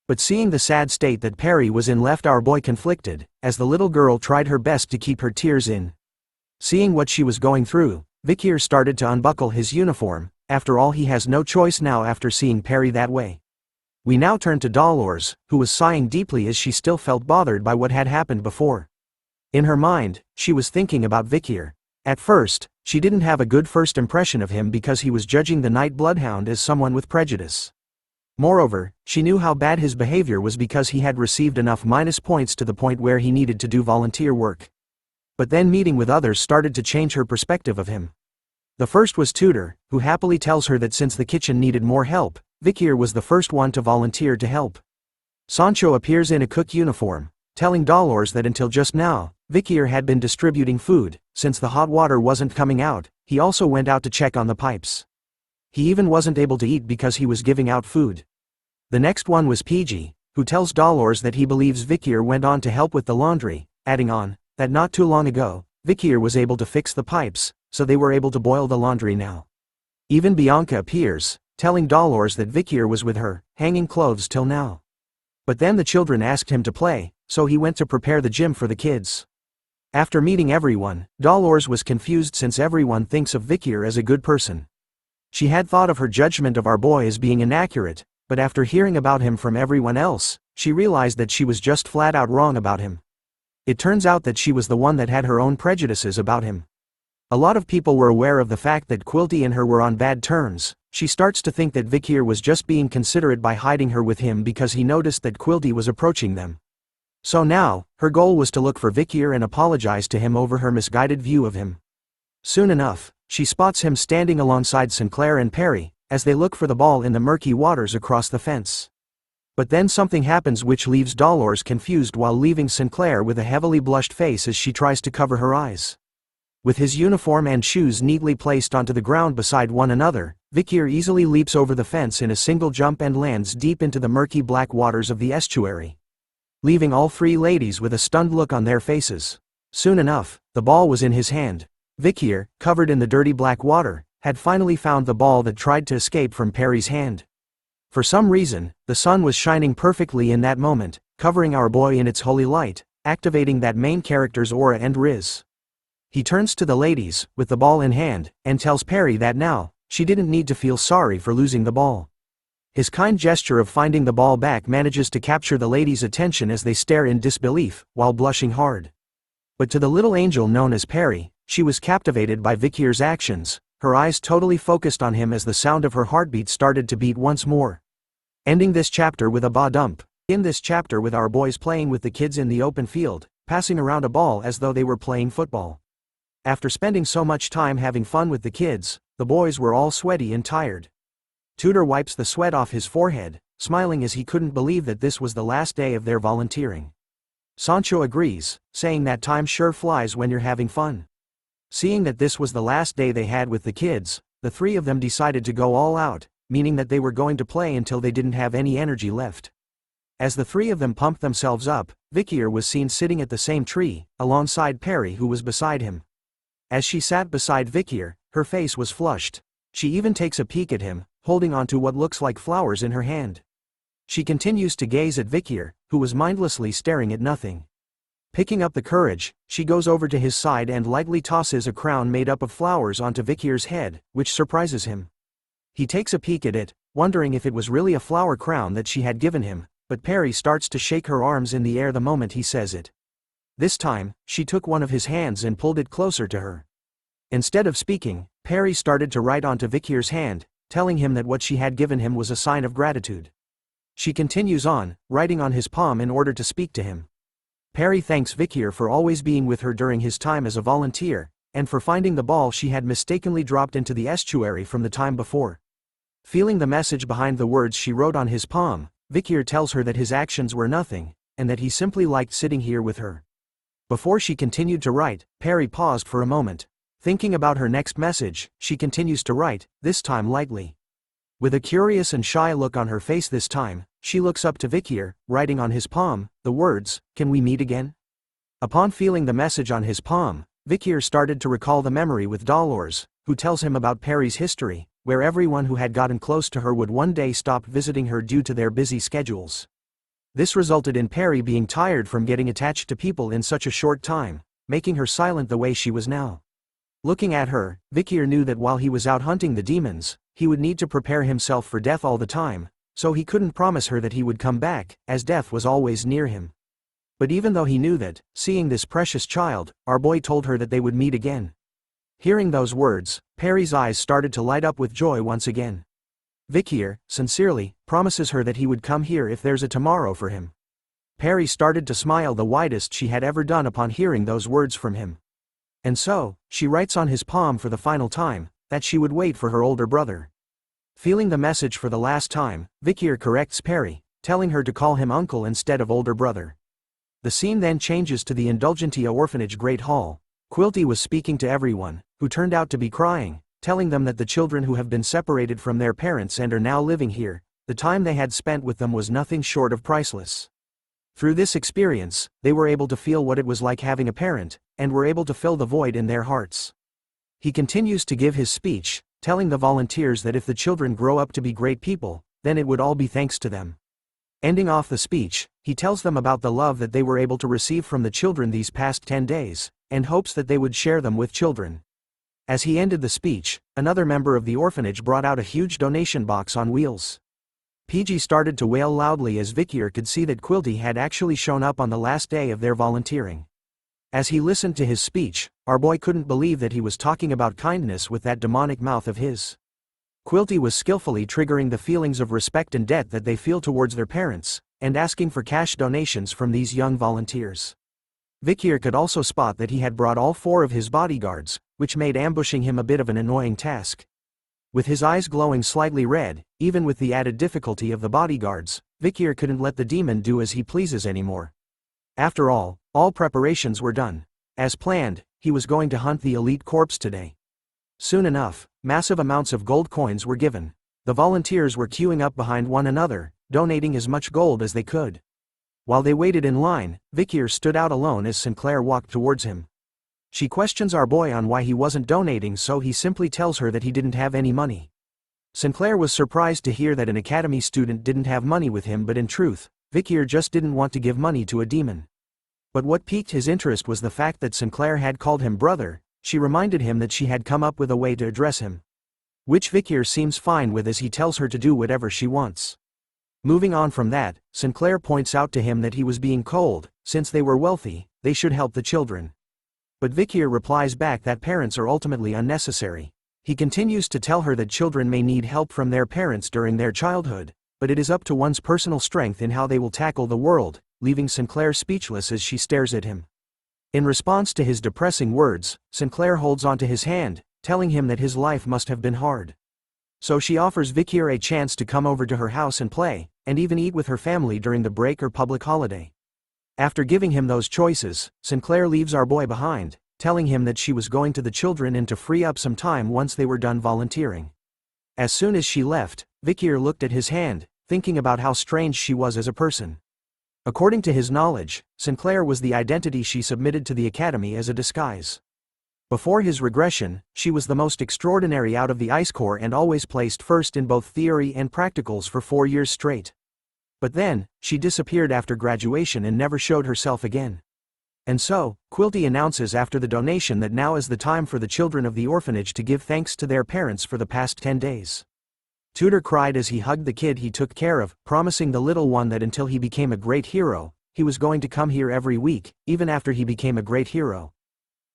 But seeing the sad state that Perry was in left our boy conflicted, as the little girl tried her best to keep her tears in. Seeing what she was going through, Vikir started to unbuckle his uniform. After all, he has no choice now after seeing Perry that way. We now turn to Dolores, who was sighing deeply as she still felt bothered by what had happened before. In her mind, she was thinking about Vikir. At first, she didn't have a good first impression of him because he was judging the Night Bloodhound as someone with prejudice. Moreover, she knew how bad his behavior was because he had received enough minus points to the point where he needed to do volunteer work. But then meeting with others started to change her perspective of him. The first was Tutor, who happily tells her that since the kitchen needed more help, Vikir was the first one to volunteer to help. Sancho appears in a cook uniform, telling Dolores that until just now, Vikir had been distributing food. Since the hot water wasn't coming out, he also went out to check on the pipes. He even wasn't able to eat because he was giving out food. The next one was PG, who tells Dolores that he believes Vikir went on to help with the laundry, adding on, that not too long ago, Vikir was able to fix the pipes, so they were able to boil the laundry now. Even Bianca appears, telling Dolores that Vikir was with her, hanging clothes till now. But then the children asked him to play, so he went to prepare the gym for the kids. After meeting everyone, Dolores was confused since everyone thinks of Vikir as a good person. She had thought of her judgment of our boy as being inaccurate, but after hearing about him from everyone else, she realized that she was just flat out wrong about him. It turns out that she was the one that had her own prejudices about him. A lot of people were aware of the fact that Quilty and her were on bad terms. She starts to think that Vikir was just being considerate by hiding her with him because he noticed that Quilty was approaching them. So now, her goal was to look for Vikir and apologize to him over her misguided view of him. Soon enough, she spots him standing alongside Sinclair and Perry, as they look for the ball in the murky waters across the fence. But then something happens which leaves Dolores confused while leaving Sinclair with a heavily blushed face as she tries to cover her eyes. With his uniform and shoes neatly placed onto the ground beside one another, Vikir easily leaps over the fence in a single jump and lands deep into the murky black waters of the estuary, leaving all three ladies with a stunned look on their faces. Soon enough, the ball was in his hand. Vikir, covered in the dirty black water, had finally found the ball that tried to escape from Perry's hand. For some reason, the sun was shining perfectly in that moment, covering our boy in its holy light, activating that main character's aura and riz. He turns to the ladies, with the ball in hand, and tells Perry that now, she didn't need to feel sorry for losing the ball. His kind gesture of finding the ball back manages to capture the ladies' attention as they stare in disbelief, while blushing hard. But to the little angel known as Perry, she was captivated by Vikir's actions, her eyes totally focused on him as the sound of her heartbeat started to beat once more. Ending this chapter with a ba-dump. In this chapter with our boys playing with the kids in the open field, passing around a ball as though they were playing football. After spending so much time having fun with the kids, the boys were all sweaty and tired. Tudor wipes the sweat off his forehead, smiling as he couldn't believe that this was the last day of their volunteering. Sancho agrees, saying that time sure flies when you're having fun. Seeing that this was the last day they had with the kids, the three of them decided to go all out, meaning that they were going to play until they didn't have any energy left. As the three of them pumped themselves up, Vikir was seen sitting at the same tree, alongside Perry who was beside him. As she sat beside Vikir, her face was flushed. She even takes a peek at him, holding onto what looks like flowers in her hand. She continues to gaze at Vikir, who was mindlessly staring at nothing. Picking up the courage, she goes over to his side and lightly tosses a crown made up of flowers onto Vikir's head, which surprises him. He takes a peek at it, wondering if it was really a flower crown that she had given him, but Perry starts to shake her arms in the air the moment he says it. This time, she took one of his hands and pulled it closer to her. Instead of speaking, Perry started to write onto Vikir's hand, telling him that what she had given him was a sign of gratitude. She continues on, writing on his palm in order to speak to him. Perry thanks Vikir for always being with her during his time as a volunteer, and for finding the ball she had mistakenly dropped into the estuary from the time before. Feeling the message behind the words she wrote on his palm, Vikir tells her that his actions were nothing, and that he simply liked sitting here with her. Before she continued to write, Perry paused for a moment. Thinking about her next message, she continues to write, this time lightly. With a curious and shy look on her face this time, she looks up to Vikir, writing on his palm, the words, "Can we meet again?" Upon feeling the message on his palm, Vikir started to recall the memory with Dolores, who tells him about Perry's history, where everyone who had gotten close to her would one day stop visiting her due to their busy schedules. This resulted in Perry being tired from getting attached to people in such a short time, making her silent the way she was now. Looking at her, Vikir knew that while he was out hunting the demons, he would need to prepare himself for death all the time, so he couldn't promise her that he would come back, as death was always near him. But even though he knew that, seeing this precious child, our boy told her that they would meet again. Hearing those words, Perry's eyes started to light up with joy once again. Vikir, sincerely, promises her that he would come here if there's a tomorrow for him. Perry started to smile the widest she had ever done upon hearing those words from him. And so, she writes on his palm for the final time, that she would wait for her older brother. Feeling the message for the last time, Vikir corrects Perry, telling her to call him uncle instead of older brother. The scene then changes to the Indulgentia Orphanage Great Hall. Quilty was speaking to everyone, who turned out to be crying, telling them that the children who have been separated from their parents and are now living here, the time they had spent with them was nothing short of priceless. Through this experience, they were able to feel what it was like having a parent, and were able to fill the void in their hearts. He continues to give his speech, telling the volunteers that if the children grow up to be great people, then it would all be thanks to them. Ending off the speech, he tells them about the love that they were able to receive from the children these past 10 days, and hopes that they would share them with children. As he ended the speech, another member of the orphanage brought out a huge donation box on wheels. PG started to wail loudly as Vikir could see that Quilty had actually shown up on the last day of their volunteering. As he listened to his speech, our boy couldn't believe that he was talking about kindness with that demonic mouth of his. Quilty was skillfully triggering the feelings of respect and debt that they feel towards their parents, and asking for cash donations from these young volunteers. Vikir could also spot that he had brought all 4 of his bodyguards, which made ambushing him a bit of an annoying task. With his eyes glowing slightly red, even with the added difficulty of the bodyguards, Vikir couldn't let the demon do as he pleases anymore. After all preparations were done. As planned, he was going to hunt the elite corpse today. Soon enough, massive amounts of gold coins were given. The volunteers were queuing up behind one another, donating as much gold as they could. While they waited in line, Vikir stood out alone as Sinclair walked towards him. She questions our boy on why he wasn't donating, so he simply tells her that he didn't have any money. Sinclair was surprised to hear that an academy student didn't have money with him, but in truth, Vikir just didn't want to give money to a demon. But what piqued his interest was the fact that Sinclair had called him brother. She reminded him that she had come up with a way to address him, which Vikir seems fine with as he tells her to do whatever she wants. Moving on from that, Sinclair points out to him that he was being cold. Since they were wealthy, they should help the children. But Vikir replies back that parents are ultimately unnecessary. He continues to tell her that children may need help from their parents during their childhood, but it is up to one's personal strength in how they will tackle the world, leaving Sinclair speechless as she stares at him. In response to his depressing words, Sinclair holds onto his hand, telling him that his life must have been hard. So she offers Vikir a chance to come over to her house and play, and even eat with her family during the break or public holiday. After giving him those choices, Sinclair leaves our boy behind, telling him that she was going to the children and to free up some time once they were done volunteering. As soon as she left, Vikir looked at his hand, thinking about how strange she was as a person. According to his knowledge, Sinclair was the identity she submitted to the academy as a disguise. Before his regression, she was the most extraordinary out of the Ice Corps and always placed first in both theory and practicals for 4 years straight. But then, she disappeared after graduation and never showed herself again. And so, Quilty announces after the donation that now is the time for the children of the orphanage to give thanks to their parents for the past 10 days. Tudor cried as he hugged the kid he took care of, promising the little one that until he became a great hero, he was going to come here every week, even after he became a great hero.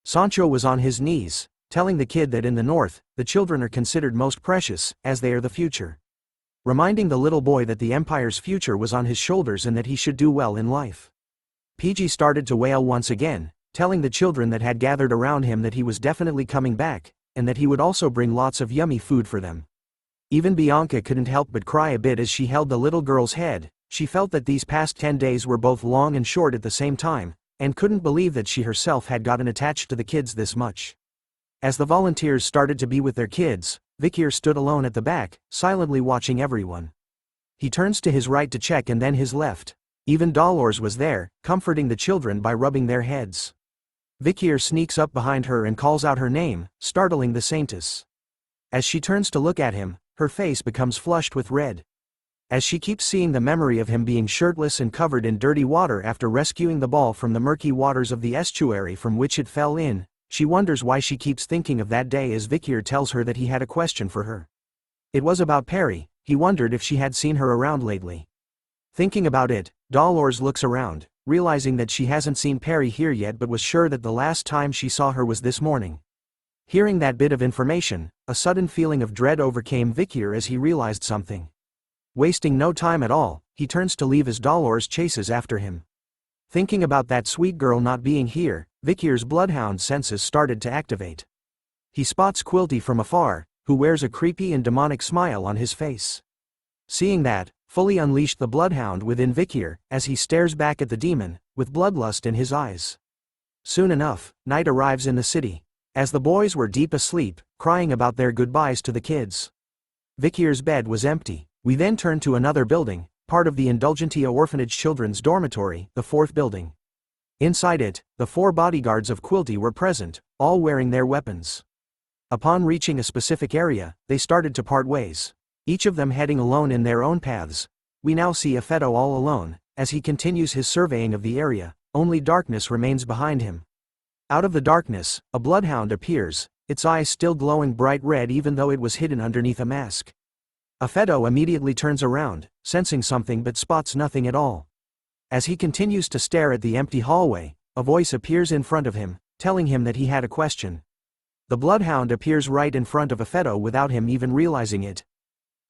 Sancho was on his knees, telling the kid that in the north, the children are considered most precious, as they are the future. Reminding the little boy that the empire's future was on his shoulders and that he should do well in life. PG started to wail once again, telling the children that had gathered around him that he was definitely coming back, and that he would also bring lots of yummy food for them. Even Bianca couldn't help but cry a bit as she held the little girl's head. She felt that these past 10 days were both long and short at the same time, and couldn't believe that she herself had gotten attached to the kids this much. As the volunteers started to be with their kids, Vikir stood alone at the back, silently watching everyone. He turns to his right to check and then his left. Even Dolores was there, comforting the children by rubbing their heads. Vikir sneaks up behind her and calls out her name, startling the saintus. As she turns to look at him, her face becomes flushed with red. As she keeps seeing the memory of him being shirtless and covered in dirty water after rescuing the ball from the murky waters of the estuary from which it fell in, she wonders why she keeps thinking of that day as Vikir tells her that he had a question for her. It was about Perry. He wondered if she had seen her around lately. Thinking about it, Dolores looks around, realizing that she hasn't seen Perry here yet but was sure that the last time she saw her was this morning. Hearing that bit of information, a sudden feeling of dread overcame Vikir as he realized something. Wasting no time at all, he turns to leave as Dolores chases after him. Thinking about that sweet girl not being here, Vikir's bloodhound senses started to activate. He spots Quilty from afar, who wears a creepy and demonic smile on his face. Seeing that, fully unleashed the bloodhound within Vikir, as he stares back at the demon, with bloodlust in his eyes. Soon enough, night arrives in the city. As the boys were deep asleep, crying about their goodbyes to the kids. Vikir's bed was empty. We then turn to another building, part of the Indulgentia Orphanage Children's Dormitory, the fourth building. Inside it, the 4 bodyguards of Quilty were present, all wearing their weapons. Upon reaching a specific area, they started to part ways, each of them heading alone in their own paths. We now see Aibo all alone, as he continues his surveying of the area, only darkness remains behind him. Out of the darkness, a bloodhound appears, its eyes still glowing bright red even though it was hidden underneath a mask. Aibo immediately turns around, sensing something but spots nothing at all. As he continues to stare at the empty hallway, a voice appears in front of him, telling him that he had a question. The bloodhound appears right in front of Aibo without him even realizing it.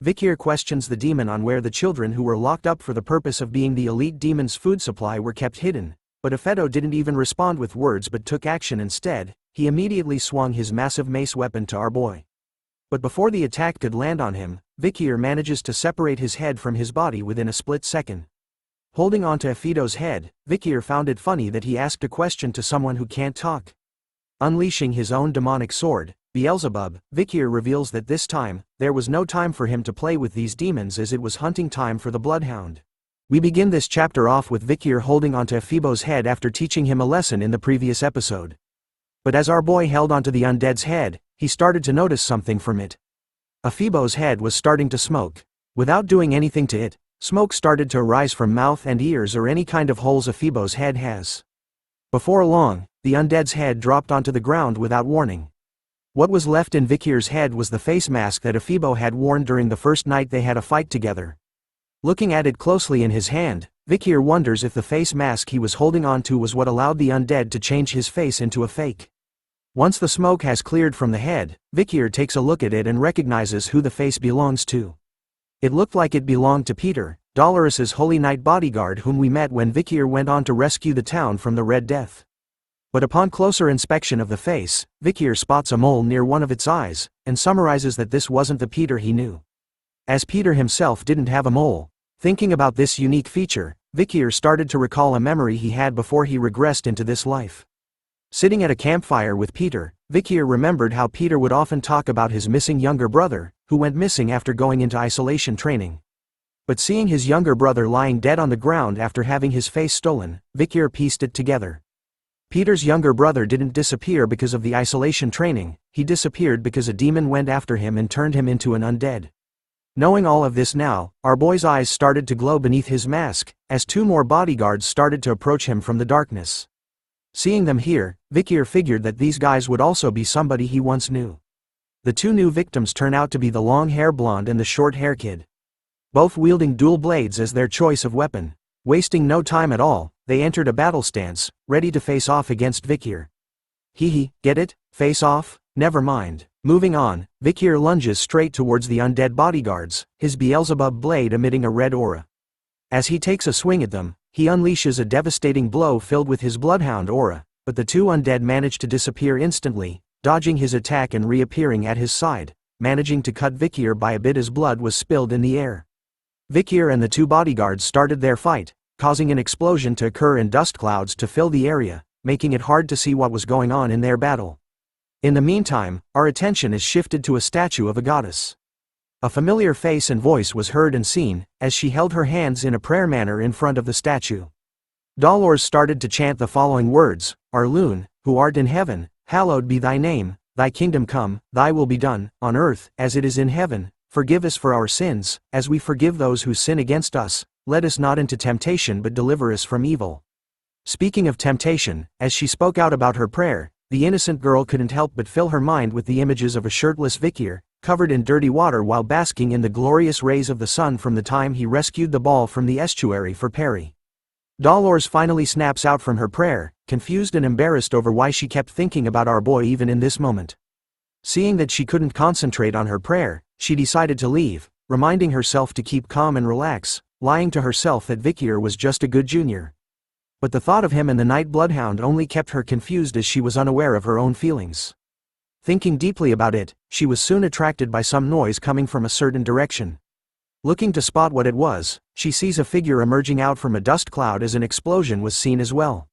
Vikir questions the demon on where the children who were locked up for the purpose of being the elite demon's food supply were kept hidden, but Aibo didn't even respond with words but took action instead. He immediately swung his massive mace weapon to our boy. But before the attack could land on him, Vikir manages to separate his head from his body within a split second. Holding onto Aibo's head, Vikir found it funny that he asked a question to someone who can't talk. Unleashing his own demonic sword, Beelzebub, Vikir reveals that this time, there was no time for him to play with these demons as it was hunting time for the bloodhound. We begin this chapter off with Vikir holding onto Aibo's head after teaching him a lesson in the previous episode. But as our boy held onto the undead's head, he started to notice something from it. Aibo's head was starting to smoke. Without doing anything to it, smoke started to arise from mouth and ears or any kind of holes Aibo's head has. Before long, the undead's head dropped onto the ground without warning. What was left in Vikir's head was the face mask that Aibo had worn during the first night they had a fight together. Looking at it closely in his hand, Vikir wonders if the face mask he was holding onto was what allowed the undead to change his face into a fake. Once the smoke has cleared from the head, Vikir takes a look at it and recognizes who the face belongs to. It looked like it belonged to Peter, Dolores' Holy Knight bodyguard whom we met when Vikir went on to rescue the town from the Red Death. But upon closer inspection of the face, Vikir spots a mole near one of its eyes, and summarizes that this wasn't the Peter he knew. As Peter himself didn't have a mole. Thinking about this unique feature, Vikir started to recall a memory he had before he regressed into this life. Sitting at a campfire with Peter, Vikir remembered how Peter would often talk about his missing younger brother, who went missing after going into isolation training. But seeing his younger brother lying dead on the ground after having his face stolen, Vikir pieced it together. Peter's younger brother didn't disappear because of the isolation training, he disappeared because a demon went after him and turned him into an undead. Knowing all of this now, our boy's eyes started to glow beneath his mask, as 2 more bodyguards started to approach him from the darkness. Seeing them here, Vikir figured that these guys would also be somebody he once knew. The 2 new victims turn out to be the long-hair blonde and the short-hair kid. Both wielding dual blades as their choice of weapon. Wasting no time at all, they entered a battle stance, ready to face off against Vikir. Get it? Face off? Never mind. Moving on, Vikir lunges straight towards the undead bodyguards, his Beelzebub blade emitting a red aura. As he takes a swing at them, he unleashes a devastating blow filled with his bloodhound aura, but the 2 undead manage to disappear instantly, dodging his attack and reappearing at his side, managing to cut Vikir by a bit as blood was spilled in the air. Vikir and the 2 bodyguards started their fight, causing an explosion to occur and dust clouds to fill the area, making it hard to see what was going on in their battle. In the meantime, our attention is shifted to a statue of a goddess. A familiar face and voice was heard and seen, as she held her hands in a prayer manner in front of the statue. Dolores started to chant the following words, Our Loon, who art in heaven, hallowed be thy name, thy kingdom come, thy will be done, on earth, as it is in heaven, forgive us for our sins, as we forgive those who sin against us, let us not into temptation but deliver us from evil. Speaking of temptation, as she spoke out about her prayer, the innocent girl couldn't help but fill her mind with the images of a shirtless Vikir, covered in dirty water while basking in the glorious rays of the sun from the time he rescued the ball from the estuary for Perry. Dolores finally snaps out from her prayer, confused and embarrassed over why she kept thinking about our boy even in this moment. Seeing that she couldn't concentrate on her prayer, she decided to leave, reminding herself to keep calm and relax, lying to herself that Vikir was just a good junior. But the thought of him and the Night Bloodhound only kept her confused as she was unaware of her own feelings. Thinking deeply about it, she was soon attracted by some noise coming from a certain direction. Looking to spot what it was, she sees a figure emerging out from a dust cloud as an explosion was seen as well.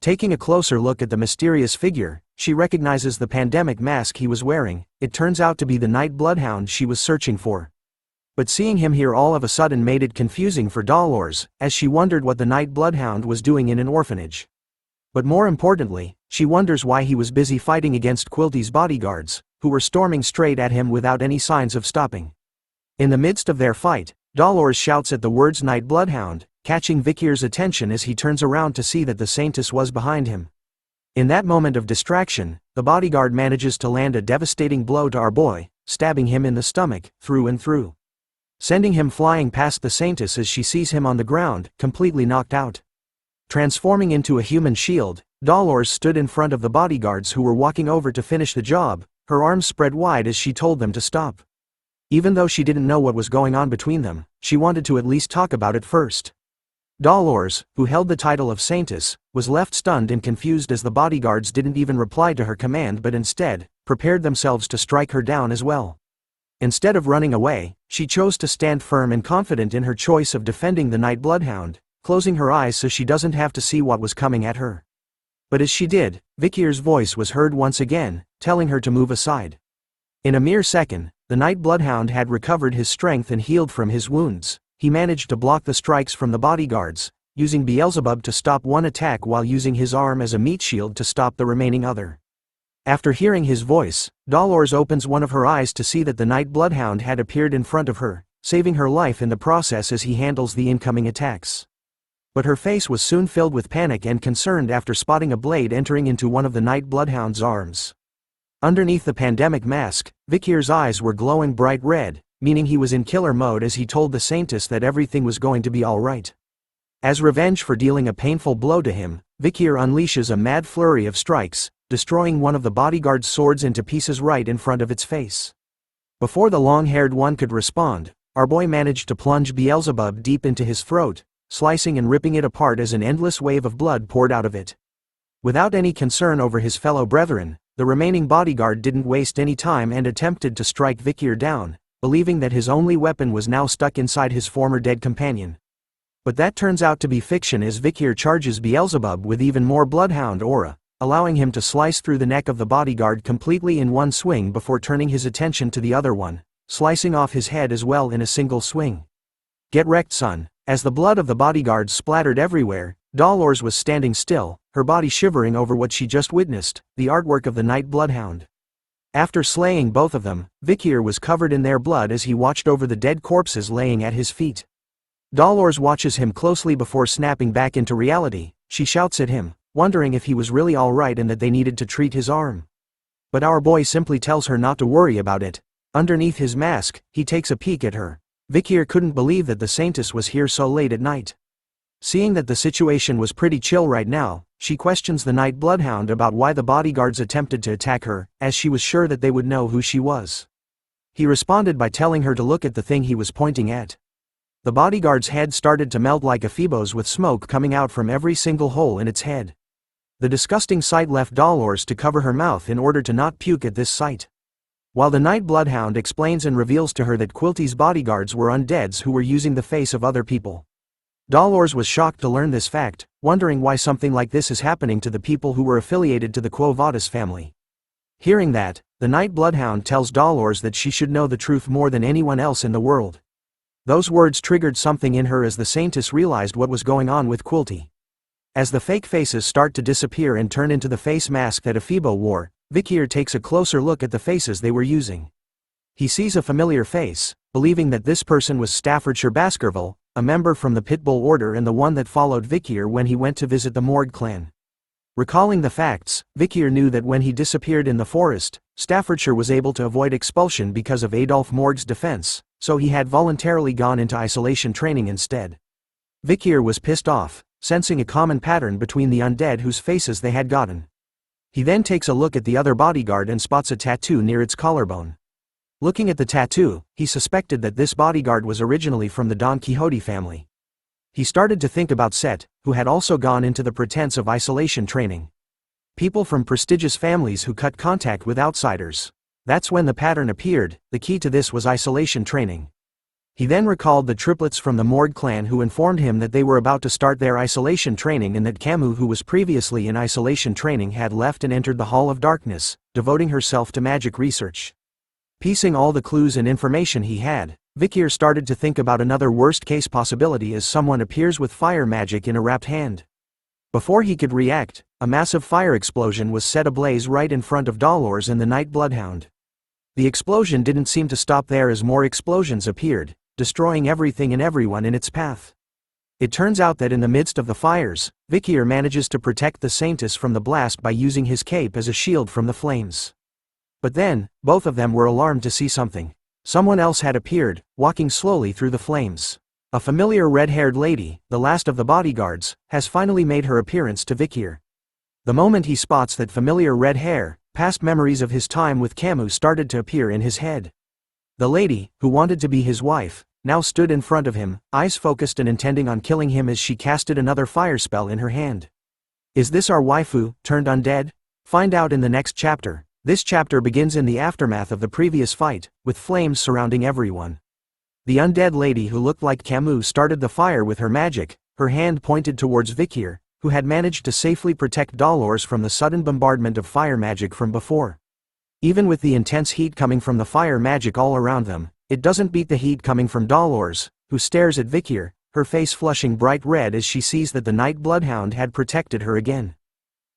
Taking a closer look at the mysterious figure, she recognizes the pandemic mask he was wearing. It turns out to be the Night Bloodhound she was searching for. But seeing him here all of a sudden made it confusing for Dolores, as she wondered what the Night Bloodhound was doing in an orphanage. But more importantly, she wonders why he was busy fighting against Quilty's bodyguards, who were storming straight at him without any signs of stopping. In the midst of their fight, Dolores shouts at the words Night Bloodhound, catching Vikir's attention as he turns around to see that the saintus was behind him. In that moment of distraction, the bodyguard manages to land a devastating blow to our boy, stabbing him in the stomach, through and through, sending him flying past the saintus as she sees him on the ground, completely knocked out. Transforming into a human shield, Dolores stood in front of the bodyguards who were walking over to finish the job, her arms spread wide as she told them to stop. Even though she didn't know what was going on between them, she wanted to at least talk about it first. Dolores, who held the title of saintus, was left stunned and confused as the bodyguards didn't even reply to her command but instead, prepared themselves to strike her down as well. Instead of running away, she chose to stand firm and confident in her choice of defending the Night Bloodhound, closing her eyes so she doesn't have to see what was coming at her. But as she did, Vikir's voice was heard once again, telling her to move aside. In a mere second, the Night Bloodhound had recovered his strength and healed from his wounds. He managed to block the strikes from the bodyguards, using Beelzebub to stop one attack while using his arm as a meat shield to stop the remaining other. After hearing his voice, Dolores opens one of her eyes to see that the Night Bloodhound had appeared in front of her, saving her life in the process as he handles the incoming attacks. But her face was soon filled with panic and concern after spotting a blade entering into one of the Night Bloodhound's arms. Underneath the pandemic mask, Vikir's eyes were glowing bright red, meaning he was in killer mode as he told the saintus that everything was going to be alright. As revenge for dealing a painful blow to him, Vikir unleashes a mad flurry of strikes, destroying one of the bodyguard's swords into pieces right in front of its face. Before the long-haired one could respond, our boy managed to plunge Beelzebub deep into his throat, slicing and ripping it apart as an endless wave of blood poured out of it. Without any concern over his fellow brethren, the remaining bodyguard didn't waste any time and attempted to strike Vikir down, believing that his only weapon was now stuck inside his former dead companion. But that turns out to be fiction as Vikir charges Beelzebub with even more bloodhound aura, allowing him to slice through the neck of the bodyguard completely in one swing before turning his attention to the other one, slicing off his head as well in a single swing. Get wrecked, son. As the blood of the bodyguard splattered everywhere, Dolores was standing still, her body shivering over what she just witnessed, the artwork of the Night Bloodhound. After slaying both of them, Vikir was covered in their blood as he watched over the dead corpses laying at his feet. Dolores watches him closely before snapping back into reality. She shouts at him, wondering if he was really alright and that they needed to treat his arm. But our boy simply tells her not to worry about it. Underneath his mask, he takes a peek at her. Vikir couldn't believe that the saintus was here so late at night. Seeing that the situation was pretty chill right now, she questions the Night Bloodhound about why the bodyguards attempted to attack her, as she was sure that they would know who she was. He responded by telling her to look at the thing he was pointing at. The bodyguard's head started to melt like a Phoebos with smoke coming out from every single hole in its head. The disgusting sight left Dolores to cover her mouth in order to not puke at this sight. While the Night Bloodhound explains and reveals to her that Quilty's bodyguards were undeads who were using the face of other people. Dolores was shocked to learn this fact, wondering why something like this is happening to the people who were affiliated to the Quo Vadis family. Hearing that, the Night Bloodhound tells Dolores that she should know the truth more than anyone else in the world. Those words triggered something in her as the saintus realized what was going on with Quilty. As the fake faces start to disappear and turn into the face mask that Aibo wore, Vikir takes a closer look at the faces they were using. He sees a familiar face, believing that this person was Staffordshire Baskerville, a member from the Pitbull Order and the one that followed Vikir when he went to visit the Morgue clan. Recalling the facts, Vikir knew that when he disappeared in the forest, Staffordshire was able to avoid expulsion because of Adolf Morgue's defense, so he had voluntarily gone into isolation training instead. Vikir was pissed off, sensing a common pattern between the undead whose faces they had gotten. He then takes a look at the other bodyguard and spots a tattoo near its collarbone. Looking at the tattoo, he suspected that this bodyguard was originally from the Don Quixote family. He started to think about Set, who had also gone into the pretense of isolation training. People from prestigious families who cut contact with outsiders. That's when the pattern appeared. The key to this was isolation training. He then recalled the triplets from the Morgue clan who informed him that they were about to start their isolation training and that Camus, who was previously in isolation training, had left and entered the Hall of Darkness, devoting herself to magic research. Piecing all the clues and information he had, Vikir started to think about another worst-case possibility as someone appears with fire magic in a wrapped hand. Before he could react, a massive fire explosion was set ablaze right in front of Dolores and the Night Bloodhound. The explosion didn't seem to stop there as more explosions appeared, destroying everything and everyone in its path. It turns out that in the midst of the fires, Vikir manages to protect the saintus from the blast by using his cape as a shield from the flames. But then, both of them were alarmed to see something. Someone else had appeared, walking slowly through the flames. A familiar red-haired lady, the last of the bodyguards, has finally made her appearance to Vikir. The moment he spots that familiar red hair, past memories of his time with Camus started to appear in his head. The lady, who wanted to be his wife, now stood in front of him, eyes focused and intending on killing him as she casted another fire spell in her hand. Is this our waifu, turned undead? Find out in the next chapter. This chapter begins in the aftermath of the previous fight, with flames surrounding everyone. The undead lady who looked like Camus started the fire with her magic, her hand pointed towards Vikir, who had managed to safely protect Dolores from the sudden bombardment of fire magic from before. Even with the intense heat coming from the fire magic all around them, it doesn't beat the heat coming from Dolores, who stares at Vikir, her face flushing bright red as she sees that the Night Bloodhound had protected her again.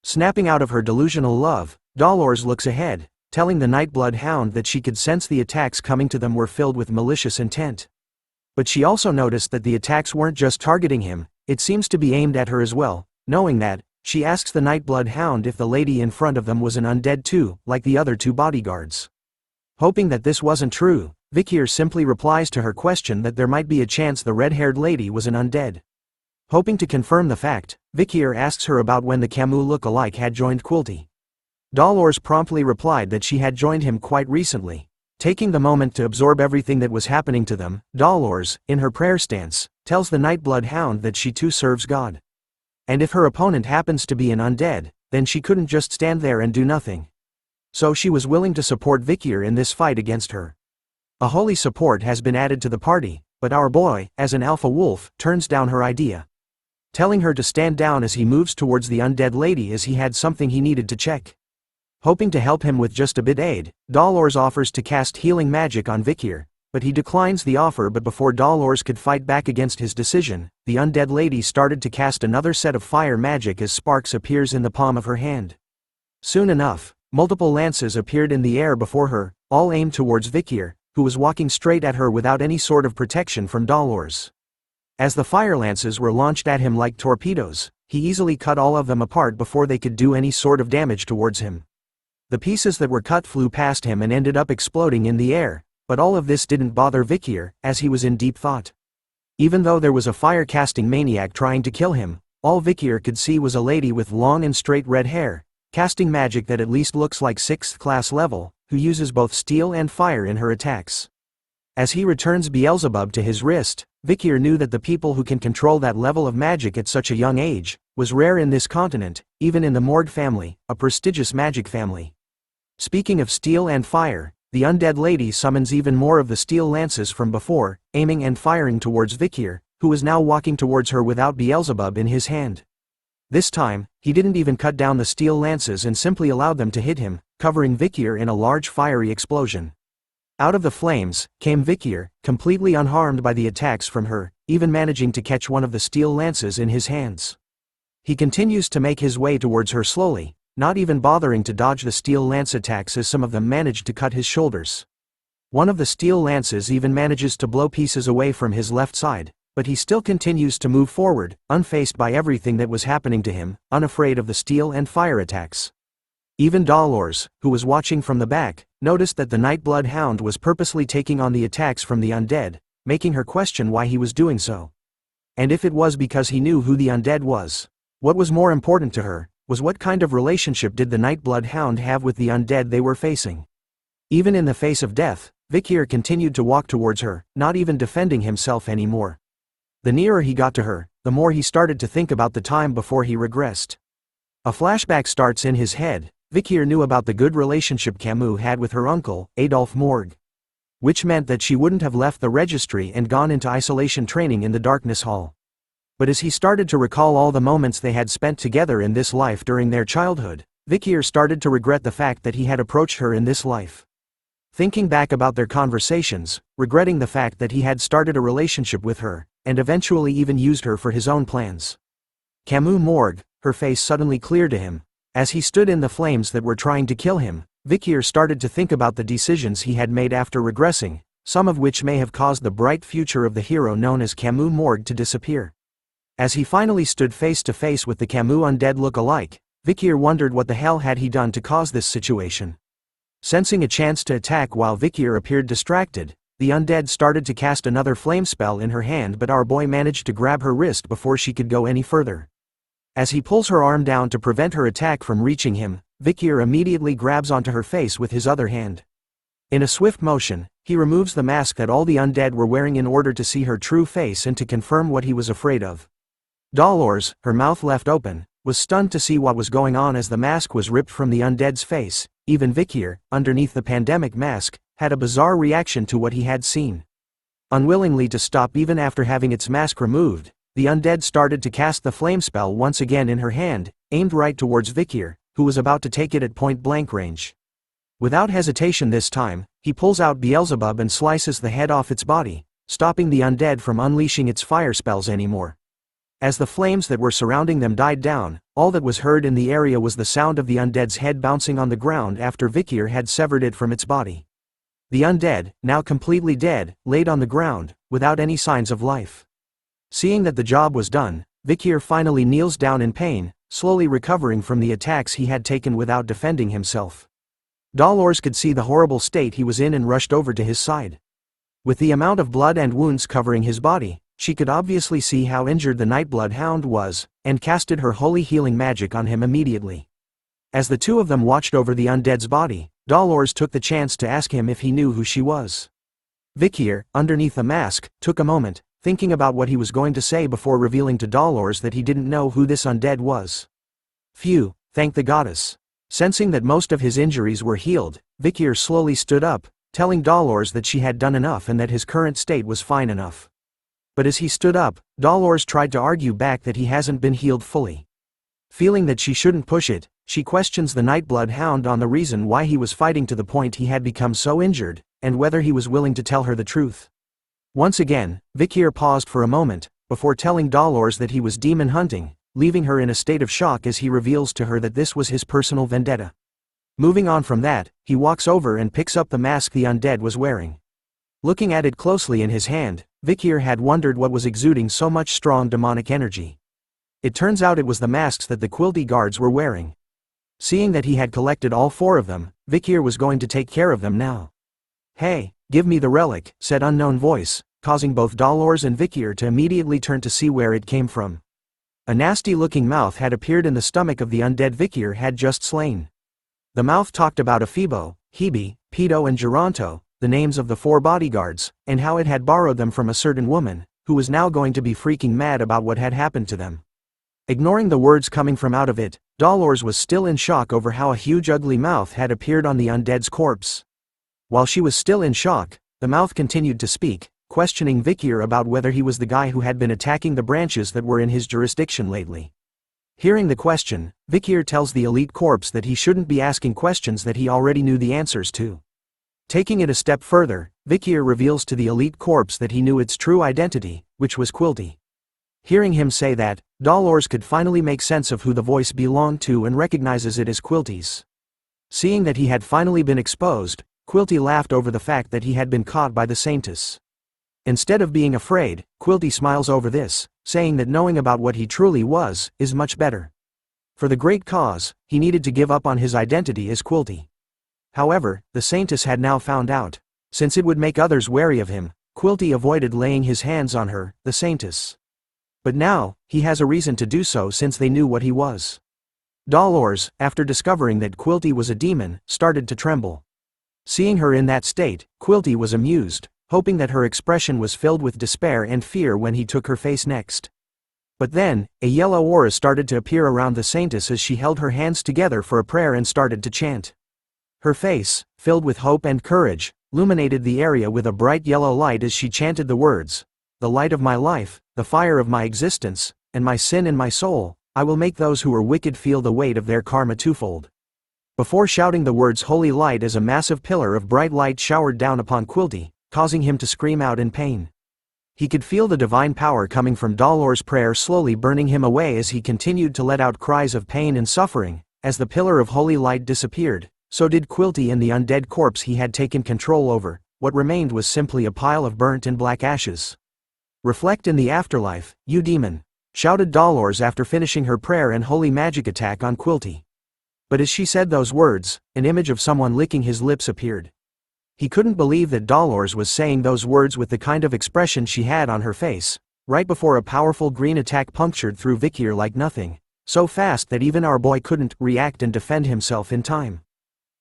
Snapping out of her delusional love, Dolores looks ahead, telling the Night Bloodhound that she could sense the attacks coming to them were filled with malicious intent. But she also noticed that the attacks weren't just targeting him, it seems to be aimed at her as well. Knowing that, she asks the Night Bloodhound if the lady in front of them was an undead too, like the other two bodyguards. Hoping that this wasn't true, Vikir simply replies to her question that there might be a chance the red-haired lady was an undead. Hoping to confirm the fact, Vikir asks her about when the Camus look-alike had joined Quilty. Dolores promptly replied that she had joined him quite recently. Taking the moment to absorb everything that was happening to them, Dolores, in her prayer stance, tells the Night Bloodhound that she too serves God. And if her opponent happens to be an undead, then she couldn't just stand there and do nothing. So she was willing to support Vikir in this fight against her. A holy support has been added to the party, but our boy, as an alpha wolf, turns down her idea. Telling her to stand down as he moves towards the undead lady as he had something he needed to check. Hoping to help him with just a bit aid, Dolores offers to cast healing magic on Vikir, but he declines the offer. But before Dolores could fight back against his decision, the undead lady started to cast another set of fire magic as sparks appears in the palm of her hand. Soon enough, multiple lances appeared in the air before her, all aimed towards Vikir, who was walking straight at her without any sort of protection from Dolores. As the fire lances were launched at him like torpedoes, he easily cut all of them apart before they could do any sort of damage towards him. The pieces that were cut flew past him and ended up exploding in the air, but all of this didn't bother Vikir, as he was in deep thought. Even though there was a fire-casting maniac trying to kill him, all Vikir could see was a lady with long and straight red hair, casting magic that at least looks like 6th class level, who uses both steel and fire in her attacks. As he returns Beelzebub to his wrist, Vikir knew that the people who can control that level of magic at such a young age was rare in this continent, even in the Morgue family, a prestigious magic family. Speaking of steel and fire, the undead lady summons even more of the steel lances from before, aiming and firing towards Vikir, who was now walking towards her without Beelzebub in his hand. This time, he didn't even cut down the steel lances and simply allowed them to hit him, covering Vikir in a large fiery explosion. Out of the flames came Vikir, completely unharmed by the attacks from her, even managing to catch one of the steel lances in his hands. He continues to make his way towards her slowly, not even bothering to dodge the steel lance attacks as some of them managed to cut his shoulders. One of the steel lances even manages to blow pieces away from his left side, but he still continues to move forward, unfazed by everything that was happening to him, unafraid of the steel and fire attacks. Even Dolores, who was watching from the back, noticed that the Night Bloodhound was purposely taking on the attacks from the undead, making her question why he was doing so. And if it was because he knew who the undead was. What was more important to her was what kind of relationship did the Night Bloodhound have with the undead they were facing. Even in the face of death, Vikir continued to walk towards her, not even defending himself anymore. The nearer he got to her, the more he started to think about the time before he regressed. A flashback starts in his head. Vikir knew about the good relationship Camus had with her uncle, Adolphe Morgue. Which meant that she wouldn't have left the registry and gone into isolation training in the Darkness Hall. But as he started to recall all the moments they had spent together in this life during their childhood, Vikir started to regret the fact that he had approached her in this life. Thinking back about their conversations, regretting the fact that he had started a relationship with her, and eventually even used her for his own plans. Camus Morgue, her face suddenly cleared to him. As he stood in the flames that were trying to kill him, Vikir started to think about the decisions he had made after regressing, some of which may have caused the bright future of the hero known as Camus Morgue to disappear. As he finally stood face to face with the Camus undead look-alike, Vikir wondered what the hell had he done to cause this situation. Sensing a chance to attack while Vikir appeared distracted, the undead started to cast another flame spell in her hand, but our boy managed to grab her wrist before she could go any further. As he pulls her arm down to prevent her attack from reaching him, Vikir immediately grabs onto her face with his other hand. In a swift motion, he removes the mask that all the undead were wearing in order to see her true face and to confirm what he was afraid of. Dolores, her mouth left open, was stunned to see what was going on as the mask was ripped from the undead's face. Even Vikir, underneath the pandemic mask, had a bizarre reaction to what he had seen. Unwillingly to stop even after having its mask removed, the undead started to cast the flame spell once again in her hand, aimed right towards Vikir, who was about to take it at point-blank range. Without hesitation this time, he pulls out Beelzebub and slices the head off its body, stopping the undead from unleashing its fire spells anymore. As the flames that were surrounding them died down, all that was heard in the area was the sound of the undead's head bouncing on the ground after Vikir had severed it from its body. The undead, now completely dead, laid on the ground, without any signs of life. Seeing that the job was done, Vikir finally kneels down in pain, slowly recovering from the attacks he had taken without defending himself. Dolores could see the horrible state he was in and rushed over to his side. With the amount of blood and wounds covering his body, she could obviously see how injured the Night Bloodhound was, and casted her holy healing magic on him immediately. As the two of them watched over the undead's body, Dolores took the chance to ask him if he knew who she was. Vikir, underneath the mask, took a moment, thinking about what he was going to say before revealing to Dolores that he didn't know who this undead was. Phew, thank the goddess. Sensing that most of his injuries were healed, Vikir slowly stood up, telling Dolores that she had done enough and that his current state was fine enough. But as he stood up, Dolores tried to argue back that he hasn't been healed fully. Feeling that she shouldn't push it, she questions the Night Bloodhound on the reason why he was fighting to the point he had become so injured, and whether he was willing to tell her the truth. Once again, Vikir paused for a moment, before telling Dolores that he was demon hunting, leaving her in a state of shock as he reveals to her that this was his personal vendetta. Moving on from that, he walks over and picks up the mask the undead was wearing. Looking at it closely in his hand, Vikir had wondered what was exuding so much strong demonic energy. It turns out it was the masks that the quilty guards were wearing. Seeing that he had collected all four of them, Vikir was going to take care of them now. "Hey, give me the relic," said unknown voice, causing both Dolores and Vikir to immediately turn to see where it came from. A nasty-looking mouth had appeared in the stomach of the undead Vikir had just slain. The mouth talked about Aibo, Hebe, Pedo and Geronto, the names of the four bodyguards, and how it had borrowed them from a certain woman, who was now going to be freaking mad about what had happened to them. Ignoring the words coming from out of it, Dolores was still in shock over how a huge ugly mouth had appeared on the undead's corpse. While she was still in shock, the mouth continued to speak, questioning Vikir about whether he was the guy who had been attacking the branches that were in his jurisdiction lately. Hearing the question, Vikir tells the elite corpse that he shouldn't be asking questions that he already knew the answers to. Taking it a step further, Vikir reveals to the elite corpse that he knew its true identity, which was Quilty. Hearing him say that, Dolores could finally make sense of who the voice belonged to and recognizes it as Quilty's. Seeing that he had finally been exposed, Quilty laughed over the fact that he had been caught by the saintus. Instead of being afraid, Quilty smiles over this, saying that knowing about what he truly was, is much better. For the great cause, he needed to give up on his identity as Quilty. However, the saintus had now found out. Since it would make others wary of him, Quilty avoided laying his hands on her, the saintus. But now, he has a reason to do so since they knew what he was. Dolores, after discovering that Quilty was a demon, started to tremble. Seeing her in that state, Quilty was amused, hoping that her expression was filled with despair and fear when he took her face next. But then, a yellow aura started to appear around the saintus as she held her hands together for a prayer and started to chant. Her face, filled with hope and courage, illuminated the area with a bright yellow light as she chanted the words, "The light of my life, the fire of my existence, and my sin in my soul, I will make those who are wicked feel the weight of their karma twofold." before shouting the words holy light as a massive pillar of bright light showered down upon Quilty, causing him to scream out in pain. He could feel the divine power coming from Dolores' prayer slowly burning him away as he continued to let out cries of pain and suffering. As the pillar of holy light disappeared, so did Quilty and the undead corpse he had taken control over. What remained was simply a pile of burnt and black ashes. Reflect in the afterlife, you demon, shouted Dolores after finishing her prayer and holy magic attack on Quilty. But as she said those words, an image of someone licking his lips appeared. He couldn't believe that Dolores was saying those words with the kind of expression she had on her face, right before a powerful green attack punctured through Vikir like nothing, so fast that even our boy couldn't react and defend himself in time.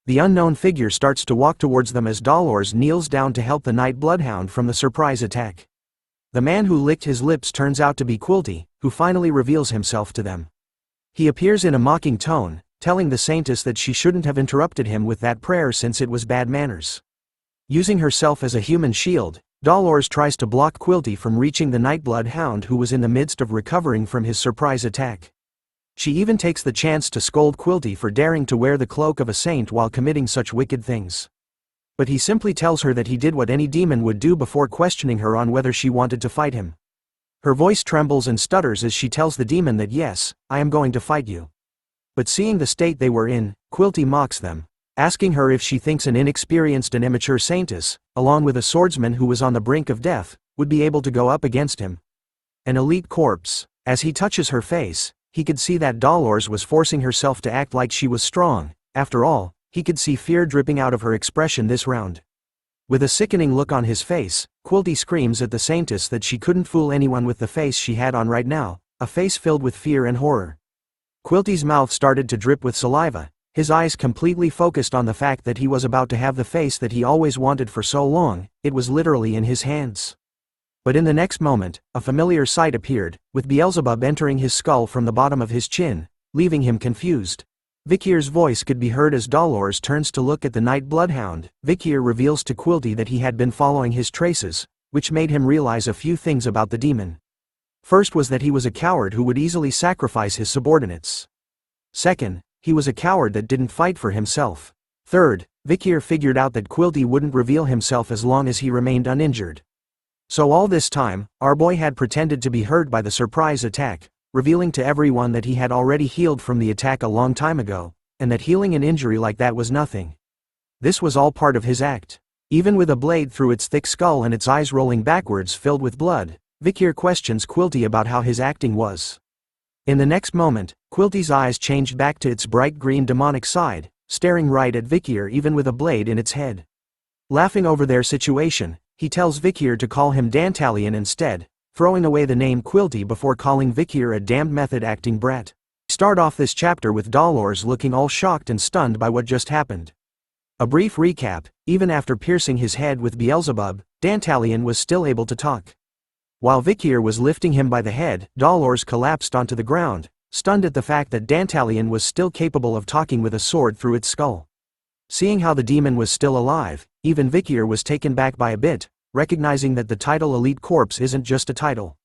The unknown figure starts to walk towards them as Dolores kneels down to help the Night Bloodhound from the surprise attack. The man who licked his lips turns out to be Quilty, who finally reveals himself to them. He appears in a mocking tone, telling the saintus that she shouldn't have interrupted him with that prayer since it was bad manners. Using herself as a human shield, Dolores tries to block Quilty from reaching the Night Bloodhound, who was in the midst of recovering from his surprise attack. She even takes the chance to scold Quilty for daring to wear the cloak of a saint while committing such wicked things. But he simply tells her that he did what any demon would do before questioning her on whether she wanted to fight him. Her voice trembles and stutters as she tells the demon that yes, I am going to fight you. But seeing the state they were in, Quilty mocks them, asking her if she thinks an inexperienced and immature saintus, along with a swordsman who was on the brink of death, would be able to go up against him. An elite corpse. As he touches her face, he could see that Dolores was forcing herself to act like she was strong. After all, he could see fear dripping out of her expression this round. With a sickening look on his face, Quilty screams at the saintus that she couldn't fool anyone with the face she had on right now, a face filled with fear and horror. Quilty's mouth started to drip with saliva, his eyes completely focused on the fact that he was about to have the face that he always wanted for so long. It was literally in his hands. But in the next moment, a familiar sight appeared, with Beelzebub entering his skull from the bottom of his chin, leaving him confused. Vikir's voice could be heard as Dolores turns to look at the Night Bloodhound. Vikir reveals to Quilty that he had been following his traces, which made him realize a few things about the demon. First was that he was a coward who would easily sacrifice his subordinates. Second, he was a coward that didn't fight for himself. Third, Vikir figured out that Quilty wouldn't reveal himself as long as he remained uninjured. So all this time, our boy had pretended to be hurt by the surprise attack, revealing to everyone that he had already healed from the attack a long time ago, and that healing an injury like that was nothing. This was all part of his act. Even with a blade through its thick skull and its eyes rolling backwards filled with blood, Vikir questions Quilty about how his acting was. In the next moment, Quilty's eyes changed back to its bright green demonic side, staring right at Vikir even with a blade in its head. Laughing over their situation, he tells Vikir to call him Dantalian instead, throwing away the name Quilty before calling Vikir a damned method-acting brat. Start off this chapter with Dolores looking all shocked and stunned by what just happened. A brief recap: even after piercing his head with Beelzebub, Dantalian was still able to talk. While Vikir was lifting him by the head, Dolores collapsed onto the ground, stunned at the fact that Dantalian was still capable of talking with a sword through its skull. Seeing how the demon was still alive, even Vikir was taken back by a bit, recognizing that the title Elite Corpse isn't just a title.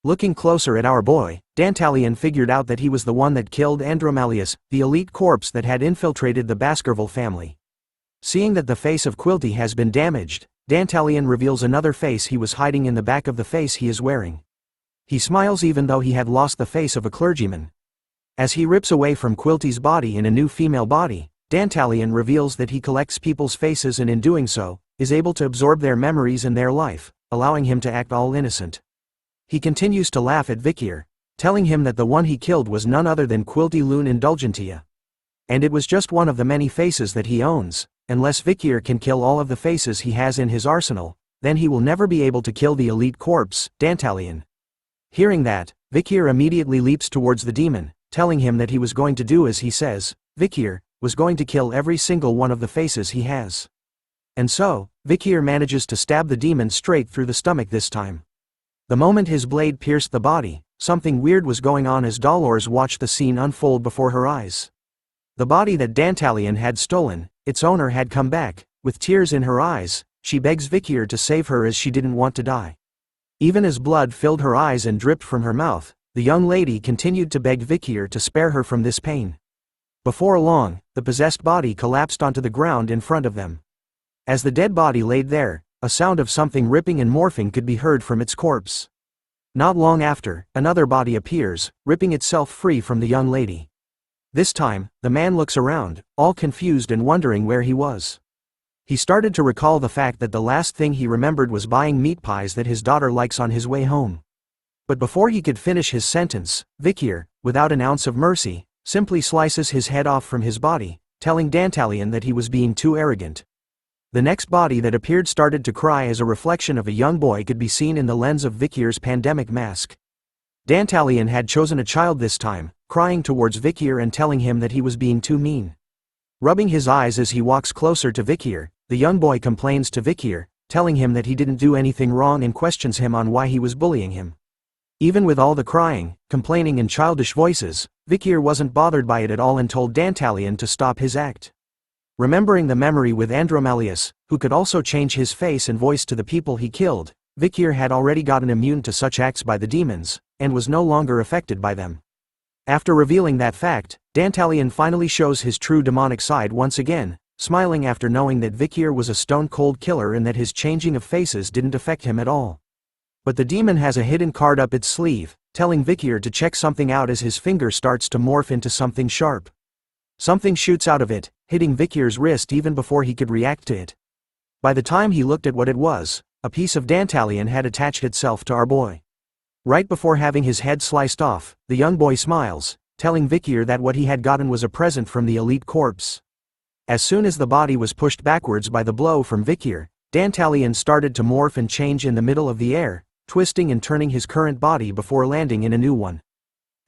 Looking closer at our boy, Dantalian figured out that he was the one that killed Andromalius, the Elite Corpse that had infiltrated the Baskerville family. Seeing that the face of Quilty has been damaged, Dantalian reveals another face he was hiding in the back of the face he is wearing. He smiles even though he had lost the face of a clergyman. As he rips away from Quilty's body in a new female body, Dantalian reveals that he collects people's faces and in doing so, is able to absorb their memories and their life, allowing him to act all innocent. He continues to laugh at Vikir, telling him that the one he killed was none other than Quilty Lune Indulgentia. And it was just one of the many faces that he owns. Unless Vikir can kill all of the faces he has in his arsenal, then he will never be able to kill the Elite Corpse, Dantalian. Hearing that, Vikir immediately leaps towards the demon, telling him that he was going to do as he says. Vikir was going to kill every single one of the faces he has. And so, Vikir manages to stab the demon straight through the stomach this time. The moment his blade pierced the body, something weird was going on as Dolores watched the scene unfold before her eyes. The body that Dantalian had stolen, its owner had come back. With tears in her eyes, she begs Vikir to save her as she didn't want to die. Even as blood filled her eyes and dripped from her mouth, the young lady continued to beg Vikir to spare her from this pain. Before long, the possessed body collapsed onto the ground in front of them. As the dead body laid there, a sound of something ripping and morphing could be heard from its corpse. Not long after, another body appears, ripping itself free from the young lady. This time, the man looks around, all confused and wondering where he was. He started to recall the fact that the last thing he remembered was buying meat pies that his daughter likes on his way home. But before he could finish his sentence, Vikir, without an ounce of mercy, simply slices his head off from his body, telling Dantalian that he was being too arrogant. The next body that appeared started to cry as a reflection of a young boy could be seen in the lens of Vikir's pandemic mask. Dantalian had chosen a child this time, crying towards Vikir and telling him that he was being too mean. Rubbing his eyes as he walks closer to Vikir, the young boy complains to Vikir, telling him that he didn't do anything wrong and questions him on why he was bullying him. Even with all the crying, complaining and childish voices, Vikir wasn't bothered by it at all and told Dantalian to stop his act. Remembering the memory with Andromalius, who could also change his face and voice to the people he killed, Vikir had already gotten immune to such acts by the demons, and was no longer affected by them. After revealing that fact, Dantalian finally shows his true demonic side once again, smiling after knowing that Vikir was a stone-cold killer and that his changing of faces didn't affect him at all. But the demon has a hidden card up its sleeve, telling Vikir to check something out as his finger starts to morph into something sharp. Something shoots out of it, hitting Vikir's wrist even before he could react to it. By the time he looked at what it was, a piece of Dantalian had attached itself to our boy. Right before having his head sliced off, the young boy smiles, telling Vikir that what he had gotten was a present from the elite corpse. As soon as the body was pushed backwards by the blow from Vikir, Dantalian started to morph and change in the middle of the air, twisting and turning his current body before landing in a new one.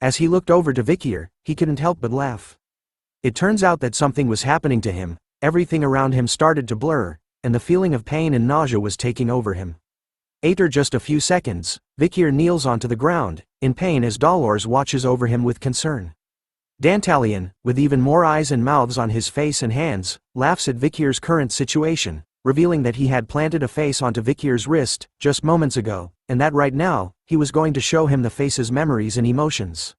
As he looked over to Vikir, he couldn't help but laugh. It turns out that something was happening to him, everything around him started to blur, and the feeling of pain and nausea was taking over him. After just a few seconds, Vikir kneels onto the ground, in pain as Dolores watches over him with concern. Dantalian, with even more eyes and mouths on his face and hands, laughs at Vikir's current situation, revealing that he had planted a face onto Vikir's wrist just moments ago, and that right now, he was going to show him the face's memories and emotions.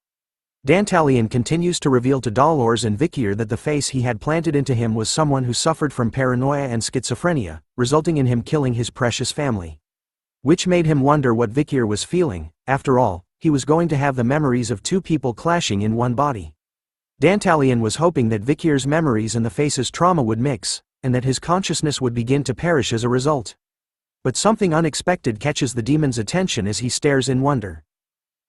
Dantalian continues to reveal to Dolores and Vikir that the face he had planted into him was someone who suffered from paranoia and schizophrenia, resulting in him killing his precious family. Which made him wonder what Vikir was feeling. After all, he was going to have the memories of two people clashing in one body. Dantalian was hoping that Vikir's memories and the face's trauma would mix, and that his consciousness would begin to perish as a result. But something unexpected catches the demon's attention as he stares in wonder.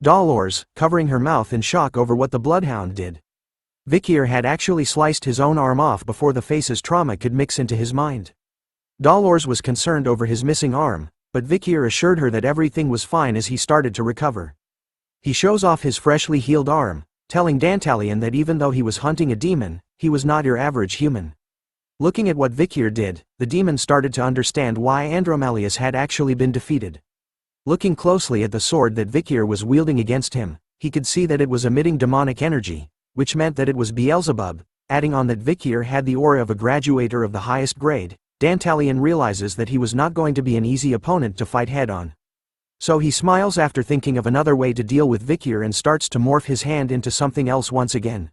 Dolores, covering her mouth in shock over what the Bloodhound did. Vikir had actually sliced his own arm off before the face's trauma could mix into his mind. Dolores was concerned over his missing arm, but Vikir assured her that everything was fine as he started to recover. He shows off his freshly healed arm, telling Dantalian that even though he was hunting a demon, he was not your average human. Looking at what Vikir did, the demon started to understand why Andromalius had actually been defeated. Looking closely at the sword that Vikir was wielding against him, he could see that it was emitting demonic energy, which meant that it was Beelzebub. Adding on that Vikir had the aura of a graduator of the highest grade, Dantalian realizes that he was not going to be an easy opponent to fight head-on. So he smiles after thinking of another way to deal with Vikir and starts to morph his hand into something else once again.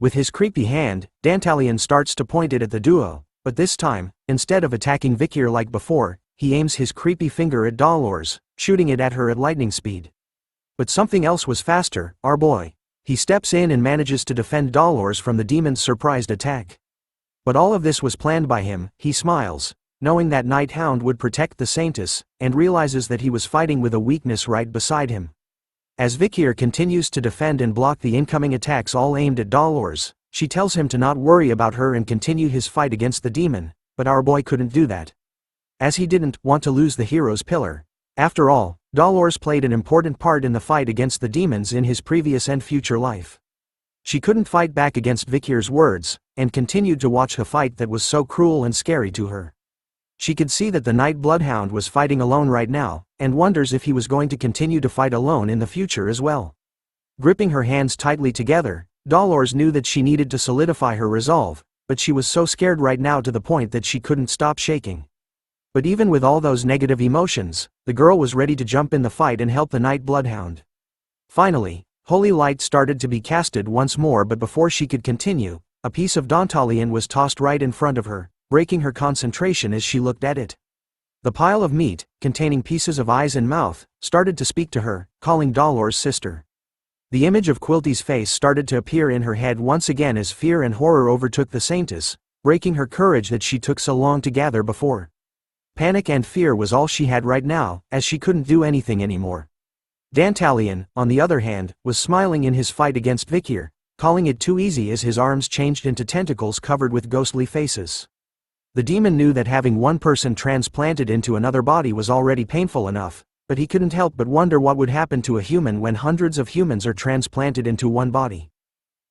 With his creepy hand, Dantalian starts to point it at the duo, but this time, instead of attacking Vikir like before, he aims his creepy finger at Dolores, shooting it at her at lightning speed. But something else was faster. Our boy. He steps in and manages to defend Dolores from the demon's surprised attack. But all of this was planned by him. He smiles, knowing that Night Hound would protect the saintus, and realizes that he was fighting with a weakness right beside him. As Vikir continues to defend and block the incoming attacks all aimed at Dolores, she tells him to not worry about her and continue his fight against the demon, but our boy couldn't do that. As he didn't want to lose the hero's pillar. After all, Dolores played an important part in the fight against the demons in his previous and future life. She couldn't fight back against Vikir's words, and continued to watch a fight that was so cruel and scary to her. She could see that the Night Bloodhound was fighting alone right now, and wonders if he was going to continue to fight alone in the future as well. Gripping her hands tightly together, Dolores knew that she needed to solidify her resolve, but she was so scared right now to the point that she couldn't stop shaking. But even with all those negative emotions, the girl was ready to jump in the fight and help the Night Bloodhound. Finally, holy light started to be casted once more, but before she could continue, A piece of Dantalian was tossed right in front of her, breaking her concentration as she looked at it. The pile of meat, containing pieces of eyes and mouth, started to speak to her, calling Dolores sister. The image of Quilty's face started to appear in her head once again as fear and horror overtook the saintus, breaking her courage that she took so long to gather before. Panic and fear was all she had right now, as she couldn't do anything anymore. Dantalian, on the other hand, was smiling in his fight against Vikir, calling it too easy as his arms changed into tentacles covered with ghostly faces. The demon knew that having one person transplanted into another body was already painful enough, but he couldn't help but wonder what would happen to a human when hundreds of humans are transplanted into one body.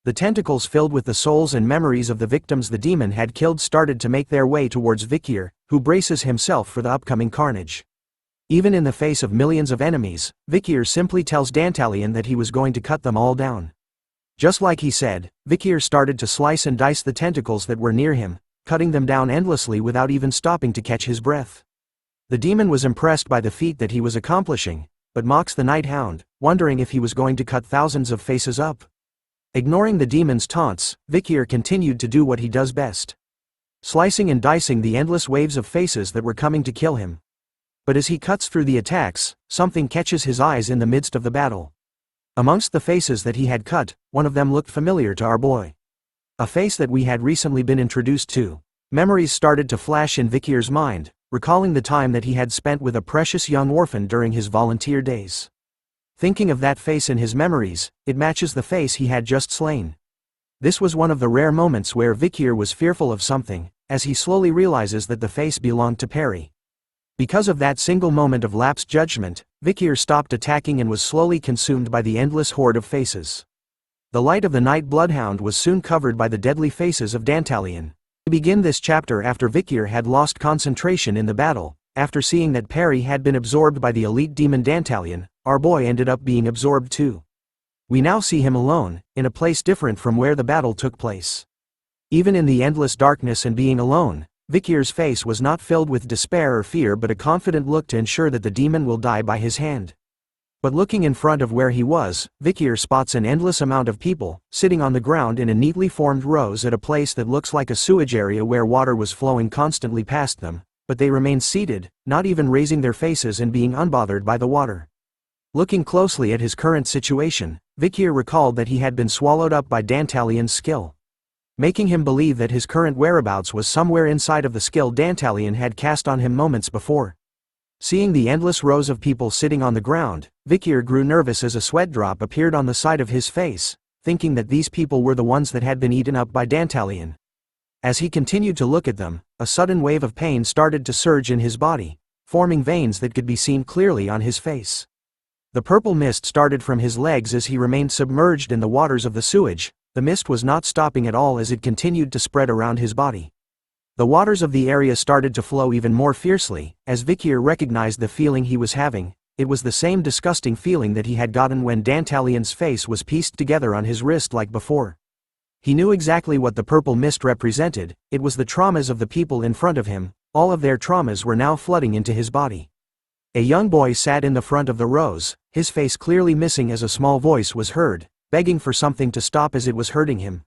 The tentacles filled with the souls and memories of the victims the demon had killed started to make their way towards Vikir, who braces himself for the upcoming carnage. Even in the face of millions of enemies, Vikir simply tells Dantalian that he was going to cut them all down. Just like he said, Vikir started to slice and dice the tentacles that were near him, cutting them down endlessly without even stopping to catch his breath. The demon was impressed by the feat that he was accomplishing, but mocks the Night Hound, wondering if he was going to cut thousands of faces up. Ignoring the demon's taunts, Vikir continued to do what he does best. Slicing and dicing the endless waves of faces that were coming to kill him. But as he cuts through the attacks, something catches his eyes in the midst of the battle. Amongst the faces that he had cut, one of them looked familiar to our boy. A face that we had recently been introduced to. Memories started to flash in Vikir's mind, recalling the time that he had spent with a precious young orphan during his volunteer days. Thinking of that face in his memories, it matches the face he had just slain. This was one of the rare moments where Vikir was fearful of something, as he slowly realizes that the face belonged to Perry. Because of that single moment of lapsed judgment, Vikir stopped attacking and was slowly consumed by the endless horde of faces. The light of the Night Bloodhound was soon covered by the deadly faces of Dantalian. We begin this chapter after Vikir had lost concentration in the battle. After seeing that Perry had been absorbed by the elite demon Dantalian, our boy ended up being absorbed too. We now see him alone, in a place different from where the battle took place. Even in the endless darkness and being alone, Vikir's face was not filled with despair or fear but a confident look to ensure that the demon will die by his hand. But looking in front of where he was, Vikir spots an endless amount of people, sitting on the ground in a neatly formed rows at a place that looks like a sewage area where water was flowing constantly past them, but they remained seated, not even raising their faces and being unbothered by the water. Looking closely at his current situation, Vikir recalled that he had been swallowed up by Dantalian's skill, making him believe that his current whereabouts was somewhere inside of the skill Dantalian had cast on him moments before. Seeing the endless rows of people sitting on the ground, Vikir grew nervous as a sweat drop appeared on the side of his face, thinking that these people were the ones that had been eaten up by Dantalian. As he continued to look at them, a sudden wave of pain started to surge in his body, forming veins that could be seen clearly on his face. The purple mist started from his legs as he remained submerged in the waters of the sewage. The mist was not stopping at all as it continued to spread around his body. The waters of the area started to flow even more fiercely, as Vikir recognized the feeling he was having. It was the same disgusting feeling that he had gotten when Dantalian's face was pieced together on his wrist like before. He knew exactly what the purple mist represented. It was the traumas of the people in front of him. All of their traumas were now flooding into his body. A young boy sat in the front of the rows, his face clearly missing as a small voice was heard, begging for something to stop as it was hurting him.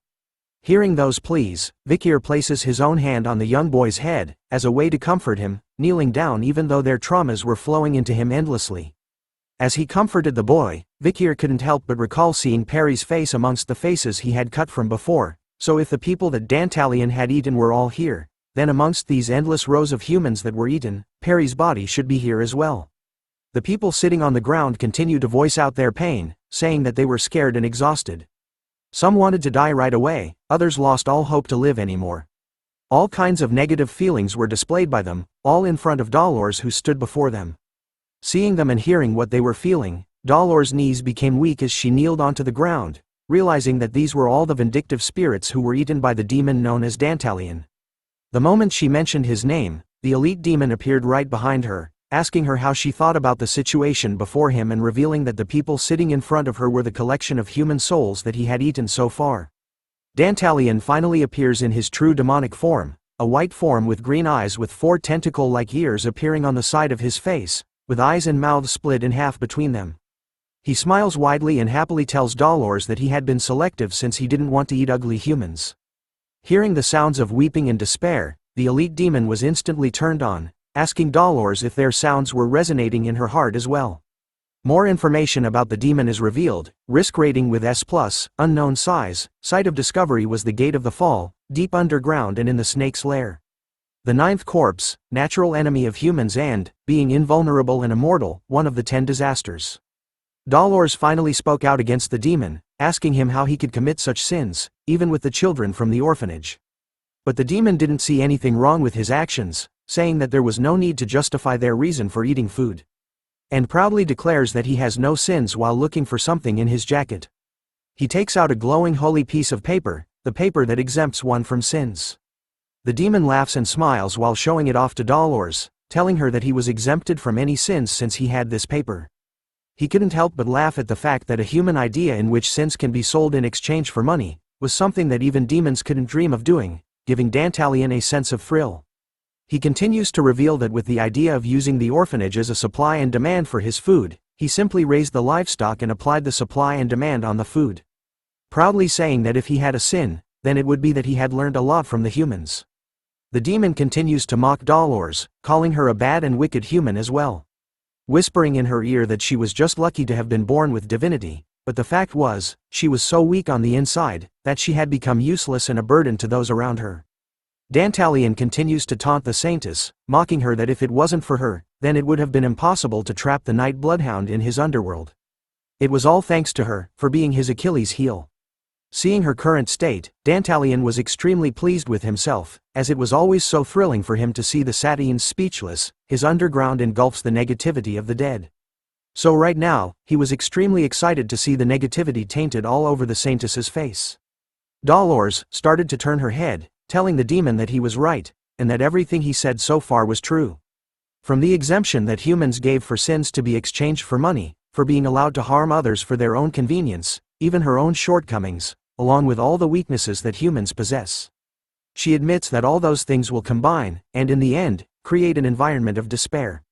Hearing those pleas, Vikir places his own hand on the young boy's head, as a way to comfort him, kneeling down even though their traumas were flowing into him endlessly. As he comforted the boy, Vikir couldn't help but recall seeing Perry's face amongst the faces he had cut from before. So if the people that Dantalian had eaten were all here, then amongst these endless rows of humans that were eaten, Perry's body should be here as well. The people sitting on the ground continued to voice out their pain, saying that they were scared and exhausted. Some wanted to die right away, others lost all hope to live anymore. All kinds of negative feelings were displayed by them, all in front of Dolores who stood before them. Seeing them and hearing what they were feeling, Dolores' knees became weak as she kneeled onto the ground, realizing that these were all the vindictive spirits who were eaten by the demon known as Dantalian. The moment she mentioned his name, the elite demon appeared right behind her, asking her how she thought about the situation before him and revealing that the people sitting in front of her were the collection of human souls that he had eaten so far. Dantalian finally appears in his true demonic form, a white form with green eyes with 4 tentacle-like ears appearing on the side of his face, with eyes and mouth split in half between them. He smiles widely and happily tells Dolores that he had been selective since he didn't want to eat ugly humans. Hearing the sounds of weeping and despair, the elite demon was instantly turned on, asking Dolores if their sounds were resonating in her heart as well. More information about the demon is revealed: risk rating with S+, unknown size, site of discovery was the Gate of the Fall, deep underground and in the snake's lair. The ninth corpse, natural enemy of humans and, being invulnerable and immortal, one of the 10 disasters. Dolores finally spoke out against the demon, asking him how he could commit such sins, even with the children from the orphanage. But the demon didn't see anything wrong with his actions, saying that there was no need to justify their reason for eating food. And proudly declares that he has no sins while looking for something in his jacket. He takes out a glowing holy piece of paper, the paper that exempts one from sins. The demon laughs and smiles while showing it off to Dolores, telling her that he was exempted from any sins since he had this paper. He couldn't help but laugh at the fact that a human idea in which sins can be sold in exchange for money was something that even demons couldn't dream of doing, giving Dantalian a sense of thrill. He continues to reveal that with the idea of using the orphanage as a supply and demand for his food, he simply raised the livestock and applied the supply and demand on the food. Proudly saying that if he had a sin, then it would be that he had learned a lot from the humans. The demon continues to mock Dolores, calling her a bad and wicked human as well. Whispering in her ear that she was just lucky to have been born with divinity, but the fact was, she was so weak on the inside, that she had become useless and a burden to those around her. Dantalian continues to taunt the saintus, mocking her that if it wasn't for her, then it would have been impossible to trap the Night Bloodhound in his underworld. It was all thanks to her, for being his Achilles heel. Seeing her current state, Dantalian was extremely pleased with himself, as it was always so thrilling for him to see the Satians speechless. His underground engulfs the negativity of the dead. So right now, he was extremely excited to see the negativity tainted all over the saintus's face. Dolores started to turn her head, telling the demon that he was right, and that everything he said so far was true. From the exemption that humans gave for sins to be exchanged for money, for being allowed to harm others for their own convenience, even her own shortcomings, along with all the weaknesses that humans possess. She admits that all those things will combine, and in the end, create an environment of despair.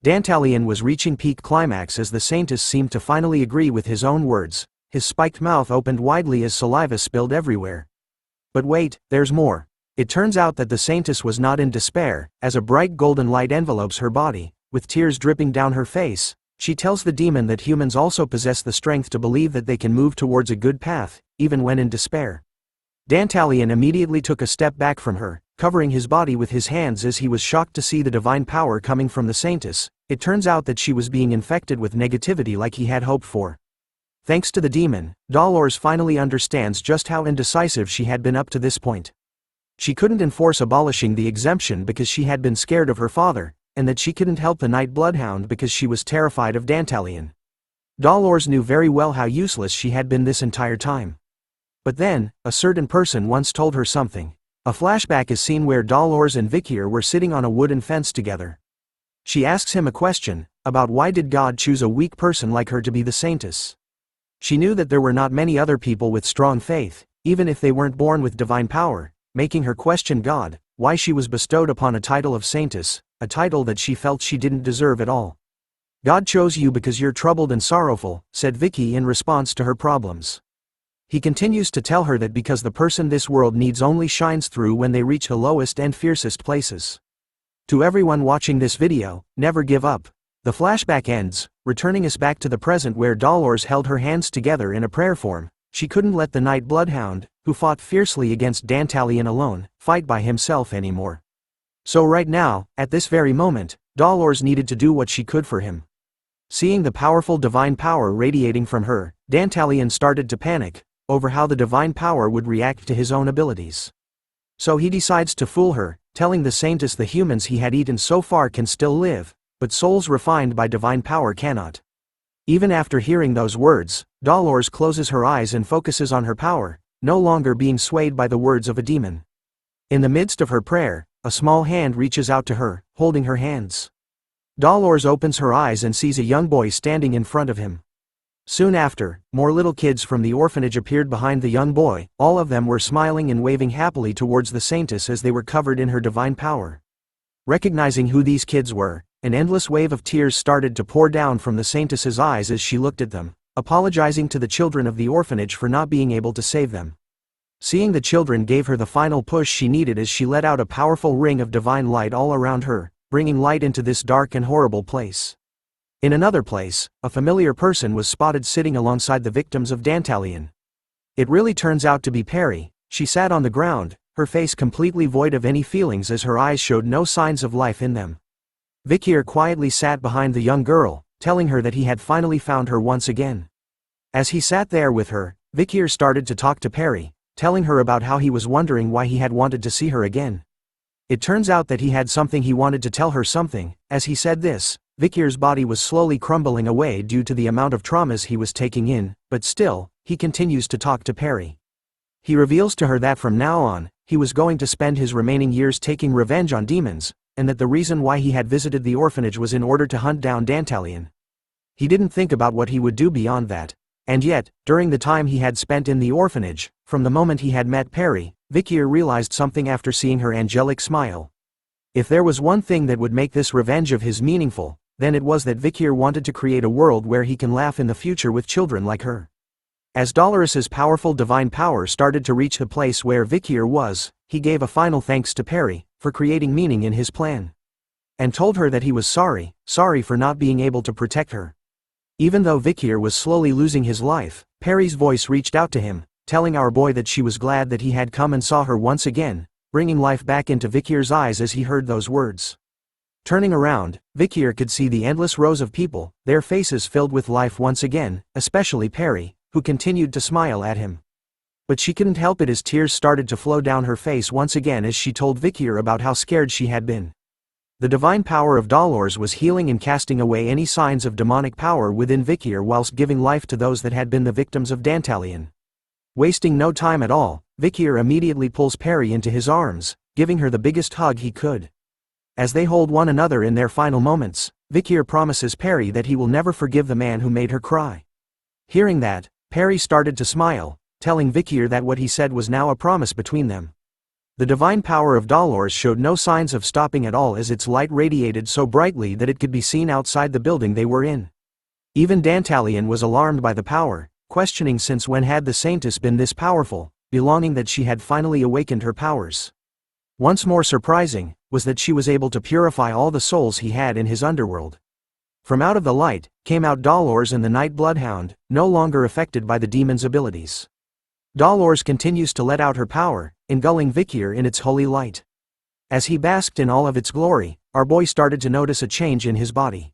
Dantalian was reaching peak climax as the saintus seemed to finally agree with his own words. His spiked mouth opened widely as saliva spilled everywhere. But wait, there's more. It turns out that the saintus was not in despair, as a bright golden light envelopes her body, with tears dripping down her face. She tells the demon that humans also possess the strength to believe that they can move towards a good path, even when in despair. Dantalian immediately took a step back from her, covering his body with his hands as he was shocked to see the divine power coming from the saintus. It turns out that she was being infected with negativity like he had hoped for. Thanks to the demon, Dolores finally understands just how indecisive she had been up to this point. She couldn't enforce abolishing the exemption because she had been scared of her father, and that she couldn't help the Night Bloodhound because she was terrified of Dantalian. Dolores knew very well how useless she had been this entire time. But then, a certain person once told her something. A flashback is seen where Dolores and Vikir were sitting on a wooden fence together. She asks him a question, about why did God choose a weak person like her to be the saintus. She knew that there were not many other people with strong faith, even if they weren't born with divine power, making her question God, why she was bestowed upon a title of saintus, a title that she felt she didn't deserve at all. God chose you because you're troubled and sorrowful, said Vicky in response to her problems. He continues to tell her that because the person this world needs only shines through when they reach the lowest and fiercest places. To everyone watching this video, never give up. The flashback ends, returning us back to the present where Dolores held her hands together in a prayer form. She couldn't let the Night Bloodhound, who fought fiercely against Dantalian alone, fight by himself anymore. So right now, at this very moment, Dolores needed to do what she could for him. Seeing the powerful divine power radiating from her, Dantalian started to panic over how the divine power would react to his own abilities. So he decides to fool her, telling the saintus the humans he had eaten so far can still live, but souls refined by divine power cannot. Even after hearing those words, Dolores closes her eyes and focuses on her power, no longer being swayed by the words of a demon. In the midst of her prayer, a small hand reaches out to her, holding her hands. Dolores opens her eyes and sees a young boy standing in front of him. Soon after, more little kids from the orphanage appeared behind the young boy. All of them were smiling and waving happily towards the saintus as they were covered in her divine power. Recognizing who these kids were, an endless wave of tears started to pour down from the saintus's eyes as she looked at them, apologizing to the children of the orphanage for not being able to save them. Seeing the children gave her the final push she needed as she let out a powerful ring of divine light all around her, bringing light into this dark and horrible place. In another place, a familiar person was spotted sitting alongside the victims of Dantalian. It really turns out to be Perry. She sat on the ground, her face completely void of any feelings as her eyes showed no signs of life in them. Vikir quietly sat behind the young girl, telling her that he had finally found her once again. As he sat there with her, Vikir started to talk to Perry, telling her about how he was wondering why he had wanted to see her again. It turns out that he had something he wanted to tell her something. As he said this, Vikir's body was slowly crumbling away due to the amount of traumas he was taking in, but still, he continues to talk to Perry. He reveals to her that from now on, he was going to spend his remaining years taking revenge on demons, and that the reason why he had visited the orphanage was in order to hunt down Dantalian. He didn't think about what he would do beyond that. And yet, during the time he had spent in the orphanage, from the moment he had met Perry, Vikir realized something after seeing her angelic smile. If there was one thing that would make this revenge of his meaningful, then it was that Vikir wanted to create a world where he can laugh in the future with children like her. As Dolores's powerful divine power started to reach the place where Vikir was, he gave a final thanks to Perry for creating meaning in his plan. And told her that he was sorry for not being able to protect her. Even though Vikir was slowly losing his life, Perry's voice reached out to him, telling our boy that she was glad that he had come and saw her once again, bringing life back into Vikir's eyes as he heard those words. Turning around, Vikir could see the endless rows of people, their faces filled with life once again, especially Perry, who continued to smile at him. But she couldn't help it as tears started to flow down her face once again as she told Vikir about how scared she had been. The divine power of Dolores was healing and casting away any signs of demonic power within Vikir whilst giving life to those that had been the victims of Dantalian. Wasting no time at all, Vikir immediately pulls Perry into his arms, giving her the biggest hug he could. As they hold one another in their final moments, Vikir promises Perry that he will never forgive the man who made her cry. Hearing that, Perry started to smile, telling Vikir that what he said was now a promise between them. The divine power of Dolores showed no signs of stopping at all as its light radiated so brightly that it could be seen outside the building they were in. Even Dantalian was alarmed by the power, questioning since when had the saintus been this powerful, belonging that she had finally awakened her powers. Once more surprising, was that she was able to purify all the souls he had in his underworld. From out of the light, came out Dolores and the Night Bloodhound, no longer affected by the demon's abilities. Dolores continues to let out her power, engulfing Vikir in its holy light. As he basked in all of its glory, our boy started to notice a change in his body.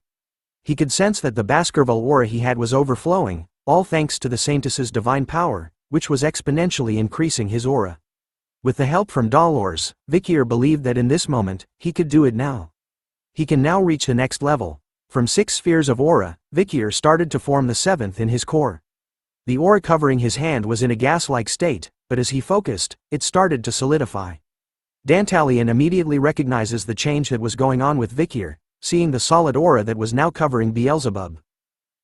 He could sense that the Baskerville aura he had was overflowing, all thanks to the saintus's divine power, which was exponentially increasing his aura. With the help from Dolores, Vikir believed that in this moment, he could do it now. He can now reach the next level. From 6 spheres of aura, Vikir started to form the 7th in his core. The aura covering his hand was in a gas-like state, but as he focused, it started to solidify. Dantalian immediately recognizes the change that was going on with Vikir, seeing the solid aura that was now covering Beelzebub.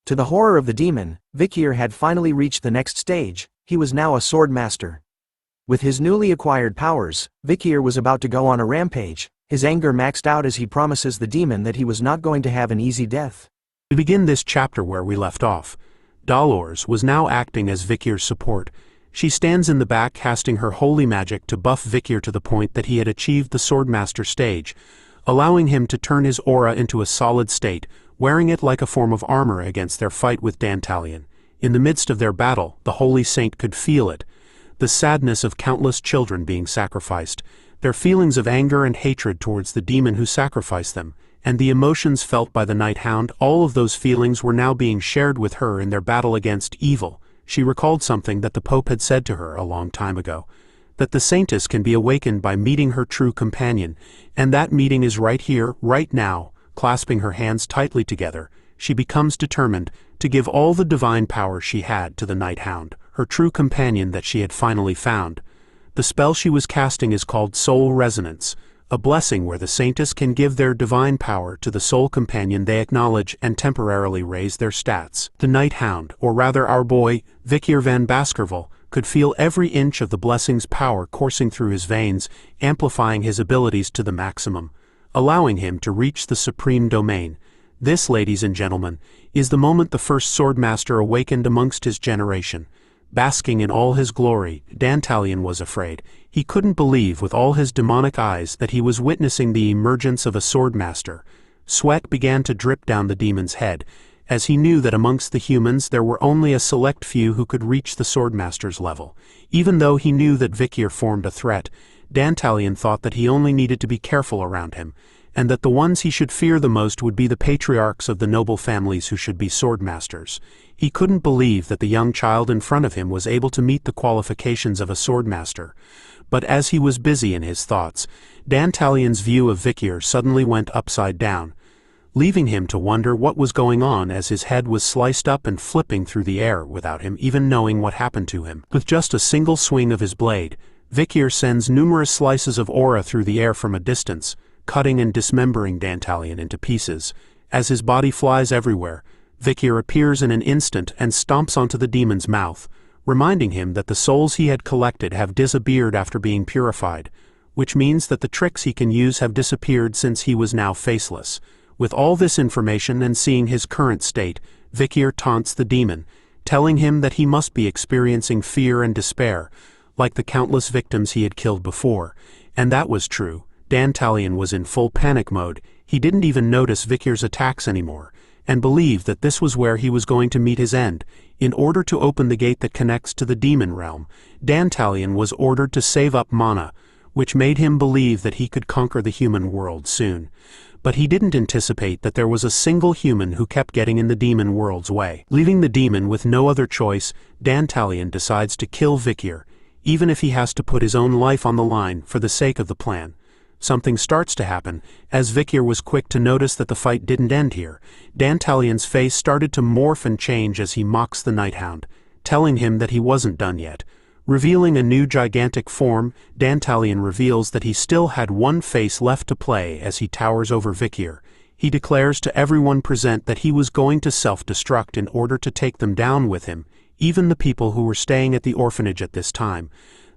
To the horror of the demon, Vikir had finally reached the next stage. He was now a swordmaster. With his newly acquired powers, Vikir was about to go on a rampage, his anger maxed out as he promises the demon that he was not going to have an easy death. We begin this chapter where we left off. Dolores was now acting as Vikir's support. She stands in the back casting her holy magic to buff Vikir to the point that he had achieved the swordmaster stage, allowing him to turn his aura into a solid state, wearing it like a form of armor against their fight with Dantalian. In the midst of their battle, the holy saint could feel it. The sadness of countless children being sacrificed, their feelings of anger and hatred towards the demon who sacrificed them, and the emotions felt by the Night Hound, all of those feelings were now being shared with her in their battle against evil. She recalled something that the Pope had said to her a long time ago, that the saintus can be awakened by meeting her true companion, and that meeting is right here, right now. Clasping her hands tightly together, she becomes determined to give all the divine power she had to the Night Hound, her true companion that she had finally found. The spell she was casting is called Soul Resonance, a blessing where the saintus can give their divine power to the soul companion they acknowledge and temporarily raise their stats. The Night Hound, or rather our boy, Vikir van Baskerville, could feel every inch of the blessing's power coursing through his veins, amplifying his abilities to the maximum, allowing him to reach the supreme domain. This, ladies and gentlemen, is the moment the first swordmaster awakened amongst his generation. basking in all his glory. Dantalian was afraid. He couldn't believe with all his demonic eyes that he was witnessing the emergence of a swordmaster. Sweat began to drip down the demon's head, as he knew that amongst the humans there were only a select few who could reach the swordmaster's level. Even though he knew that Vikir formed a threat, Dantalian thought that he only needed to be careful around him, and that the ones he should fear the most would be the patriarchs of the noble families who should be swordmasters. He couldn't believe that the young child in front of him was able to meet the qualifications of a swordmaster. But as he was busy in his thoughts, Dantalian's view of Vikir suddenly went upside down, leaving him to wonder what was going on as his head was sliced up and flipping through the air without him even knowing what happened to him. With just a single swing of his blade, Vikir sends numerous slices of aura through the air from a distance, cutting and dismembering Dantalian into pieces. As his body flies everywhere, Vikir appears in an instant and stomps onto the demon's mouth, reminding him that the souls he had collected have disappeared after being purified, which means that the tricks he can use have disappeared since he was now faceless. With all this information and seeing his current state, Vikir taunts the demon, telling him that he must be experiencing fear and despair, like the countless victims he had killed before. And that was true. Dantalian was in full panic mode. He didn't even notice Vikir's attacks anymore, and believed that this was where he was going to meet his end. In order to open the gate that connects to the demon realm, Dantalian was ordered to save up mana, which made him believe that he could conquer the human world soon. But he didn't anticipate that there was a single human who kept getting in the demon world's way. Leaving the demon with no other choice, Dantalian decides to kill Vikir, even if he has to put his own life on the line for the sake of the plan. Something starts to happen, as Vikir was quick to notice that the fight didn't end here. Dantalian's face started to morph and change as he mocks the Nighthound, telling him that he wasn't done yet. Revealing a new gigantic form, Dantalian reveals that he still had one face left to play as he towers over Vikir. He declares to everyone present that he was going to self-destruct in order to take them down with him, even the people who were staying at the orphanage at this time.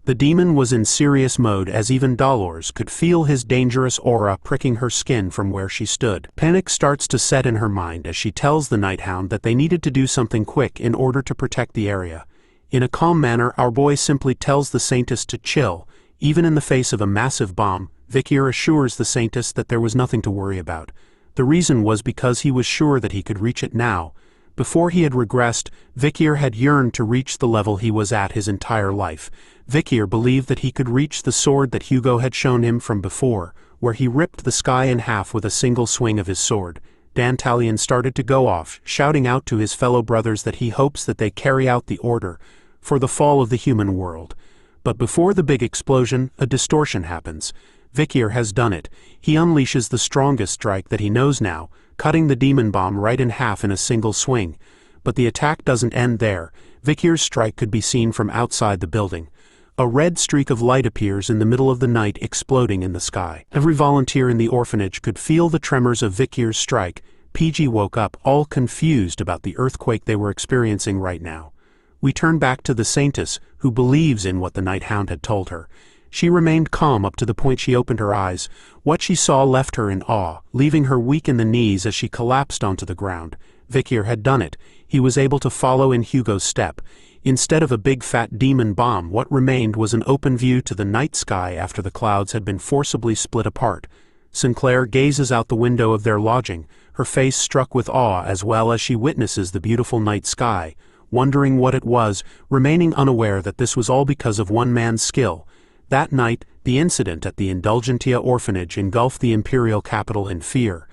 The demon was in serious mode as even Dolores could feel his dangerous aura pricking her skin from where she stood. Panic starts to set in her mind as she tells the Nighthound that they needed to do something quick in order to protect the area. In a calm manner, our boy simply tells the saintus to chill. Even in the face of a massive bomb, Vikir assures the saintus that there was nothing to worry about. The reason was because he was sure that he could reach it now. Before he had regressed, Vikir had yearned to reach the level he was at his entire life. Vikir believed that he could reach the sword that Hugo had shown him from before, where he ripped the sky in half with a single swing of his sword. Dantalian started to go off, shouting out to his fellow brothers that he hopes that they carry out the order for the fall of the human world. But before the big explosion, a distortion happens. Vikir has done it. He unleashes the strongest strike that he knows now, cutting the demon bomb right in half in a single swing. But the attack doesn't end there. Vikir's strike could be seen from outside the building. A red streak of light appears in the middle of the night, exploding in the sky. Every volunteer in the orphanage could feel the tremors of Vikir's strike. PG woke up, all confused about the earthquake they were experiencing right now. We turn back to the saintus, who believes in what the Nighthound had told her. She remained calm up to the point she opened her eyes. What she saw left her in awe, leaving her weak in the knees as she collapsed onto the ground. Vikir had done it. He was able to follow in Hugo's step. Instead of a big fat demon bomb, what remained was an open view to the night sky after the clouds had been forcibly split apart. Sinclair gazes out the window of their lodging, her face struck with awe as well as she witnesses the beautiful night sky, wondering what it was, remaining unaware that this was all because of one man's skill. That night, the incident at the Indulgentia orphanage engulfed the imperial capital in fear.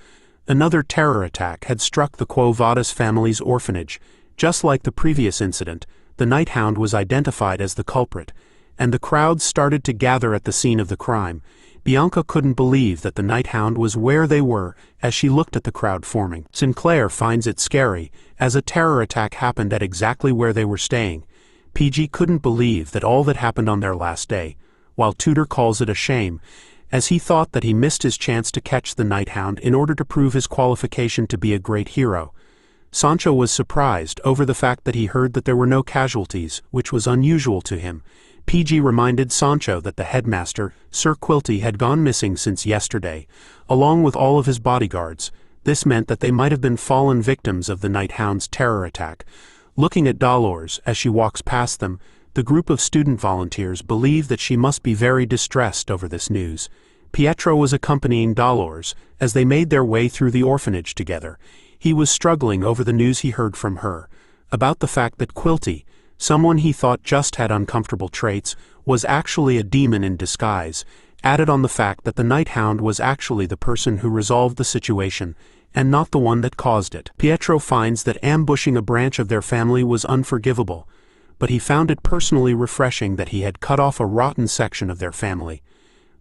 Another terror attack had struck the Quo Vadis family's orphanage. Just like the previous incident, the Nighthound was identified as the culprit, and the crowds started to gather at the scene of the crime. Bianca couldn't believe that the Nighthound was where they were as she looked at the crowd forming. Sinclair finds it scary, as a terror attack happened at exactly where they were staying. PG couldn't believe that all that happened on their last day, while Tudor calls it a shame, as he thought that he missed his chance to catch the Nighthound in order to prove his qualification to be a great hero. Sancho was surprised over the fact that he heard that there were no casualties, which was unusual to him. PG reminded Sancho that the headmaster, Sir Quilty, had gone missing since yesterday, along with all of his bodyguards. This meant that they might have been fallen victims of the Nighthound's terror attack. Looking at Dolores as she walks past them, the group of student volunteers believe that she must be very distressed over this news. Pietro was accompanying Dolores as they made their way through the orphanage together. He was struggling over the news he heard from her, about the fact that Quilty, someone he thought just had uncomfortable traits, was actually a demon in disguise, added on the fact that the Night Hound was actually the person who resolved the situation, and not the one that caused it. Pietro finds that ambushing a branch of their family was unforgivable, but he found it personally refreshing that he had cut off a rotten section of their family.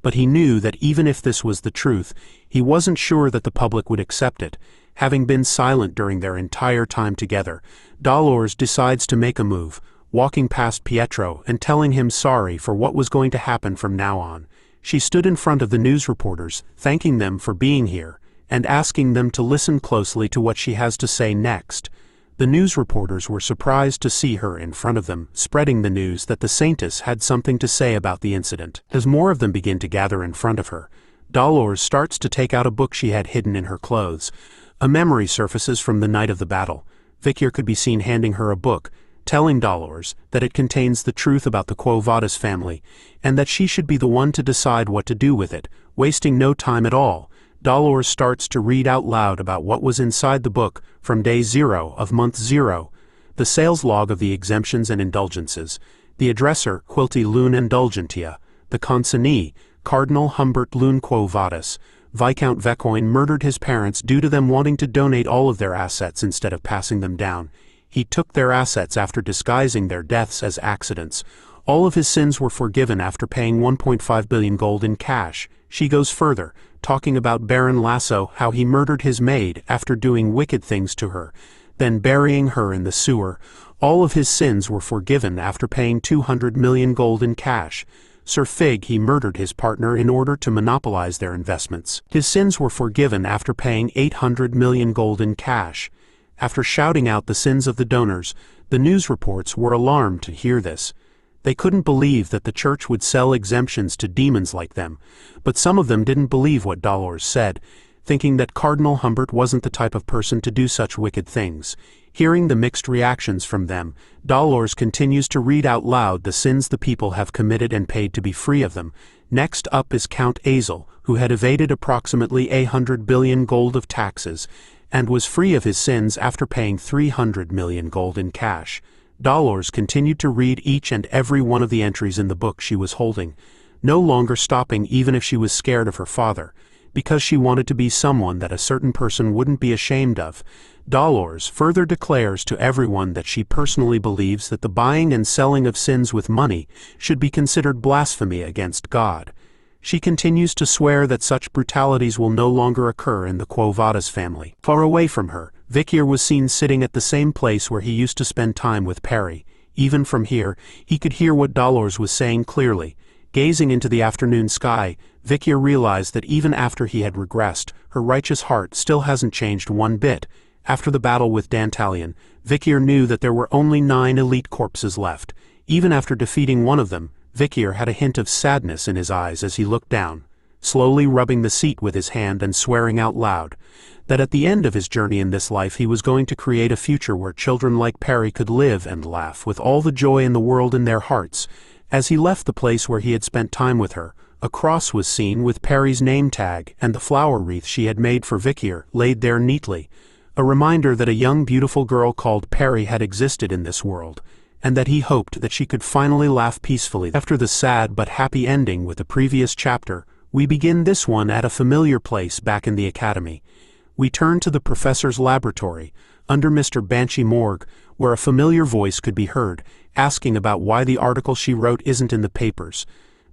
But he knew that even if this was the truth, he wasn't sure that the public would accept it. Having been silent during their entire time together, Dolores decides to make a move, walking past Pietro and telling him sorry for what was going to happen from now on. She stood in front of the news reporters, thanking them for being here, and asking them to listen closely to what she has to say next. The news reporters were surprised to see her in front of them, spreading the news that the saintus had something to say about the incident. As more of them begin to gather in front of her, Dolores starts to take out a book she had hidden in her clothes. A memory surfaces from the night of the battle. Vikir could be seen handing her a book, telling Dolores that it contains the truth about the Quo Vadis family, and that she should be the one to decide what to do with it. Wasting no time at all, Dolores starts to read out loud about what was inside the book from day 0 of month 0, the sales log of the exemptions and indulgences, the addresser Quilty Lune Indulgentia, the consignee Cardinal Humbert Lune Quo Vadis. Viscount Vecoin murdered his parents due to them wanting to donate all of their assets instead of passing them down. He took their assets after disguising their deaths as accidents. All of his sins were forgiven after paying 1.5 billion gold in cash. She goes further, talking about Baron Lasso, how he murdered his maid after doing wicked things to her, then burying her in the sewer. All of his sins were forgiven after paying 200 million gold in cash. Sir Fig, he murdered his partner in order to monopolize their investments. His sins were forgiven after paying 800 million gold in cash. After shouting out the sins of the donors, the news reports were alarmed to hear this. They couldn't believe that the church would sell exemptions to demons like them, but some of them didn't believe what Dolores said, thinking that Cardinal Humbert wasn't the type of person to do such wicked things. Hearing the mixed reactions from them, Dolores continues to read out loud the sins the people have committed and paid to be free of them. Next up is Count Azel, who had evaded approximately 100 billion gold of taxes, and was free of his sins after paying 300 million gold in cash. Dolores continued to read each and every one of the entries in the book she was holding, no longer stopping even if she was scared of her father, because she wanted to be someone that a certain person wouldn't be ashamed of. Dolores further declares to everyone that she personally believes that the buying and selling of sins with money should be considered blasphemy against God. She continues to swear that such brutalities will no longer occur in the Quo Vadis family. Far away from her, Vikir was seen sitting at the same place where he used to spend time with Perry. Even from here, he could hear what Dolores was saying clearly. Gazing into the afternoon sky, Vikir realized that even after he had regressed, her righteous heart still hasn't changed one bit. After the battle with Dantalian, Vikir knew that there were only 9 elite corpses left. Even after defeating one of them, Vikir had a hint of sadness in his eyes as he looked down, slowly rubbing the seat with his hand and swearing out loud that at the end of his journey in this life he was going to create a future where children like Perry could live and laugh with all the joy in the world in their hearts. As he left the place where he had spent time with her, a cross was seen with Perry's name tag and the flower wreath she had made for Vikir laid there neatly, a reminder that a young beautiful girl called Perry had existed in this world, and that he hoped that she could finally laugh peacefully. After the sad but happy ending with the previous chapter, we begin this one at a familiar place back in the academy. We turn to the professor's laboratory, under Mr. Banshee Morgue, where a familiar voice could be heard, asking about why the article she wrote isn't in the papers.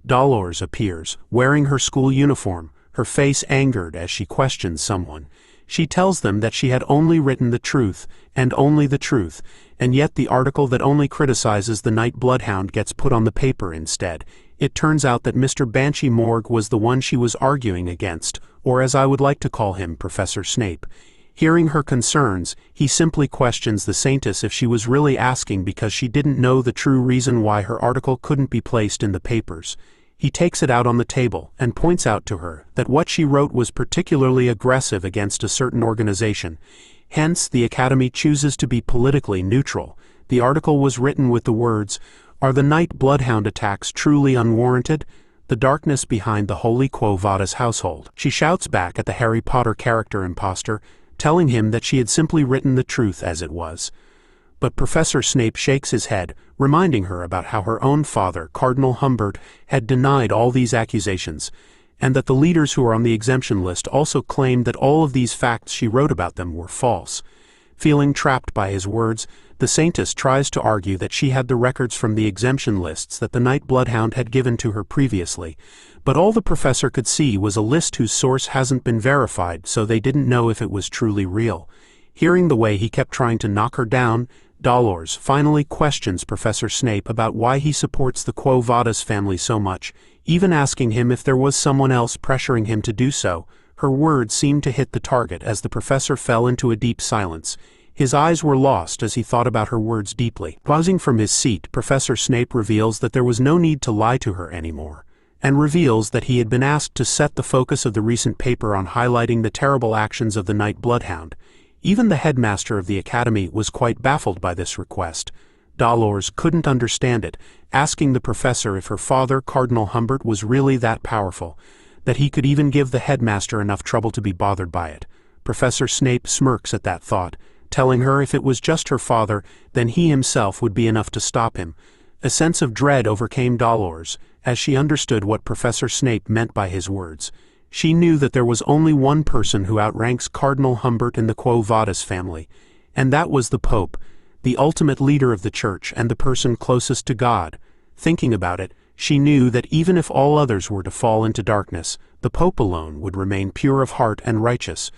Dolores appears, wearing her school uniform, her face angered as she questions someone. She tells them that she had only written the truth, and only the truth, and yet the article that only criticizes the Night Bloodhound gets put on the paper instead. It turns out that Mr. Banshee Morgue was the one she was arguing against, or as I would like to call him, Professor Snape. Hearing her concerns, he simply questions the saintus if she was really asking because she didn't know the true reason why her article couldn't be placed in the papers. He takes it out on the table and points out to her that what she wrote was particularly aggressive against a certain organization. Hence, the Academy chooses to be politically neutral. The article was written with the words, "Are the Night Bloodhound attacks truly unwarranted? The darkness behind the holy Quo Vadis household." She shouts back at the Harry Potter character imposter, telling him that she had simply written the truth as it was. But Professor Snape shakes his head, reminding her about how her own father, Cardinal Humbert, had denied all these accusations, and that the leaders who are on the exemption list also claimed that all of these facts she wrote about them were false. Feeling trapped by his words, the saintus tries to argue that she had the records from the exemption lists that the Night Bloodhound had given to her previously, but all the professor could see was a list whose source hasn't been verified, so they didn't know if it was truly real. Hearing the way he kept trying to knock her down, Dolores finally questions Professor Snape about why he supports the Quo Vadis family so much, even asking him if there was someone else pressuring him to do so. Her words seemed to hit the target as the professor fell into a deep silence. His eyes were lost as he thought about her words deeply. Pausing from his seat, Professor Snape reveals that there was no need to lie to her anymore, and reveals that he had been asked to set the focus of the recent paper on highlighting the terrible actions of the Night Bloodhound. Even the headmaster of the academy was quite baffled by this request. Dolores couldn't understand it, asking the professor if her father, Cardinal Humbert, was really that powerful, that he could even give the headmaster enough trouble to be bothered by it. Professor Snape smirks at that thought, telling her if it was just her father, then he himself would be enough to stop him. A sense of dread overcame Dolores, as she understood what Professor Snape meant by his words. She knew that there was only one person who outranks Cardinal Humbert in the Quo Vadis family, and that was the Pope, the ultimate leader of the Church and the person closest to God. Thinking about it, she knew that even if all others were to fall into darkness, the Pope alone would remain pure of heart and righteous.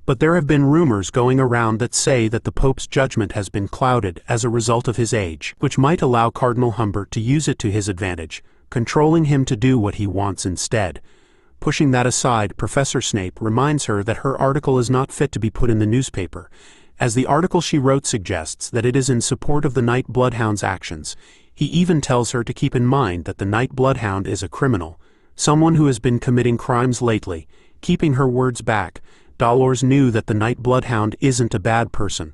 But there have been rumors going around that say that the Pope's judgment has been clouded as a result of his age, which might allow Cardinal Humbert to use it to his advantage, controlling him to do what he wants instead. Pushing that aside, Professor Snape reminds her that her article is not fit to be put in the newspaper, as the article she wrote suggests that it is in support of the Night Bloodhound's actions. He even tells her to keep in mind that the Night Bloodhound is a criminal, someone who has been committing crimes lately. Keeping her words back, Dolores knew that the Night Bloodhound isn't a bad person.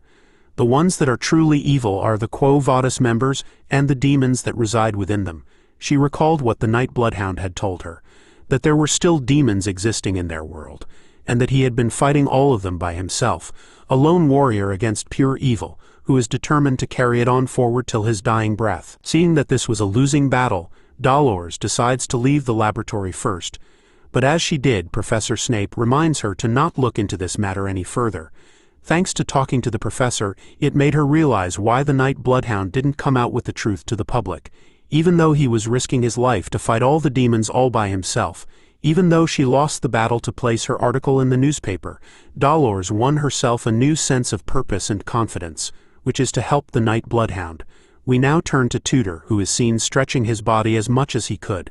The ones that are truly evil are the Quo Vadis members and the demons that reside within them. She recalled what the Night Bloodhound had told her, that there were still demons existing in their world, and that he had been fighting all of them by himself, a lone warrior against pure evil, who is determined to carry it on forward till his dying breath. Seeing that this was a losing battle, Dolores decides to leave the laboratory first, but as she did, Professor Snape reminds her to not look into this matter any further. Thanks to talking to the professor, it made her realize why the Night Bloodhound didn't come out with the truth to the public. Even though he was risking his life to fight all the demons all by himself, even though she lost the battle to place her article in the newspaper, Dolores won herself a new sense of purpose and confidence, which is to help the Night Bloodhound. We now turn to Tudor, who is seen stretching his body as much as he could.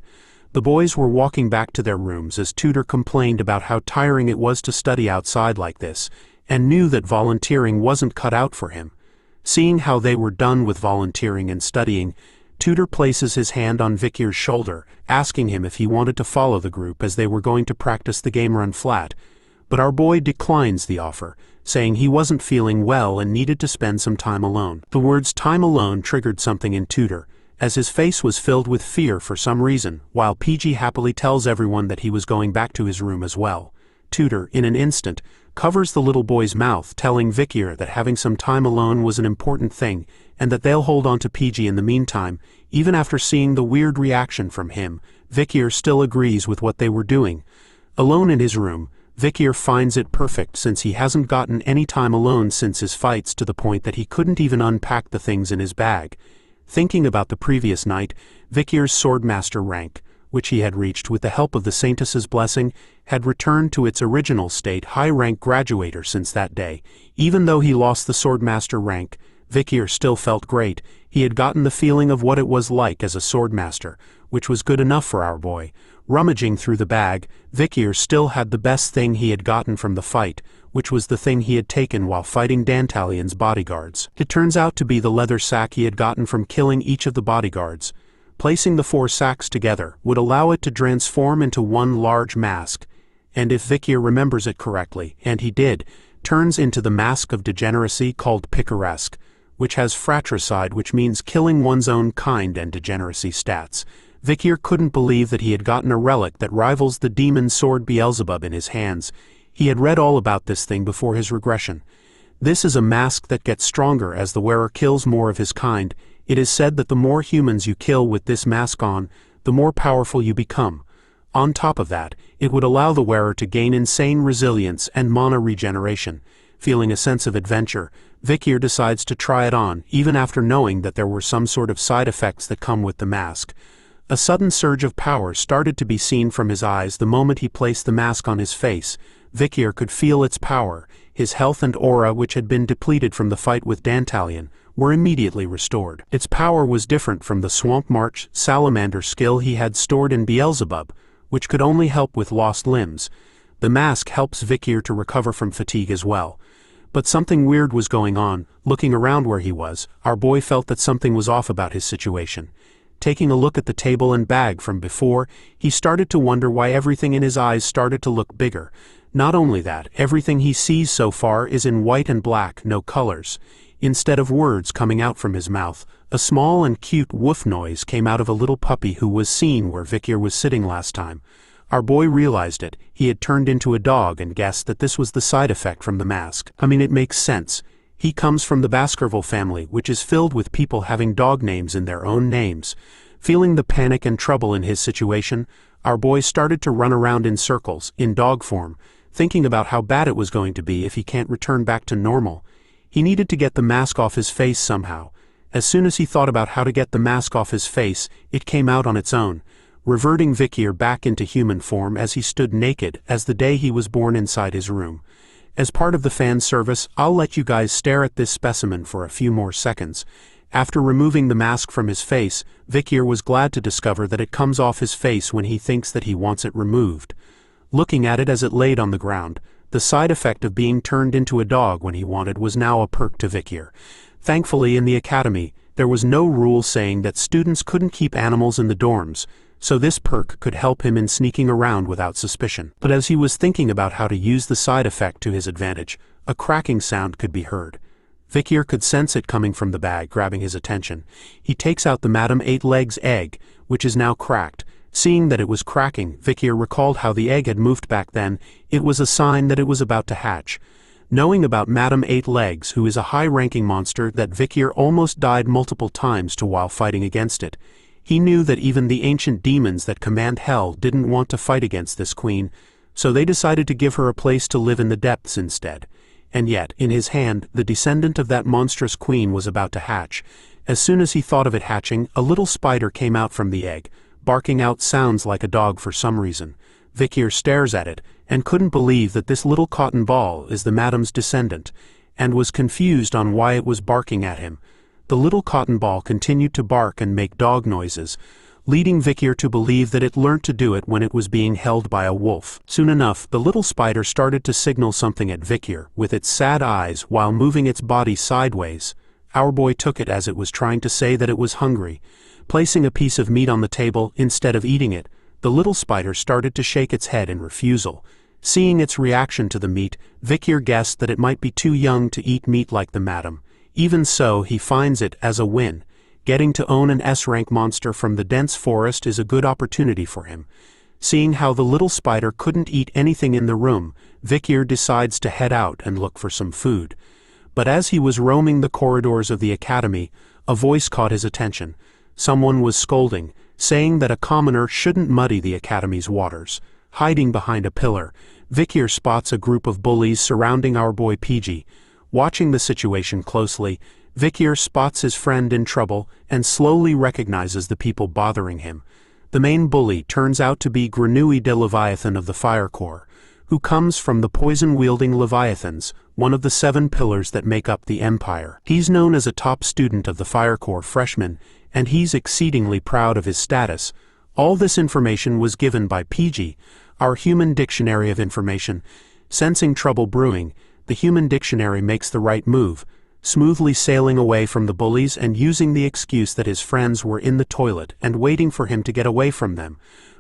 The boys were walking back to their rooms as Tudor complained about how tiring it was to study outside like this, and knew that volunteering wasn't cut out for him. Seeing how they were done with volunteering and studying, Tudor places his hand on Vikir's shoulder, asking him if he wanted to follow the group as they were going to practice the game run flat. But our boy declines the offer, saying he wasn't feeling well and needed to spend some time alone. The words "time alone" triggered something in Tudor, as his face was filled with fear for some reason, while PG happily tells everyone that he was going back to his room as well. Tudor, in an instant, covers the little boy's mouth, telling Vikir that having some time alone was an important thing, and that they'll hold on to PG in the meantime. Even after seeing the weird reaction from him, Vikir still agrees with what they were doing. Alone in his room, Vikir finds it perfect since he hasn't gotten any time alone since his fights, to the point that he couldn't even unpack the things in his bag. Thinking about the previous night, Vikir's swordmaster rank, which he had reached with the help of the saintus's blessing, had returned to its original state, high-rank graduator since that day. Even though he lost the swordmaster rank, Vikir still felt great. He had gotten the feeling of what it was like as a swordmaster, which was good enough for our boy. Rummaging through the bag, Vikir still had the best thing he had gotten from the fight, which was the thing he had taken while fighting Dantalian's bodyguards. It turns out to be the leather sack he had gotten from killing each of the bodyguards. Placing the 4 sacks together would allow it to transform into one large mask, and if Vikir remembers it correctly, and he did, turns into the mask of degeneracy called picaresque, which has fratricide, which means killing one's own kind, and degeneracy stats. Vikir couldn't believe that he had gotten a relic that rivals the demon sword Beelzebub in his hands. He had read all about this thing before his regression. This is a mask that gets stronger as the wearer kills more of his kind. It is said that the more humans you kill with this mask on, the more powerful you become. On top of that, it would allow the wearer to gain insane resilience and mana regeneration. Feeling a sense of adventure, Vikir decides to try it on, even after knowing that there were some sort of side effects that come with the mask. A sudden surge of power started to be seen from his eyes the moment he placed the mask on his face. Vikir could feel its power. His health and aura, which had been depleted from the fight with Dantalian, were immediately restored. Its power was different from the Swamp March salamander skill he had stored in Beelzebub, which could only help with lost limbs. The mask helps Vikir to recover from fatigue as well. But something weird was going on. Looking around where he was, our boy felt that something was off about his situation. Taking a look at the table and bag from before, he started to wonder why everything in his eyes started to look bigger. Not only that, everything he sees so far is in white and black, no colors. Instead of words coming out from his mouth, a small and cute woof noise came out of a little puppy who was seen where Vikir was sitting last time. Our boy realized it. He had turned into a dog and guessed that this was the side effect from the mask. I mean, it makes sense. He comes from the Baskerville family, which is filled with people having dog names in their own names. Feeling the panic and trouble in his situation, our boy started to run around in circles, in dog form, thinking about how bad it was going to be if he can't return back to normal. He needed to get the mask off his face somehow. As soon as he thought about how to get the mask off his face, it came out on its own, reverting Vikir back into human form as he stood naked as the day he was born inside his room. As part of the fan service, I'll let you guys stare at this specimen for a few more seconds. After removing the mask from his face, Vikir was glad to discover that it comes off his face when he thinks that he wants it removed. Looking at it as it laid on the ground, the side effect of being turned into a dog when he wanted was now a perk to Vikir. Thankfully, in the academy, there was no rule saying that students couldn't keep animals in the dorms, so this perk could help him in sneaking around without suspicion. But as he was thinking about how to use the side effect to his advantage, a cracking sound could be heard. Vikir could sense it coming from the bag, grabbing his attention. He takes out the Madam Eight Legs egg, which is now cracked. Seeing that it was cracking, Vikir recalled how the egg had moved back then. It was a sign that it was about to hatch. Knowing about Madam Eight Legs, who is a high-ranking monster that Vikir almost died multiple times to while fighting against it, he knew that even the ancient demons that command hell didn't want to fight against this queen, so they decided to give her a place to live in the depths instead. And yet, in his hand, the descendant of that monstrous queen was about to hatch. As soon as he thought of it hatching, a little spider came out from the egg, barking out sounds like a dog for some reason. Vikir stares at it, and couldn't believe that this little cotton ball is the madam's descendant, and was confused on why it was barking at him. The little cotton ball continued to bark and make dog noises, leading Vikir to believe that it learnt to do it when it was being held by a wolf. Soon enough, the little spider started to signal something at Vikir, with its sad eyes while moving its body sideways. Our boy took it as it was trying to say that it was hungry. Placing a piece of meat on the table instead of eating it, the little spider started to shake its head in refusal. Seeing its reaction to the meat, Vikir guessed that it might be too young to eat meat like the madam. Even so, he finds it as a win. Getting to own an S-rank monster from the dense forest is a good opportunity for him. Seeing how the little spider couldn't eat anything in the room, Vikir decides to head out and look for some food. But as he was roaming the corridors of the academy, a voice caught his attention. Someone was scolding, saying that a commoner shouldn't muddy the academy's waters. Hiding behind a pillar, Vikir spots a group of bullies surrounding our boy PG. Watching the situation closely, Vikir spots his friend in trouble and slowly recognizes the people bothering him. The main bully turns out to be Granui de Leviathan of the Fire Corps, who comes from the poison-wielding Leviathans, one of the 7 pillars that make up the Empire. He's known as a top student of the Fire Corps Freshmen, and he's exceedingly proud of his status. All this information was given by PG, our human dictionary of information. Sensing trouble brewing, the human dictionary makes the right move, smoothly sailing away from the bullies and using the excuse that his friends were in the toilet and waiting for him to get away from them.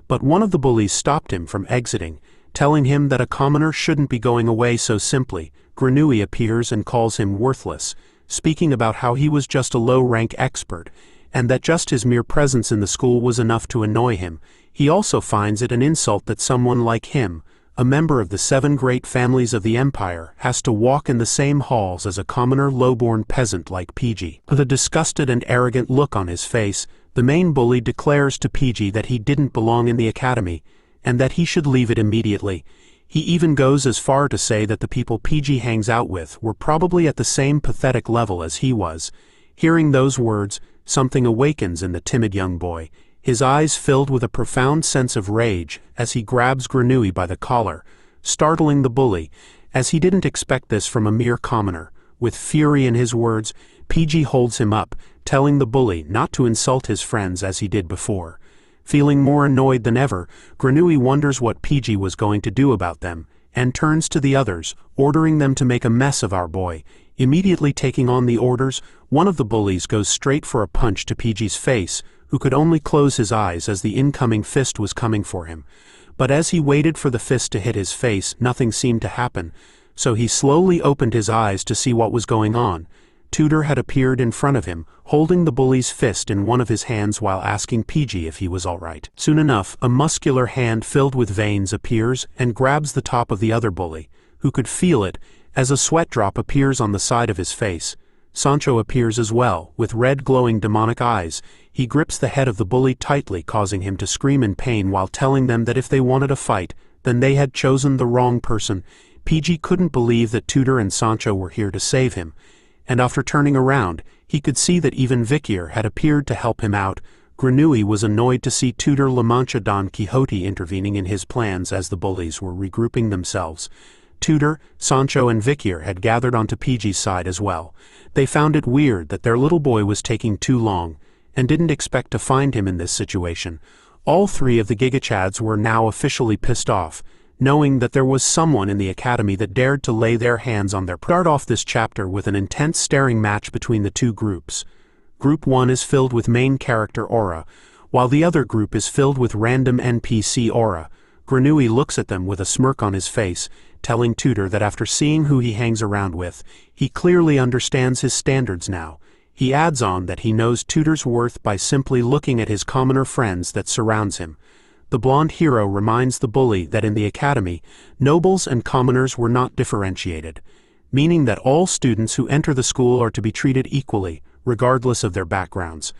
But one of the bullies stopped him from exiting, telling him that a commoner shouldn't be going away so simply. Granui appears and calls him worthless. speaking about how he was just a low-rank expert, and that just his mere presence in the school was enough to annoy him. He also finds it an insult that someone like him, a member of the 7 great families of the Empire, has to walk in the same halls as a commoner low-born peasant like PG. With a disgusted and arrogant look on his face, the main bully declares to PG that he didn't belong in the academy, and that he should leave it immediately. He even goes as far to say that the people PG hangs out with were probably at the same pathetic level as he was. Hearing those words, something awakens in the timid young boy, his eyes filled with a profound sense of rage as he grabs Granui by the collar, startling the bully, as he didn't expect this from a mere commoner. With fury in his words, PG holds him up, telling the bully not to insult his friends as he did before. Feeling more annoyed than ever, Granui wonders what PG was going to do about them, and turns to the others, ordering them to make a mess of our boy. Immediately taking on the orders, one of the bullies goes straight for a punch to PG's face, who could only close his eyes as the incoming fist was coming for him. But as he waited for the fist to hit his face, nothing seemed to happen, so he slowly opened his eyes to see what was going on. Tudor had appeared in front of him, holding the bully's fist in one of his hands while asking PG if he was all right. Soon enough, a muscular hand filled with veins appears and grabs the top of the other bully, who could feel it, as a sweat drop appears on the side of his face. Sancho appears as well, with red glowing demonic eyes. He grips the head of the bully tightly, causing him to scream in pain while telling them that if they wanted a fight, then they had chosen the wrong person. PG couldn't believe that Tudor and Sancho were here to save him, and after turning around, he could see that even Vikir had appeared to help him out. Granui was annoyed to see Tudor La Mancha Don Quixote intervening in his plans as the bullies were regrouping themselves. Tudor, Sancho and Vikir had gathered onto PG's side as well. They found it weird that their little boy was taking too long, and didn't expect to find him in this situation. All 3 of the Gigachads were now officially pissed off, knowing that there was someone in the academy that dared to lay their hands on their start off this chapter with an intense staring match between the 2 groups. Group 1 is filled with main character aura, while the other group is filled with random NPC aura. Granui looks at them with a smirk on his face, telling Tudor that after seeing who he hangs around with, he clearly understands his standards now. He adds on that he knows Tudor's worth by simply looking at his commoner friends that surrounds him. The blonde hero reminds the bully that in the academy, nobles and commoners were not differentiated, meaning that all students who enter the school are to be treated equally, regardless of their backgrounds.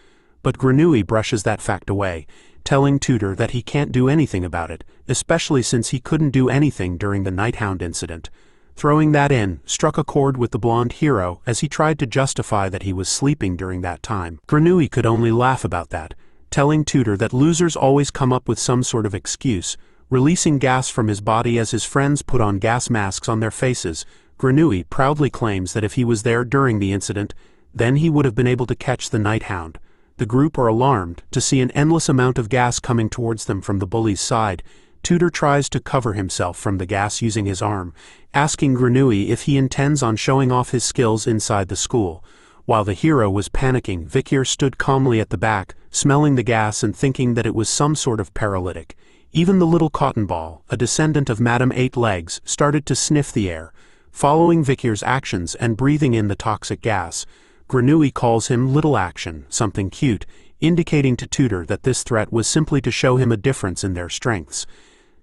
But Granui brushes that fact away, telling Tudor that he can't do anything about it, especially since he couldn't do anything during the Nighthound incident. Throwing that in, struck a chord with the blonde hero as he tried to justify that he was sleeping during that time. Granui could only laugh about that, telling Tudor that losers always come up with some sort of excuse, releasing gas from his body as his friends put on gas masks on their faces. Granui proudly claims that if he was there during the incident, then he would have been able to catch the Nighthound. The group are alarmed to see an endless amount of gas coming towards them from the bully's side. Tudor tries to cover himself from the gas using his arm, asking Granui if he intends on showing off his skills inside the school. While the hero was panicking, Vikir stood calmly at the back, smelling the gas and thinking that it was some sort of paralytic. Even the little cotton ball, a descendant of Madame Eight Legs, started to sniff the air, following Vikir's actions and breathing in the toxic gas. Granui calls him Little Action, something cute, indicating to Tudor that this threat was simply to show him a difference in their strengths.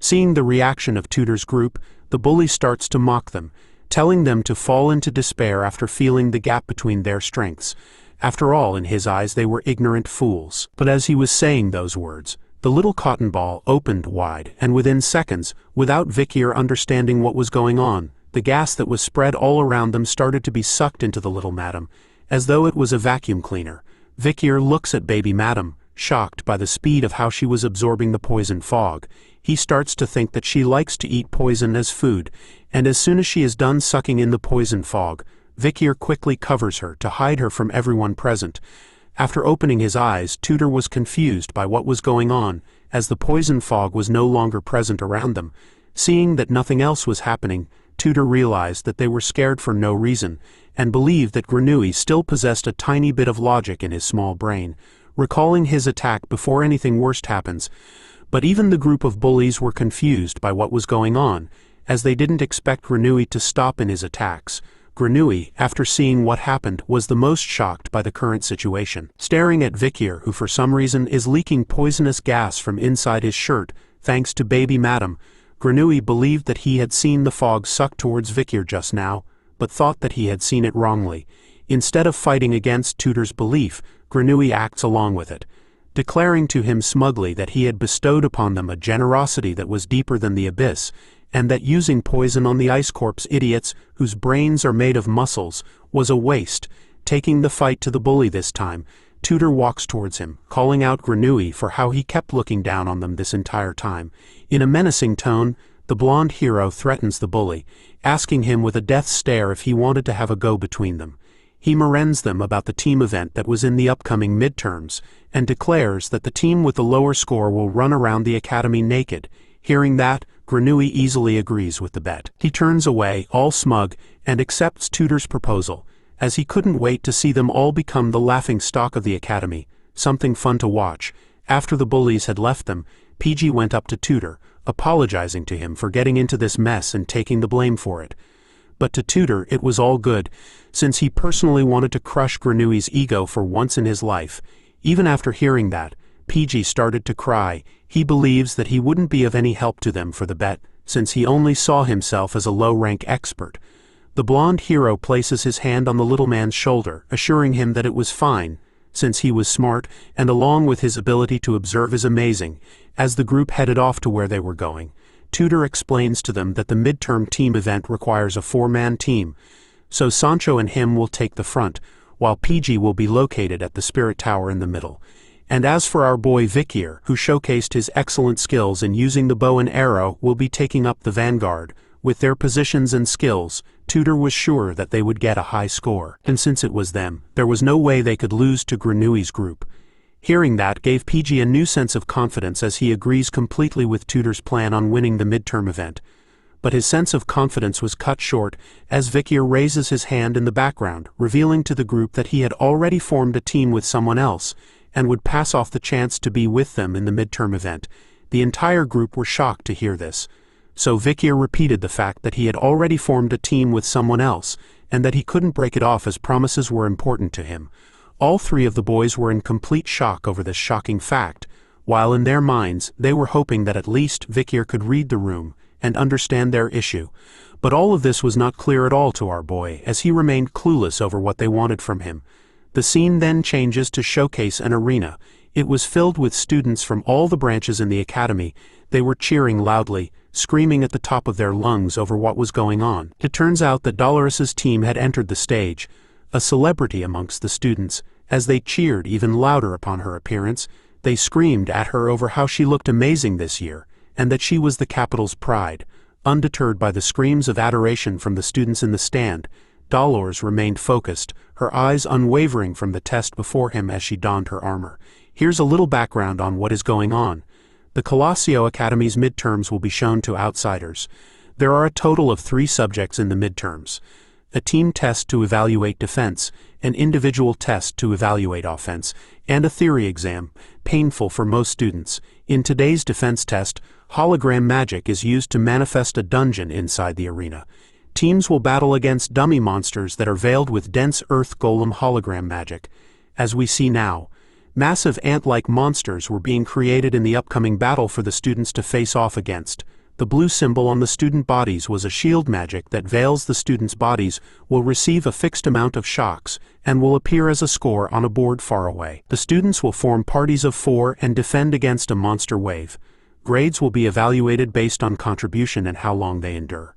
Seeing the reaction of Tudor's group, the bully starts to mock them, telling them to fall into despair after feeling the gap between their strengths. After all, in his eyes they were ignorant fools. But as he was saying those words, the little cotton ball opened wide, and within seconds, without Vikir understanding what was going on, the gas that was spread all around them started to be sucked into the little madam, as though it was a vacuum cleaner. Vikir looks at baby madam, shocked by the speed of how she was absorbing the poison fog. He starts to think that she likes to eat poison as food, and as soon as she is done sucking in the poison fog, Vikir quickly covers her to hide her from everyone present. After opening his eyes, Tudor was confused by what was going on, as the poison fog was no longer present around them. Seeing that nothing else was happening, Tudor realized that they were scared for no reason, and believed that Granui still possessed a tiny bit of logic in his small brain, recalling his attack before anything worse happens. But even the group of bullies were confused by what was going on, as they didn't expect Granui to stop in his attacks. Granui, after seeing what happened, was the most shocked by the current situation. Staring at Vikir, who for some reason is leaking poisonous gas from inside his shirt, thanks to baby Madam, Granui believed that he had seen the fog suck towards Vikir just now, but thought that he had seen it wrongly. Instead of fighting against Tutor's belief, Granui acts along with it, declaring to him smugly that he had bestowed upon them a generosity that was deeper than the abyss, and that using poison on the Ice Corp's idiots, whose brains are made of muscles, was a waste. Taking the fight to the bully this time, Tutor walks towards him, calling out Granui for how he kept looking down on them this entire time. In a menacing tone, the blonde hero threatens the bully, asking him with a death stare if he wanted to have a go between them. He marens them about the team event that was in the upcoming midterms, and declares that the team with the lower score will run around the academy naked. Hearing that, Granui easily agrees with the bet. He turns away, all smug, and accepts Tutor's proposal, as he couldn't wait to see them all become the laughing stock of the academy, something fun to watch. After the bullies had left them, PG went up to Tutor, apologizing to him for getting into this mess and taking the blame for it. But to Tutor it was all good, since he personally wanted to crush Granui's ego for once in his life. Even after hearing that, PG started to cry. He believes that he wouldn't be of any help to them for the bet, since he only saw himself as a low-rank expert. The blonde hero places his hand on the little man's shoulder, assuring him that it was fine, since he was smart, and along with his ability to observe is amazing. As the group headed off to where they were going, Tutor explains to them that the midterm team event requires a 4-man team, so Sancho and him will take the front, while PG will be located at the Spirit Tower in the middle. And as for our boy Vikir, who showcased his excellent skills in using the bow and arrow, will be taking up the vanguard. With their positions and skills, Tutor was sure that they would get a high score, and since it was them, there was no way they could lose to Granui's group. Hearing that gave PG a new sense of confidence as he agrees completely with Tutor's plan on winning the midterm event. But his sense of confidence was cut short as Vikir raises his hand in the background, revealing to the group that he had already formed a team with someone else, and would pass off the chance to be with them in the midterm event. The entire group were shocked to hear this. So Vikir repeated the fact that he had already formed a team with someone else, and that he couldn't break it off as promises were important to him. All three of the boys were in complete shock over this shocking fact, while in their minds they were hoping that at least Vikir could read the room and understand their issue. But all of this was not clear at all to our boy, as he remained clueless over what they wanted from him. The scene then changes to showcase an arena. It was filled with students from all the branches in the academy. They were cheering loudly, screaming at the top of their lungs over what was going on. It turns out that Dolores's team had entered the stage, a celebrity amongst the students. As they cheered even louder upon her appearance, they screamed at her over how she looked amazing this year, and that she was the capital's pride. Undeterred by the screams of adoration from the students in the stand, Dolores remained focused, her eyes unwavering from the test before him as she donned her armor. Here's a little background on what is going on. The Colosio Academy's midterms will be shown to outsiders. There are a total of 3 subjects in the midterms: a team test to evaluate defense, an individual test to evaluate offense, and a theory exam, painful for most students. In today's defense test, hologram magic is used to manifest a dungeon inside the arena. Teams will battle against dummy monsters that are veiled with dense earth golem hologram magic. As we see now, massive ant-like monsters were being created in the upcoming battle for the students to face off against. The blue symbol on the student bodies was a shield magic that veils the students' bodies, will receive a fixed amount of shocks, and will appear as a score on a board far away. The students will form parties of 4 and defend against a monster wave. Grades will be evaluated based on contribution and how long they endure.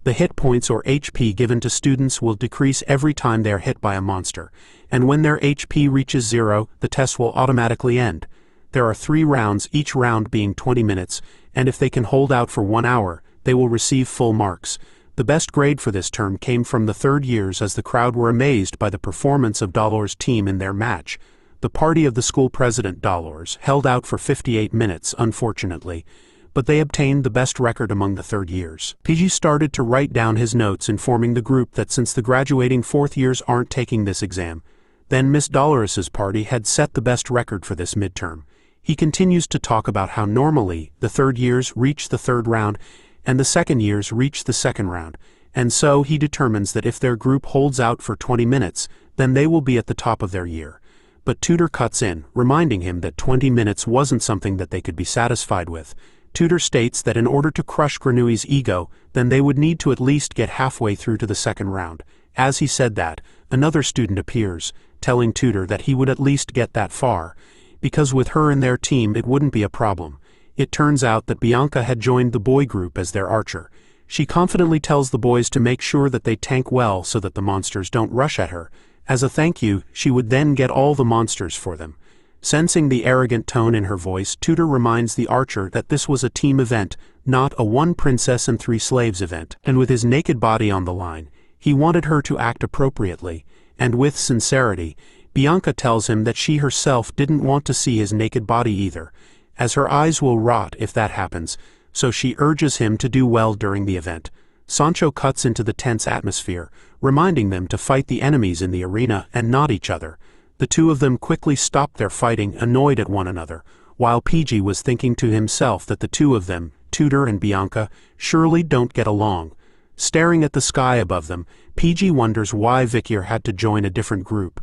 The hit points or HP given to students will decrease every time they are hit by a monster, and when their HP reaches 0, the test will automatically end. There are 3 rounds, each round being 20 minutes, and if they can hold out for 1 hour, they will receive full marks. The best grade for this term came from the 3rd years, as the crowd were amazed by the performance of Dolores' team in their match. The party of the school president, Dolores, held out for 58 minutes, unfortunately, but they obtained the best record among the 3rd years. PG started to write down his notes, informing the group that since the graduating 4th years aren't taking this exam, then Miss Dolores's party had set the best record for this midterm. He continues to talk about how normally the 3rd years reach the 3rd round and the 2nd years reach the 2nd round, and so he determines that if their group holds out for 20 minutes, then they will be at the top of their year. But Tutor cuts in, reminding him that 20 minutes wasn't something that they could be satisfied with. Tutor states that in order to crush Granui's ego, then they would need to at least get halfway through to the second round. As he said that, another student appears, telling Tutor that he would at least get that far, because with her in their team it wouldn't be a problem. It turns out that Bianca had joined the boy group as their archer. She confidently tells the boys to make sure that they tank well so that the monsters don't rush at her. As a thank you, she would then get all the monsters for them. Sensing the arrogant tone in her voice, Tutor reminds the archer that this was a team event, not a one princess and three slaves event, and with his naked body on the line, he wanted her to act appropriately, and with sincerity, Bianca tells him that she herself didn't want to see his naked body either, as her eyes will rot if that happens, so she urges him to do well during the event. Sancho cuts into the tense atmosphere, reminding them to fight the enemies in the arena and not each other. The two of them quickly stopped their fighting, annoyed at one another, while PG was thinking to himself that the two of them, Tutor and Bianca, surely don't get along. Staring at the sky above them, PG wonders why Vikir had to join a different group.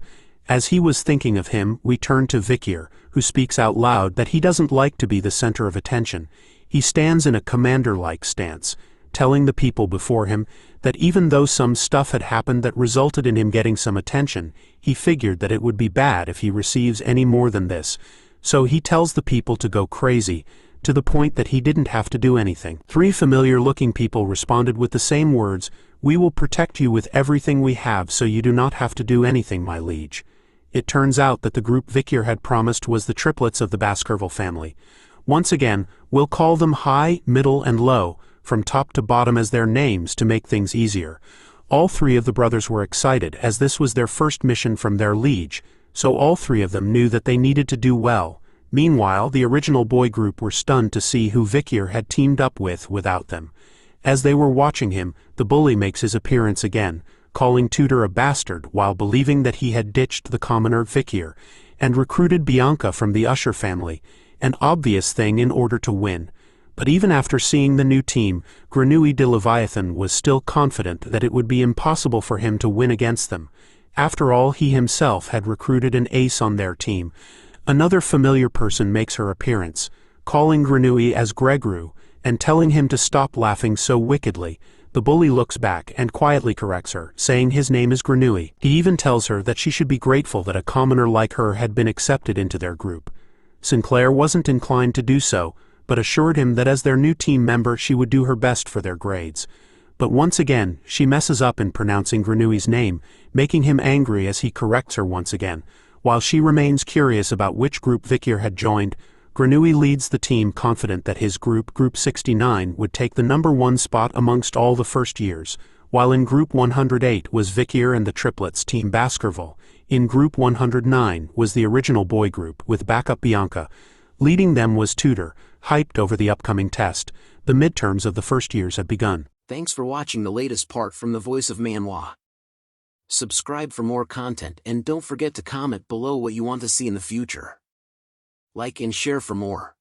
As he was thinking of him, we turn to Vikir, who speaks out loud that he doesn't like to be the center of attention. He stands in a commander-like stance, telling the people before him that even though some stuff had happened that resulted in him getting some attention, he figured that it would be bad if he receives any more than this. So he tells the people to go crazy, to the point that he didn't have to do anything. Three familiar-looking people responded with the same words, "We will protect you with everything we have so you do not have to do anything, my liege." It turns out that the group Vikir had promised was the triplets of the Baskerville family. Once again, we'll call them High, Middle, and Low, from top to bottom as their names to make things easier. All three of the brothers were excited as this was their first mission from their liege, so all three of them knew that they needed to do well. Meanwhile, the original boy group were stunned to see who Vikir had teamed up with without them. As they were watching him, the bully makes his appearance again, calling Tutor a bastard while believing that he had ditched the commoner Vikir, and recruited Bianca from the Usher family, an obvious thing in order to win. But even after seeing the new team, Granui de Leviathan was still confident that it would be impossible for him to win against them. After all, he himself had recruited an ace on their team. Another familiar person makes her appearance, calling Granui as Gregru, and telling him to stop laughing so wickedly. The bully looks back and quietly corrects her, saying his name is Granui. He even tells her that she should be grateful that a commoner like her had been accepted into their group. Sinclair wasn't inclined to do so, but assured him that as their new team member she would do her best for their grades. But once again, she messes up in pronouncing Granui's name, making him angry as he corrects her once again. While she remains curious about which group Vikir had joined, Granui leads the team confident that his group, Group 69, would take the #1 spot amongst all the first years, while in Group 108 was Vikir and the triplets Team Baskerville. In Group 109 was the original boy group, with backup Bianca. Leading them was Tutor, hyped over the upcoming test. The midterms of the first years had begun. Thanks for watching the latest part from the voice of Manhwa. Subscribe for more content and don't forget to comment below what you want to see in the future. Like and share for more.